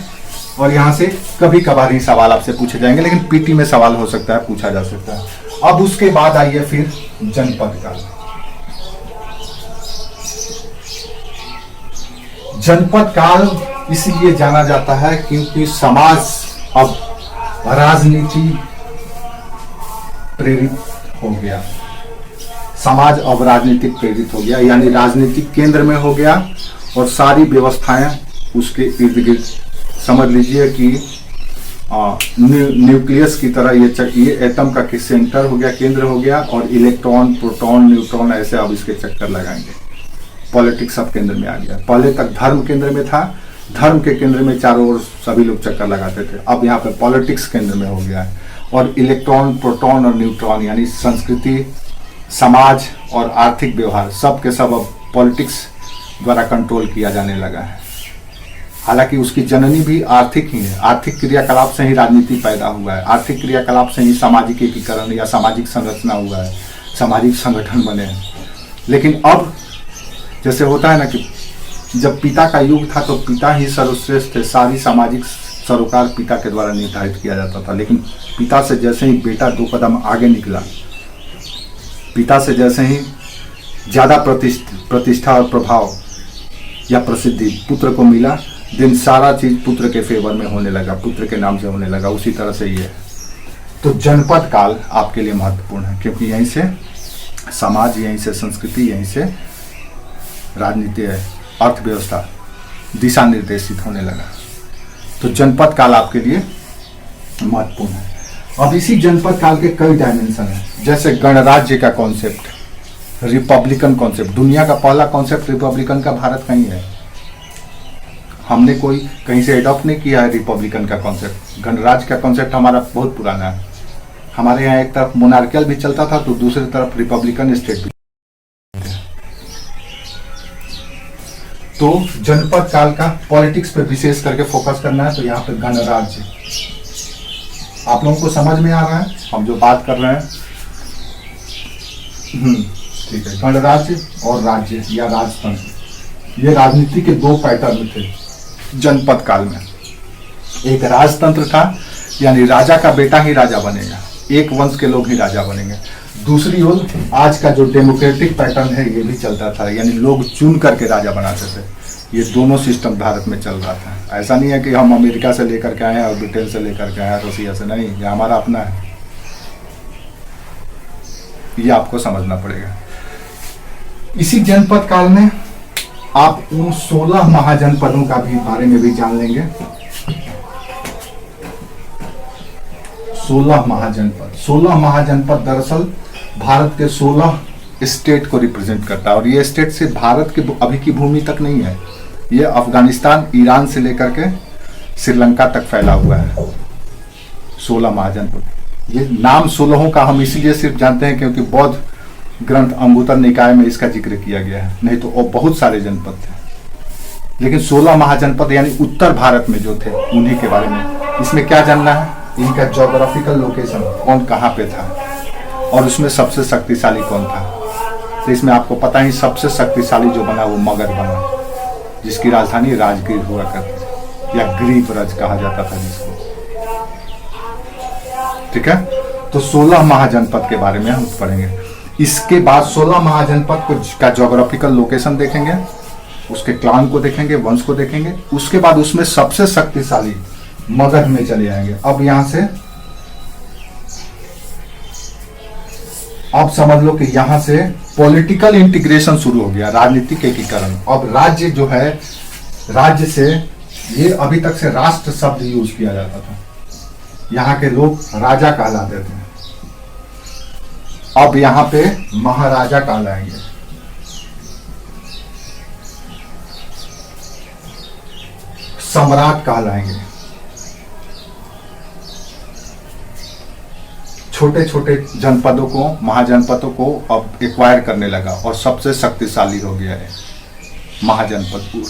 Speaker 1: और यहाँ से कभी कभार ही सवाल आपसे पूछे जाएंगे, लेकिन पीटी में सवाल हो सकता है, पूछा जा सकता है। अब उसके बाद आइए फिर जनपद काल। जनपद काल इसलिए जाना जाता है क्योंकि समाज अब राजनीति प्रेरित हो गया, समाज अब राजनीतिक प्रेरित हो गया, यानी राजनीतिक केंद्र में हो गया, और सारी व्यवस्थाएं उसके इर्द गिर्द समझ लीजिए कि न्यूक्लियस की तरह ये एटम का सेंटर हो गया, केंद्र हो गया, और इलेक्ट्रॉन, प्रोटॉन, न्यूट्रॉन ऐसे अब इसके चक्कर लगाएंगे। पॉलिटिक्स सब केंद्र में आ गया। पहले तक धर्म केंद्र में था, धर्म के केंद्र में चारों ओर सभी लोग चक्कर लगाते थे, अब यहाँ पे पॉलिटिक्स केंद्र में हो गया है। और इलेक्ट्रॉन, प्रोटॉन और न्यूट्रॉन यानी संस्कृति, समाज और आर्थिक व्यवहार सब के सब अब पॉलिटिक्स द्वारा कंट्रोल किया जाने लगा है। हालांकि उसकी जननी भी आर्थिक ही है। आर्थिक क्रियाकलाप से ही राजनीति पैदा हुआ है, आर्थिक क्रियाकलाप से ही सामाजिक एकीकरण या सामाजिक संरचना हुआ है, सामाजिक संगठन बने हैं। लेकिन अब जैसे होता है ना कि जब पिता का युग था तो पिता ही सर्वश्रेष्ठ थे, सारी सामाजिक सरोकार पिता के द्वारा निर्धारित किया जाता था। लेकिन पिता से जैसे ही बेटा 2 कदम आगे निकला, पिता से जैसे ही ज़्यादा प्रतिष्ठा और प्रभाव या प्रसिद्धि पुत्र को मिला, दिन सारा चीज पुत्र के फेवर में होने लगा, पुत्र के नाम से होने लगा। उसी तरह से ये तो जनपद काल आपके लिए महत्वपूर्ण है, क्योंकि यहीं से समाज, यहीं से संस्कृति, यहीं से राजनीति, अर्थव्यवस्था दिशा निर्देशित होने लगा। तो जनपद काल आपके लिए महत्वपूर्ण है। अब इसी जनपद काल के कई डायमेंशन हैं, जैसे गणराज्य का कॉन्सेप्ट, रिपब्लिकन कॉन्सेप्ट। दुनिया का पहला कॉन्सेप्ट रिपब्लिकन का भारत का ही है। हमने कोई कहीं से एडॉप्ट नहीं किया है रिपब्लिकन का कॉन्सेप्ट। गणराज्य का कॉन्सेप्ट हमारा बहुत पुराना है। हमारे यहाँ एक तरफ मोनार्कियल भी चलता था तो दूसरी तरफ रिपब्लिकन स्टेट भी। तो जनपद काल का पॉलिटिक्स पे विशेष करके फोकस करना है। तो यहाँ पे गणराज्य आप लोगों को समझ में आ रहा है हम जो बात कर रहे हैं? ठीक है। गणराज्य और राज्य या राजतंत्र, ये राजनीति के 2 पैटर्न थे जनपद काल में। एक राजतंत्र था, यानी राजा का बेटा ही राजा बनेगा, एक वंश के लोग ही राजा बनेंगे। दूसरी ओर आज का जो डेमोक्रेटिक पैटर्न है ये भी चलता था, यानी लोग चुन करके राजा बनाते थे। ये दोनों सिस्टम भारत में चल रहा था। ऐसा नहीं है कि हम अमेरिका से लेकर के आए हैं और ब्रिटेन से लेकर के आए हैं, रसिया से नहीं, ये हमारा अपना है। ये आपको समझना पड़ेगा। इसी जनपद काल में आप उन 16 महाजनपदों का भी बारे में भी जान लेंगे। 16 महाजनपद दरअसल भारत के 16 स्टेट को रिप्रेजेंट करता है। और ये स्टेट सिर्फ भारत के अभी की भूमि तक नहीं है, ये अफगानिस्तान, ईरान से लेकर के श्रीलंका तक फैला हुआ है। 16 महाजनपद। ये नाम 16 का हम इसीलिए सिर्फ जानते हैं क्योंकि बौद्ध ग्रंथ अंगुत्तर निकाय में इसका जिक्र किया गया है, नहीं तो और बहुत सारे जनपद थे। लेकिन 16 महाजनपद यानी उत्तर भारत में जो थे उन्हीं के बारे में इसमें क्या जानना है, इनका ज्योग्राफिकल लोकेशन, कौन कहाँ पे था और उसमें सबसे शक्तिशाली कौन था। तो इसमें आपको पता ही सबसे शक्तिशाली जो बना वो मगध बना, जिसकी राजधानी राजगीर हुआ करती या ग्रीवराज कहा जाता था जिसको। ठीक है। तो 16 महाजनपद के बारे में हम पढ़ेंगे। इसके बाद 16 महाजनपद का ज्योग्राफिकल लोकेशन देखेंगे, उसके क्लान को देखेंगे, वंश को देखेंगे। उसके बाद उसमें सबसे शक्तिशाली मगध में चले जाएंगे। अब यहां से अब समझ लो कि यहां से पॉलिटिकल इंटीग्रेशन शुरू हो गया, राजनीतिक एकीकरण। अब राज्य जो है, राज्य से ये अभी तक से राष्ट्र शब्द यूज किया जाता था, यहाँ के लोग राजा कहलाते थे। अब यहां पे महाराजा कहलाएंगे। सम्राट कहलाएंगे। छोटे छोटे जनपदों को, महाजनपदों को अब एक्वायर करने लगा और सबसे शक्तिशाली हो गया है महाजनपद।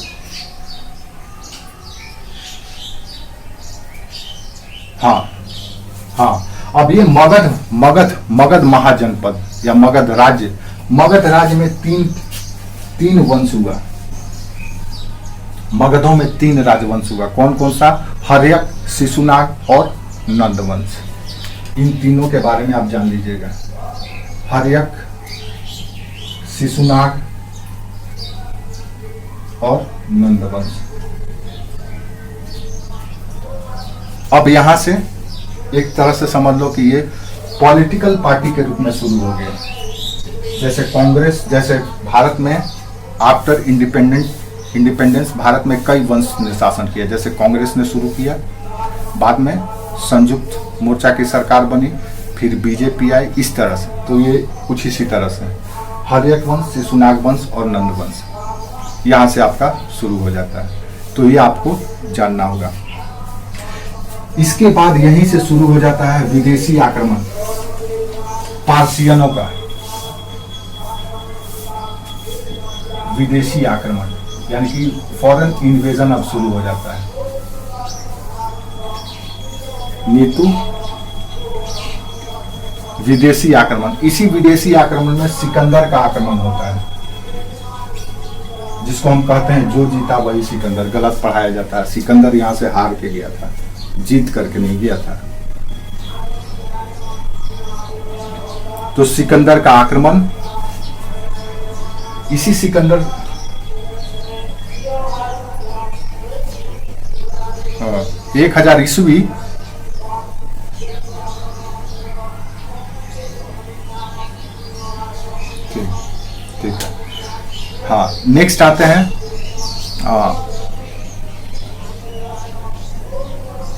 Speaker 1: हाँ, अब ये मगध महाजनपद या मगध राज्य में तीन वंश हुआ। मगधों में 3 राजवंश हुआ। कौन कौन सा? हर्यक, शिशुनाग और नंद वंश। इन तीनों के बारे में आप जान लीजिएगा। हर्यक, शिशुनाग और नंद वंश। अब यहां से एक तरह से समझ लो कि ये पॉलिटिकल पार्टी के रूप में शुरू हो गया। जैसे कांग्रेस, जैसे भारत में आफ्टर इंडिपेंडेंट इंडिपेंडेंस भारत में कई वंश ने शासन किया, जैसे कांग्रेस ने शुरू किया, बाद में संयुक्त मोर्चा की सरकार बनी, फिर बीजेपी आई, इस तरह से। तो ये कुछ इसी तरह से हर्यक वंश, शिशुनाग वंश और नंद वंश, यहाँ से आपका शुरू हो जाता है। तो ये आपको जानना होगा। इसके बाद यहीं से शुरू हो जाता है विदेशी आक्रमण, पार्सियनों का विदेशी आक्रमण, यानी कि फॉरेन इन्वेजन अब शुरू हो जाता है। नीतू विदेशी आक्रमण, इसी विदेशी आक्रमण में सिकंदर का आक्रमण होता है, जिसको हम कहते हैं जो जीता वही सिकंदर। गलत पढ़ाया जाता है, सिकंदर यहां से हार के गया था, जीत करके नहीं गया था। तो सिकंदर का आक्रमण, इसी सिकंदर 1000 ईस्वी ठीक है। हाँ, नेक्स्ट आते हैं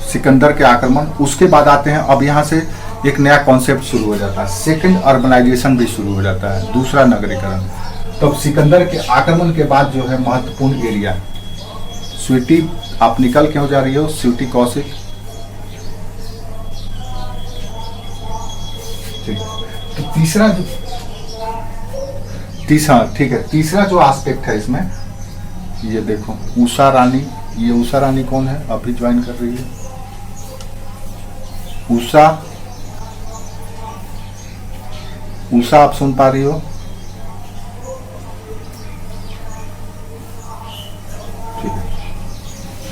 Speaker 1: सिकंदर के आक्रमण। उसके बाद आते हैं, अब यहां से एक नया कॉन्सेप्ट शुरू हो जाता है, सेकंड अर्बनाइजेशन भी शुरू हो जाता है, दूसरा नगरीकरण। तब सिकंदर के आक्रमण के बाद जो है महत्वपूर्ण एरिया, स्वीटी, आप निकल क्यों जा रही हो स्वीटी कौशिक? ठीक, तो ठीक है, तीसरा जो एस्पेक्ट है इसमें, ये देखो उषा रानी, ये उषा रानी कौन है, अभी ज्वाइन कर रही है उषा आप सुन पा रही हो? ठीक है,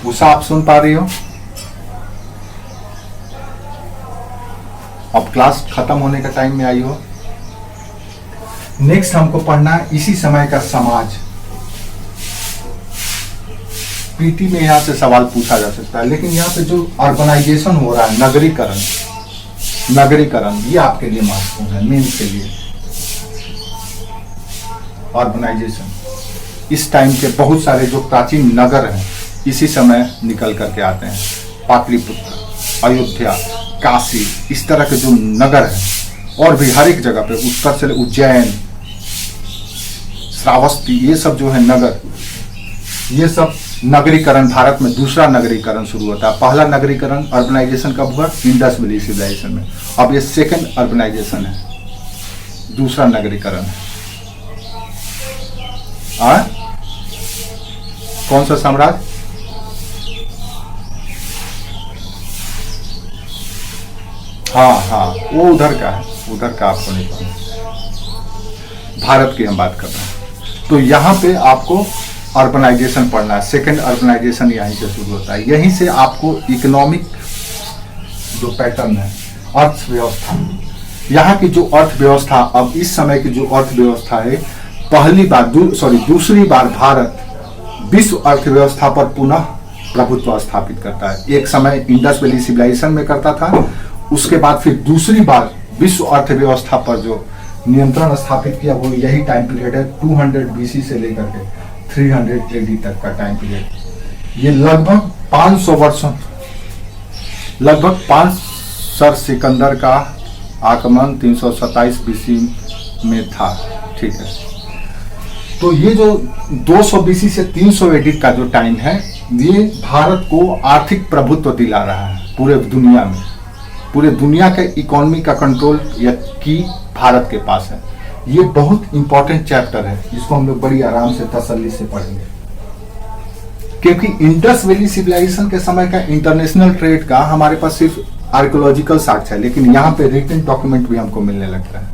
Speaker 1: उषा आप सुन पा रही हो? अब क्लास खत्म होने का टाइम में आई हो। नेक्स्ट हमको पढ़ना है इसी समय का समाज। पीटी में यहां से सवाल पूछा जा सकता है, लेकिन यहां पे जो अर्बनाइजेशन हो रहा है, नगरीकरण, ये आपके लिए महत्वपूर्ण है, मेंस के लिए। अर्बनाइजेशन, इस टाइम के बहुत सारे जो प्राचीन नगर हैं इसी समय निकल करके आते हैं। पाटलिपुत्र, अयोध्या, काशी, इस तरह के जो नगर हैं, और भी हर एक जगह पे, उत्तर से उज्जैन, श्रावस्ती, ये सब जो है नगर, ये सब नगरीकरण, भारत में दूसरा नगरीकरण शुरू होता है। पहला नगरीकरण अर्बनाइजेशन कब हुआ? इंडस वैली सिविलाइजेशन में। अब ये सेकंड अर्बनाइजेशन है, दूसरा नगरीकरण है। कौन सा साम्राज्य? हाँ, वो उधर का है, उधर का आपको नहीं पता, भारत की हम बात कर रहे हैं। तो यहाँ पे आपको अर्बनाइजेशन पढ़ना है, सेकंड अर्बनाइजेशन यहीं से शुरू होता है। यहीं से आपको इकोनॉमिक जो पैटर्न है, अर्थव्यवस्था, यहाँ की जो अर्थव्यवस्था, अब इस समय की जो अर्थव्यवस्था है, दूसरी बार भारत विश्व अर्थव्यवस्था पर पुनः प्रभुत्व स्थापित करता है। एक समय इंडस वैली सिविलाइजेशन में करता था, उसके बाद फिर दूसरी बार विश्व अर्थव्यवस्था पर जो नियंत्रण स्थापित किया वो यही टाइम पीरियड है, 200 BC से लेकर के 300 AD तक का टाइम पीरियड। ये लगभग 500 वर्षों, लगभग 5 सर सिकंदर का आक्रमण 327 BC में था। ठीक है, तो ये जो 200 BC से 300 AD का जो टाइम है, ये भारत को आर्थिक प्रभुत्व दिला रहा है पूरे दुनिया में। पूरे दुनिया के इकोनॉमी का कंट्रोल या की भारत के पास है। ये बहुत इंपॉर्टेंट चैप्टर है, जिसको हम लोग बड़ी आराम से तसल्ली से पढ़ेंगे, क्योंकि इंडस वैली सिविलाइजेशन के समय का इंटरनेशनल ट्रेड का हमारे पास सिर्फ आर्कियोलॉजिकल साक्ष्य है, लेकिन यहाँ पे रिटन डॉक्यूमेंट भी हमको मिलने लगता है,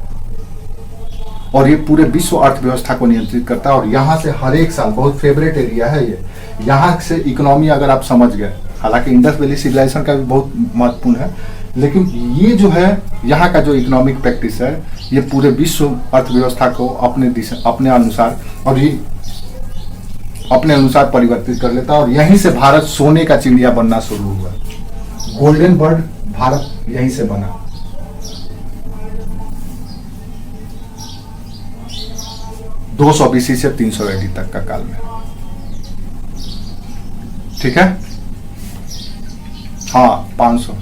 Speaker 1: और ये पूरे विश्व अर्थव्यवस्था को नियंत्रित करता है। और यहाँ से हर एक साल, बहुत फेवरेट एरिया है ये, यहाँ से इकोनॉमी अगर आप समझ गए, हालांकि इंडस वैली सिविलाइजेशन का भी बहुत महत्वपूर्ण है, लेकिन ये जो है यहाँ का जो इकोनॉमिक प्रैक्टिस है, ये पूरे विश्व अर्थव्यवस्था को अपने अनुसार, और ये अपने अनुसार परिवर्तित कर लेता है। और यहीं से भारत सोने का चिड़िया बनना शुरू हुआ, गोल्डन बर्ड भारत यहीं से बना। दो 200 BC से 300 AD तक का काल में। ठीक है, हाँ 500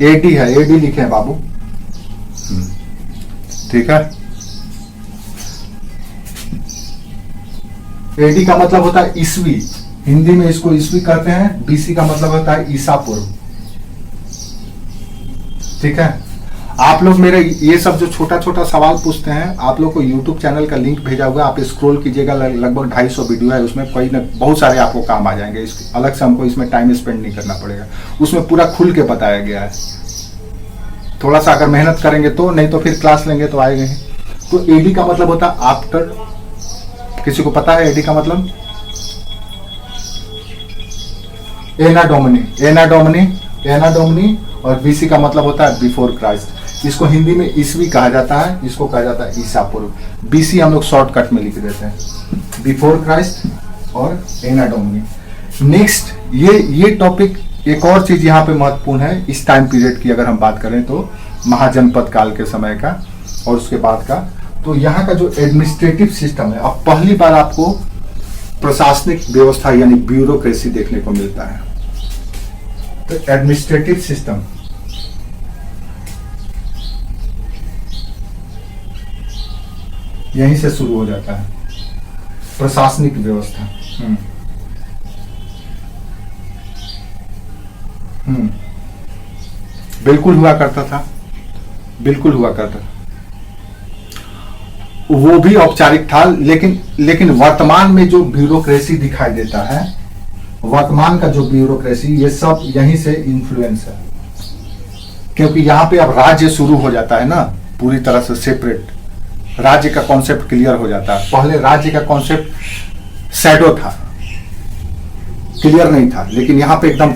Speaker 1: एडी है, एडी लिखे हैं बाबू। ठीक है, एडी का मतलब होता है ईस्वी, हिंदी में इसको ईस्वी कहते हैं। बीसी का मतलब होता है ईसा पूर्व। ठीक है, आप लोग मेरे ये सब जो छोटा छोटा सवाल पूछते हैं, आप लोग को यूट्यूब चैनल का लिंक भेजा हुआ, आप स्क्रॉल कीजिएगा, लगभग 250 वीडियो है, उसमें कोई न बहुत सारे आपको काम आ जाएंगे। अलग से हमको इसमें टाइम स्पेंड नहीं करना पड़ेगा, उसमें पूरा खुल के बताया गया है। थोड़ा सा अगर मेहनत करेंगे तो, नहीं तो फिर क्लास लेंगे तो आएंगे। तो एडी का मतलब होता है आफ्टर, किसी को पता है एडी का मतलब? एना डोमिनी, एना डोमिनी, एना डोमिनी। और बीसी का मतलब होता है बिफोर क्राइस्ट। इसको हिंदी में ईस्वी कहा जाता है, इसको कहा जाता है ईसा पूर्व। बीसी हम लोग शॉर्टकट में लिख देते हैं, बिफोर क्राइस्ट और एना डोमिनी। नेक्स्ट ये टॉपिक, एक और चीज यहाँ पे महत्वपूर्ण है इस टाइम पीरियड की, अगर हम बात करें तो महाजनपद काल के समय का और उसके बाद का। तो यहाँ का जो एडमिनिस्ट्रेटिव सिस्टम है, अब पहली बार आपको प्रशासनिक व्यवस्था यानी ब्यूरोक्रेसी देखने को मिलता है। तो एडमिनिस्ट्रेटिव सिस्टम यहीं से शुरू हो जाता है, प्रशासनिक व्यवस्था। बिल्कुल हुआ करता था, बिल्कुल हुआ करता था। वो भी औपचारिक था, लेकिन वर्तमान में जो ब्यूरोक्रेसी दिखाई देता है, वर्तमान का जो ब्यूरोक्रेसी, ये सब यहीं से इन्फ्लुएंस है। क्योंकि यहाँ पे अब राज्य शुरू हो जाता है ना, पूरी तरह से सेपरेट राज्य का कॉन्सेप्ट क्लियर हो जाता है। पहले राज्य का कॉन्सेप्ट शैडो था, क्लियर नहीं था, लेकिन यहाँ पे एकदम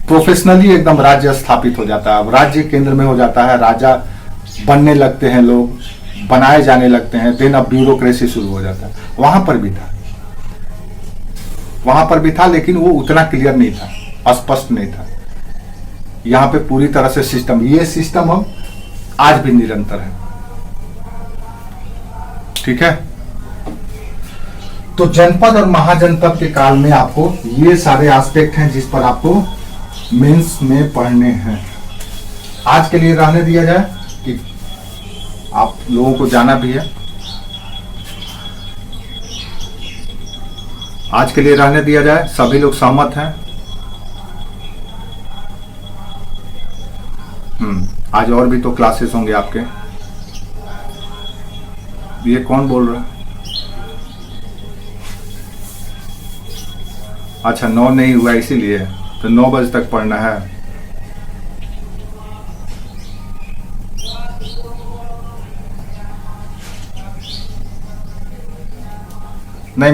Speaker 1: प्रोफेशनली एकदम राज्य स्थापित हो जाता है। अब राज्य केंद्र में हो जाता है, राजा बनने लगते हैं, लोग बनाए जाने लगते हैं, देन अब ब्यूरोक्रेसी शुरू हो जाता है। वहां पर भी था, वहां पर भी था, लेकिन वो उतना क्लियर नहीं था, स्पष्ट नहीं था। यहाँ पे पूरी तरह से सिस्टम, ये सिस्टम अब आज भी निरंतर है। ठीक है, तो जनपद और महाजनपद के काल में आपको ये सारे एस्पेक्ट हैं जिस पर आपको मेंस में पढ़ने हैं। आज के लिए रहने दिया जाए कि आप लोगों को जाना भी है, आज के लिए रहने दिया जाए। सभी लोग सहमत हैं? आज और भी तो क्लासेस होंगे आपके। ये कौन बोल रहा है? अच्छा 9 नहीं हुआ इसीलिए, तो 9 बजे तक पढ़ना है। नहीं,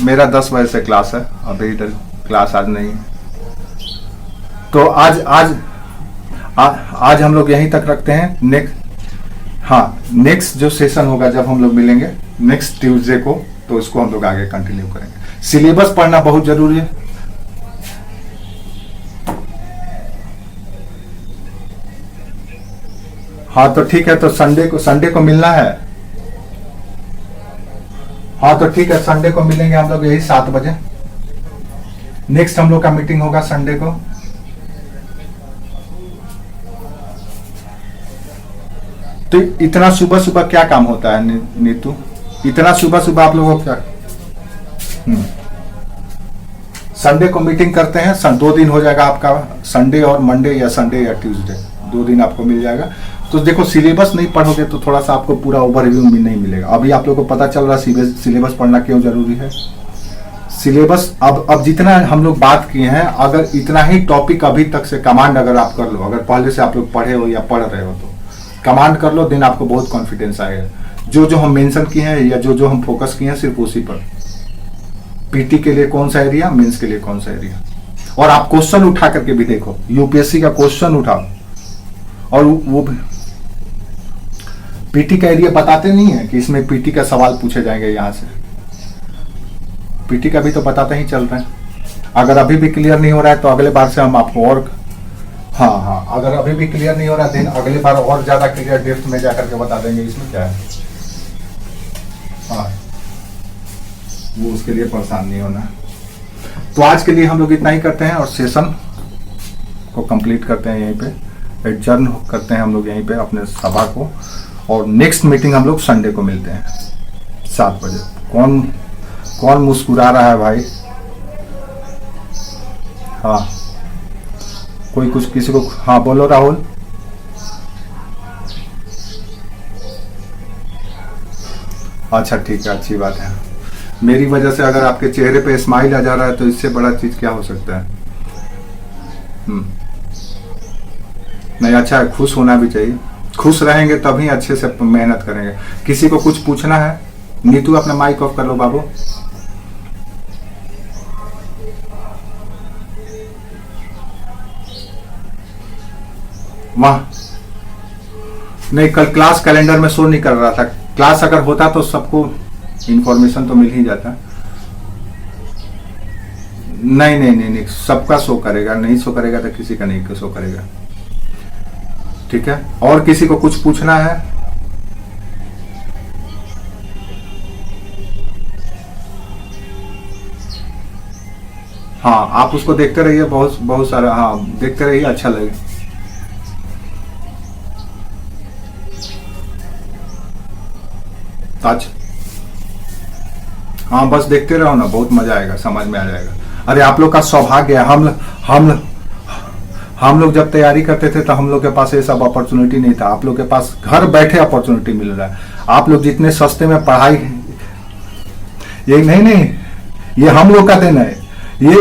Speaker 1: मेरा 10 बजे से क्लास है, अभी इधर क्लास आज नहीं है। तो आज हम लोग यहीं तक रखते हैं। नेक्स्ट जो सेशन होगा, जब हम लोग मिलेंगे नेक्स्ट ट्यूसडे को, तो इसको हम लोग आगे कंटिन्यू करेंगे। सिलेबस पढ़ना बहुत जरूरी है। हाँ तो ठीक है, तो संडे को मिलना है। हाँ तो ठीक है, संडे को मिलेंगे हम लोग यही 7 बजे। नेक्स्ट हम लोग का मीटिंग होगा संडे को। तो इतना सुबह सुबह क्या काम होता है नीतू? इतना सुबह सुबह आप लोगों को क्या? संडे को मीटिंग करते हैं। 2 दिन हो जाएगा आपका, संडे और मंडे, या संडे या ट्यूसडे, 2 दिन आपको मिल जाएगा। तो देखो, सिलेबस नहीं पढ़ोगे तो थोड़ा सा आपको पूरा ओवरव्यू भी नहीं मिलेगा। अभी आप लोगों को पता चल रहा है सिलेबस पढ़ना क्यों जरूरी है। सिलेबस अब जितना हम लोग बात किए हैं, अगर इतना ही टॉपिक अभी तक से कमांड अगर आप कर लो, अगर पहले से आप लोग पढ़े हो या पढ़ रहे हो, तो कमांड कर लो, देन आपको बहुत कॉन्फिडेंस आएगा। जो हम मेंशन किए हैं या जो हम फोकस किए हैं, सिर्फ उसी पर। पीटी के लिए कौन सा एरिया, मेंस के लिए कौन सा एरिया। और आप क्वेश्चन उठा करके भी देखो, यूपीएससी का क्वेश्चन उठाओ, और वो पीटी का एरिया बताते नहीं है कि इसमें पीटी का सवाल पूछे जाएंगे। यहाँ से पीटी का भी तो बताते ही चल रहे हैं। अगर अभी भी क्लियर नहीं हो रहा है तो अगले बार से हम आपको और अगर अभी भी क्लियर नहीं हो रहा है, देन अगले बार और ज्यादा क्लियर डेप्थ में जाकर के बता देंगे इसमें क्या है। वो उसके लिए परेशान नहीं होना। तो आज के लिए हम लोग इतना ही करते हैं और सेशन को कंप्लीट करते हैं यहीं पे, एडजर्न करते हैं हम लोग यहीं पे अपने सभा को। और नेक्स्ट मीटिंग हम लोग संडे को मिलते हैं 7 बजे। कौन कौन मुस्कुरा रहा है भाई? हाँ, कोई कुछ किसी को, हाँ बोलो राहुल। अच्छा ठीक है, अच्छी बात है। मेरी वजह से अगर आपके चेहरे पे स्माइल आ जा रहा है तो इससे बड़ा चीज क्या हो सकता है? नहीं, अच्छा है, खुश होना भी चाहिए। खुश रहेंगे तभी अच्छे से मेहनत करेंगे। किसी को कुछ पूछना है? नीतू अपना माइक ऑफ कर लो बाबू। वाह, नहीं कल क्लास कैलेंडर में शो नहीं कर रहा था। क्लास अगर होता तो सबको इंफॉर्मेशन तो मिल ही जाता। नहीं नहीं नहीं नहीं, सबका शो करेगा। नहीं शो करेगा तो किसी का नहीं शो करेगा। ठीक है, और किसी को कुछ पूछना है? हाँ, आप उसको देखते रहिए, बहुत बहुत सारा, हाँ देखते रहिए, अच्छा लगे। आज हाँ बस देखते रहो ना, बहुत मजा आएगा, समझ में आ जाएगा। अरे आप लोग का सौभाग्य है, हम लोग जब तैयारी करते थे तो हम लोग के पास ये सब अपॉर्चुनिटी नहीं था। आप लोग के पास घर बैठे अपॉर्चुनिटी मिल रहा है। आप लोग जितने सस्ते में पढ़ाई, ये नहीं, ये हम लोग का देना है। ये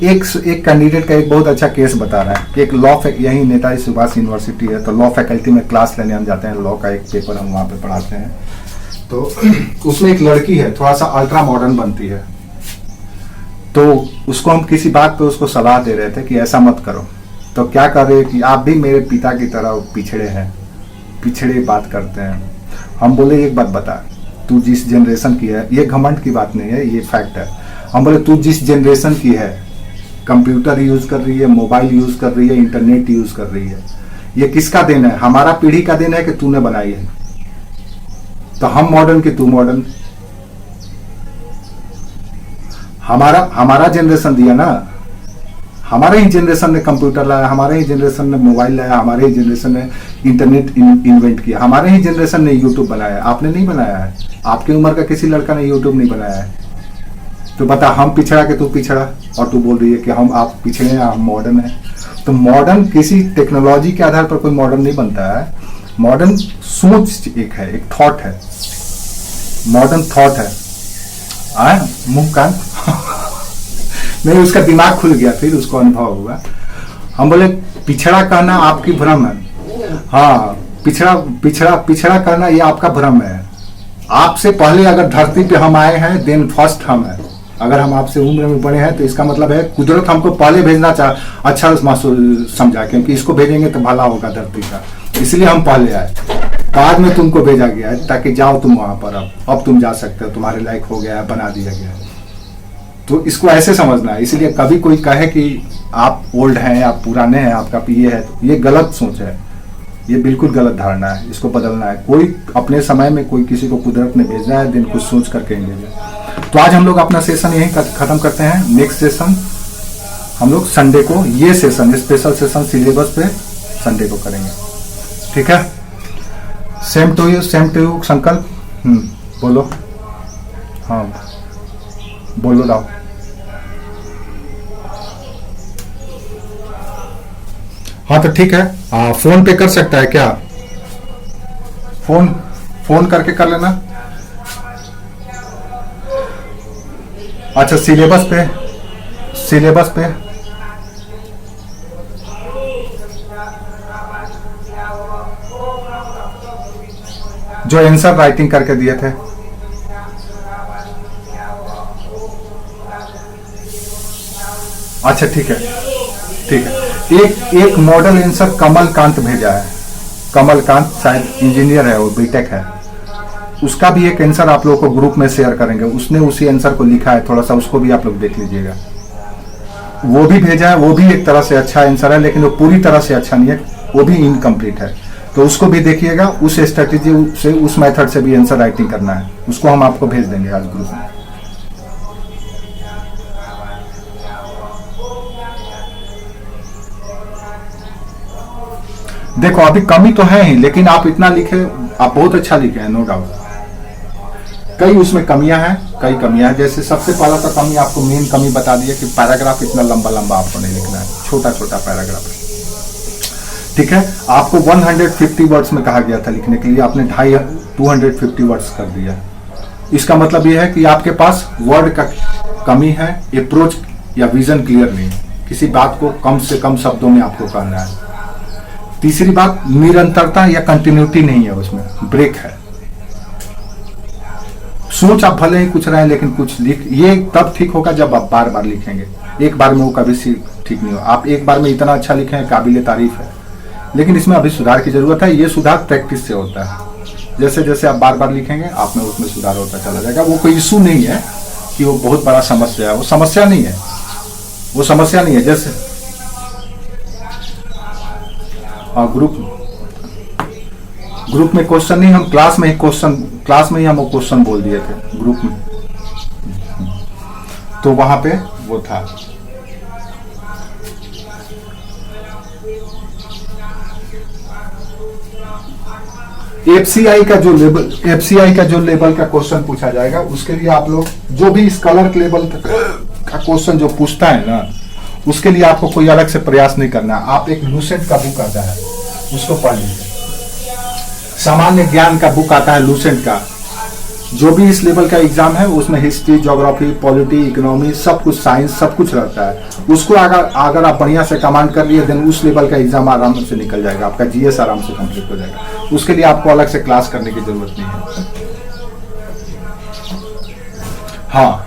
Speaker 1: एक कैंडिडेट का एक बहुत अच्छा केस बता रहा है कि एक लॉ, यही नेताजी सुभाष यूनिवर्सिटी है, तो लॉ फैकल्टी में क्लास लेने हम जाते हैं, लॉ का एक पेपर हम वहाँ पे पढ़ाते हैं। तो उसमें एक लड़की है, थोड़ा सा अल्ट्रा मॉडर्न बनती है, तो उसको हम किसी बात पे उसको सलाह दे रहे थे कि ऐसा मत करो। तो क्या कर रहे कि आप भी मेरे पिता की तरह पिछड़े हैं, पिछड़े बात करते हैं। हम बोले एक बात बता, तू जिस जनरेशन की है, ये घमंड की बात नहीं है, ये फैक्ट है। हम बोले तू जिस जनरेशन की है, कंप्यूटर यूज कर रही है, मोबाइल यूज कर रही है, इंटरनेट यूज कर रही है, ये किसका देन है? हमारा पीढ़ी का देन है कि तूने बनाई है। तो हम मॉडर्न कि तू मॉडर्न? हमारा जनरेशन दिया ना, हमारे ही जनरेशन ने कंप्यूटर लाया, हमारे ही जनरेशन ने मोबाइल लाया, हमारे ही जनरेशन ने इंटरनेट इन्वेंट किया, हमारे ही जनरेशन ने यूट्यूब बनाया। आपने नहीं बनाया है, आपकी उम्र का किसी लड़का ने यूट्यूब नहीं बनाया है। तो बता, हम पिछड़ा के तू पिछड़ा, और तू बोल रही है कि आप पिछड़े हैं, हम मॉडर्न हैं। तो मॉडर्न किसी टेक्नोलॉजी के आधार पर कोई मॉडर्न नहीं बनता है। मॉडर्न सोच एक है, एक थॉट है, मॉडर्न थॉट है। आए मुंह कान नहीं, उसका दिमाग खुल गया, फिर उसको अनुभव हुआ। हम बोले पिछड़ा कहना आपकी भ्रम है। हाँ, पिछड़ा करना ये आपका भ्रम है। आपसे पहले अगर धरती पे हम आए हैं, देन फर्स्ट हम है। अगर हम आपसे उम्र में बड़े हैं तो इसका मतलब है कुदरत हमको पहले भेजना अच्छा महसूस समझा, क्योंकि इसको भेजेंगे तो भला होगा धरती का, इसलिए हम पहले आए। बाद में तुमको भेजा गया है ताकि जाओ तुम वहां पर। अब तुम जा सकते हो, तुम्हारे लायक हो गया है, बना दिया गया है। तो इसको ऐसे समझना है। इसलिए कभी कोई कहे कि आप ओल्ड हैं, आप पुराने हैं, आपका ये है, तो ये गलत सोच है, ये बिल्कुल गलत धारणा है। इसको बदलना है। कोई अपने समय में कोई किसी को कुदरत ने भेजना है, दिन कुछ सोच करके ही भेजा। तो आज हम लोग अपना सेशन यहीं खत्म करते हैं। नेक्स्ट सेशन हम लोग संडे को, ये सेशन स्पेशल सेशन सिलेबस पे संडे को करेंगे। ठीक है, सेम टू यू संकल्प। बोलो, हाँ बोलो राव। हाँ तो ठीक है, फोन पे कर सकता है क्या? फोन करके कर लेना। अच्छा, सिलेबस पे जो आंसर राइटिंग करके दिए थे, अच्छा ठीक है, ठीक है। एक मॉडल आंसर कमलकांत भेजा है। कमलकांत शायद इंजीनियर है, वो बीटेक है। उसका भी एक आंसर आप लोगों को ग्रुप में शेयर करेंगे। उसने उसी आंसर को लिखा है, थोड़ा सा उसको भी आप लोग देख लीजिएगा। वो भी भेजा है, वो भी एक तरह से अच्छा आंसर है, लेकिन वो पूरी तरह से अच्छा नहीं है, वो भी इनकम्प्लीट है। तो उसको भी देखिएगा। उस स्ट्रेटेजी से, उस मेथड से भी आंसर राइटिंग करना है। उसको हम आपको भेज देंगे आज ग्रुप में। देखो अभी कमी तो है ही, लेकिन आप इतना लिखे, आप बहुत अच्छा लिखे हैं, नो डाउट। कई उसमें कमियां हैं, कई कमियां हैं। जैसे सबसे पहला तो कमी, आपको मेन कमी बता दी है कि पैराग्राफ इतना लंबा लंबा आपको नहीं लिखना है, छोटा छोटा पैराग्राफ। ठीक है, आपको 150 वर्ड्स में कहा गया था लिखने के लिए, आपने 250 वर्ड्स कर दिया। इसका मतलब यह है कि आपके पास वर्ड का कमी है, अप्रोच या विजन क्लियर नहीं, किसी बात को कम से कम शब्दों में आपको कहना है। तीसरी बात, निरंतरता या कंटिन्यूटी नहीं है, उसमें ब्रेक है। सोच आप भले ही कुछ रहे हैं, लेकिन कुछ लिख, ये तब ठीक होगा जब आप बार बार लिखेंगे। एक बार में वो कभी ठीक नहीं हो। आप एक बार में इतना अच्छा लिखे हैं, काबिल तारीफ है, लेकिन इसमें अभी सुधार की जरूरत है। ये सुधार प्रैक्टिस से होता है। जैसे जैसे आप बार बार लिखेंगे, आप में उसमें सुधार होता चला जाएगा। वो कोई इशू नहीं है कि वो बहुत बड़ा समस्या है, वो समस्या नहीं है, वो समस्या नहीं है। जैसे ग्रुप में क्वेश्चन नहीं, हम क्लास में ही हम वो क्वेश्चन बोल दिए थे ग्रुप में, तो वहां पे वो था। एफसीआई का जो लेवल का क्वेश्चन पूछा जाएगा, उसके लिए आप लोग जो भी इस कलर के लेवल का क्वेश्चन जो पूछता है ना, उसके लिए आपको कोई अलग से प्रयास नहीं करना। आप एक लूसेंट का बुक आता है, उसको पढ़ लीजिए। सामान्य ज्ञान का बुक आता है लूसेंट का, जो भी इस लेवल का एग्जाम है उसमें हिस्ट्री, ज्योग्राफी, पॉलिटी, इकोनॉमी, सब कुछ, साइंस, सब कुछ रहता है। उसको अगर आप बढ़िया से कमांड कर लिए, देन उस लेवल का एग्जाम आराम से निकल जाएगा, आपका जीएस आराम से कंप्लीट हो जाएगा। उसके लिए आपको अलग से क्लास करने की जरूरत नहीं है। हाँ,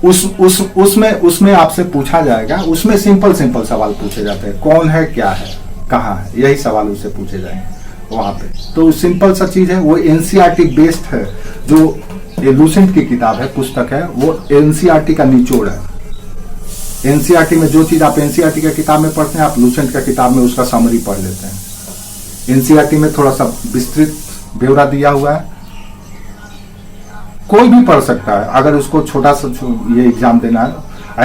Speaker 1: उसमें आपसे पूछा जाएगा, उसमें सिंपल सवाल पूछे जाते हैं, कौन है, क्या है, कहाँ है, यही सवाल उससे पूछे जाएंगे वहां पे। तो सिंपल सा चीज है, वो एनसीईआरटी बेस्ड है। जो ये लूसेंट की किताब है, पुस्तक है, वो एनसीईआरटी का निचोड़ है। एनसीईआरटी में जो चीज आप एनसीईआरटी का किताब में पढ़ते हैं, आप लूसेंट का किताब में उसका समरी पढ़ लेते हैं। एनसीईआरटी में थोड़ा सा विस्तृत ब्यौरा दिया हुआ है, कोई भी पढ़ सकता है अगर उसको छोटा सा ये एग्जाम देना है।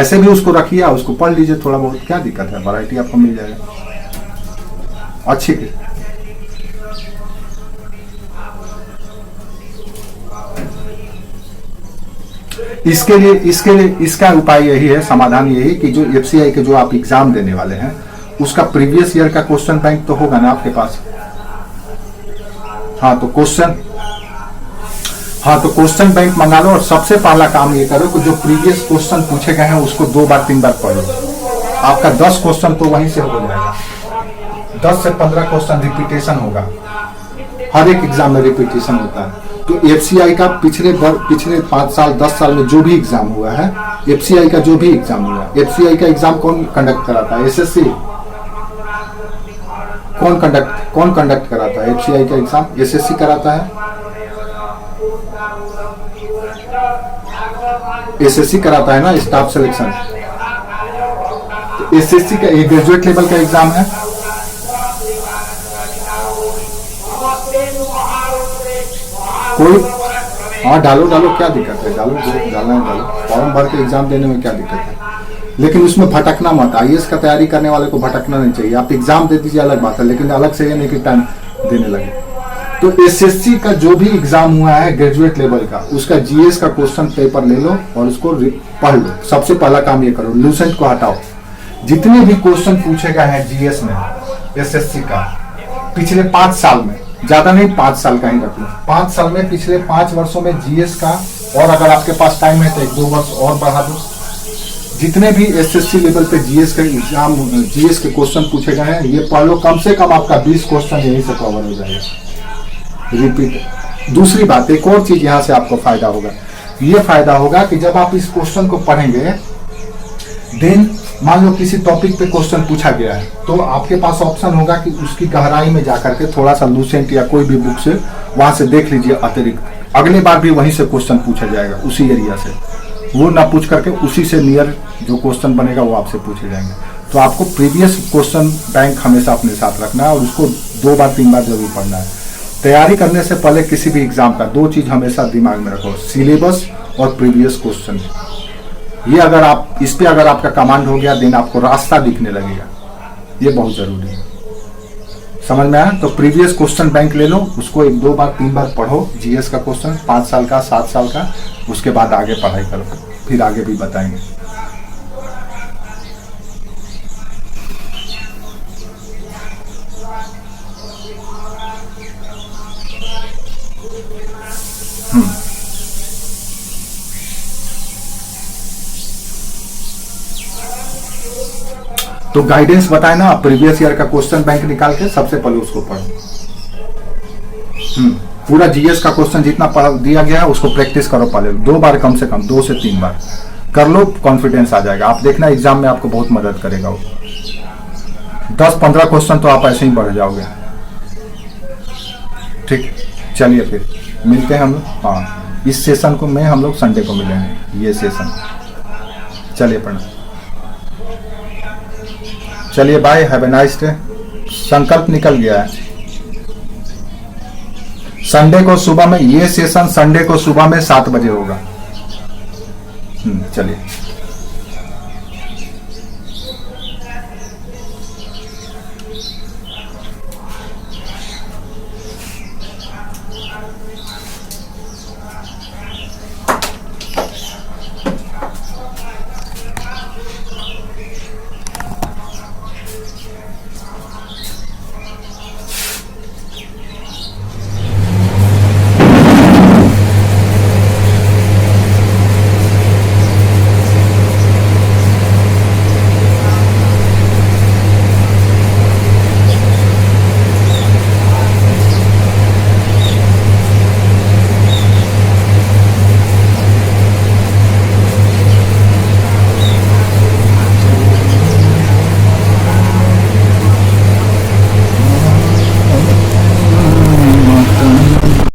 Speaker 1: ऐसे भी उसको रखिए, उसको पढ़ लीजिए थोड़ा बहुत, क्या दिक्कत है, वैरायटी आपको मिल जाएगा अच्छी की। इसके लिए इसका उपाय यही है, समाधान यही कि जो एफसीआई के जो आप एग्जाम देने वाले हैं, उसका प्रीवियस ईयर का क्वेश्चन बैंक तो होगा ना आपके पास। हाँ, तो क्वेश्चन बैंक मंगा लो, और सबसे पहला काम ये करो कि जो प्रीवियस क्वेश्चन पूछे गए हैं उसको 2 बार 3 बार पढ़ो। आपका 10 क्वेश्चन तो वहीं से हो जाएगा। 10 से 15 क्वेश्चन रिपीटेशन होगा, हर एक एग्जाम में रिपीटेशन होता है। तो एफसीआई का पिछले 5 साल 10 साल में जो भी एग्जाम हुआ है, एफसीआई का जो भी एग्जाम हुआ है, एफसीआई का एग्जाम कौन कंडक्ट कराता है? एसएससी। कौन कंडक्ट कराता है एफसीआई का एग्जाम? एसएससी कराता है। एसएससी कराता है ना, स्टाफ सिलेक्शन। तो एसएससी का एक ग्रेजुएट लेवल का एग्जाम है। कोई हाँ, डालो क्या दिक्कत है, डालो फॉर्म भर के एग्जाम देने में क्या दिक्कत है, लेकिन उसमें भटकना मत। आईएएस का तैयारी करने वाले को भटकना नहीं चाहिए। आप एग्जाम दे दीजिए, अलग बात है, लेकिन अलग से ये नहीं कि टाइम देने लगे। तो एसएससी का जो भी एग्जाम हुआ है ग्रेजुएट लेवल का, उसका जीएस का क्वेश्चन पेपर ले लो और उसको पढ़ लो। सबसे पहला काम ये करो, लूसेंट को हटाओ। जितने भी क्वेश्चन पूछे गए हैं जीएस में एसएससी का पिछले 5 साल में, ज्यादा नहीं 5 साल का ही रख लो, 5 साल में पिछले 5 वर्षों में जीएस का, और अगर आपके पास टाइम है तो 1-2 वर्ष और बढ़ा दो। जितने भी एसएससी लेवल पे जीएस के एग्जाम, जीएस के क्वेश्चन पूछे गए हैं, ये पढ़ लो। कम से कम आपका 20 क्वेश्चन यहीं से कवर हो जाएगा। रिपीट। दूसरी बात, एक और चीज यहाँ से आपको फायदा होगा। ये फायदा होगा कि जब आप इस क्वेश्चन को पढ़ेंगे, देन मान लो किसी टॉपिक पे क्वेश्चन पूछा गया है, तो आपके पास ऑप्शन होगा कि उसकी गहराई में जाकर के थोड़ा सा लूसेंट या कोई भी बुक से वहां से देख लीजिए अतिरिक्त। अगली बार भी वहीं से क्वेश्चन पूछा जाएगा, उसी एरिया से। वो ना पूछ करके उसी से नियर जो क्वेश्चन बनेगा वो आपसे पूछे जाएंगे। तो आपको प्रीवियस क्वेश्चन बैंक हमेशा अपने साथ रखना है और उसको 2 बार 3 बार जरूर पढ़ना है। तैयारी करने से पहले किसी भी एग्जाम का 2 चीज हमेशा दिमाग में रखो, सिलेबस और प्रीवियस क्वेश्चन। ये अगर आप इस पे अगर आपका कमांड हो गया, देन आपको रास्ता दिखने लगेगा। ये बहुत जरूरी है। समझ में आया? तो प्रीवियस क्वेश्चन बैंक ले लो, उसको 1 2 बार 3 बार पढ़ो, जीएस का क्वेश्चन 5 साल का 7 साल का, उसके बाद आगे पढ़ाई करो, फिर आगे भी बताएंगे। तो गाइडेंस बताए ना, प्रीवियस ईयर का क्वेश्चन बैंक निकाल के सबसे पहले उसको पढ़ो। पूरा जीएस का क्वेश्चन जितना पढ़ दिया गया है उसको प्रैक्टिस करो पहले 2 बार, कम से कम 2 से 3 बार कर लो, कॉन्फिडेंस आ जाएगा। आप देखना एग्जाम में आपको बहुत मदद करेगा वो। 10-15 क्वेश्चन तो आप ऐसे ही बढ़ जाओगे। ठीक, चलिए फिर मिलते हैं हम लोग। हाँ, इस सेशन को में हम लोग संडे को मिलेंगे, ये सेशन। चलिए प्रणाम, चलिए bye, have a nice day. संकल्प निकल गया है। संडे को सुबह में, ये सेशन संडे को सुबह में 7 बजे होगा। चलिए।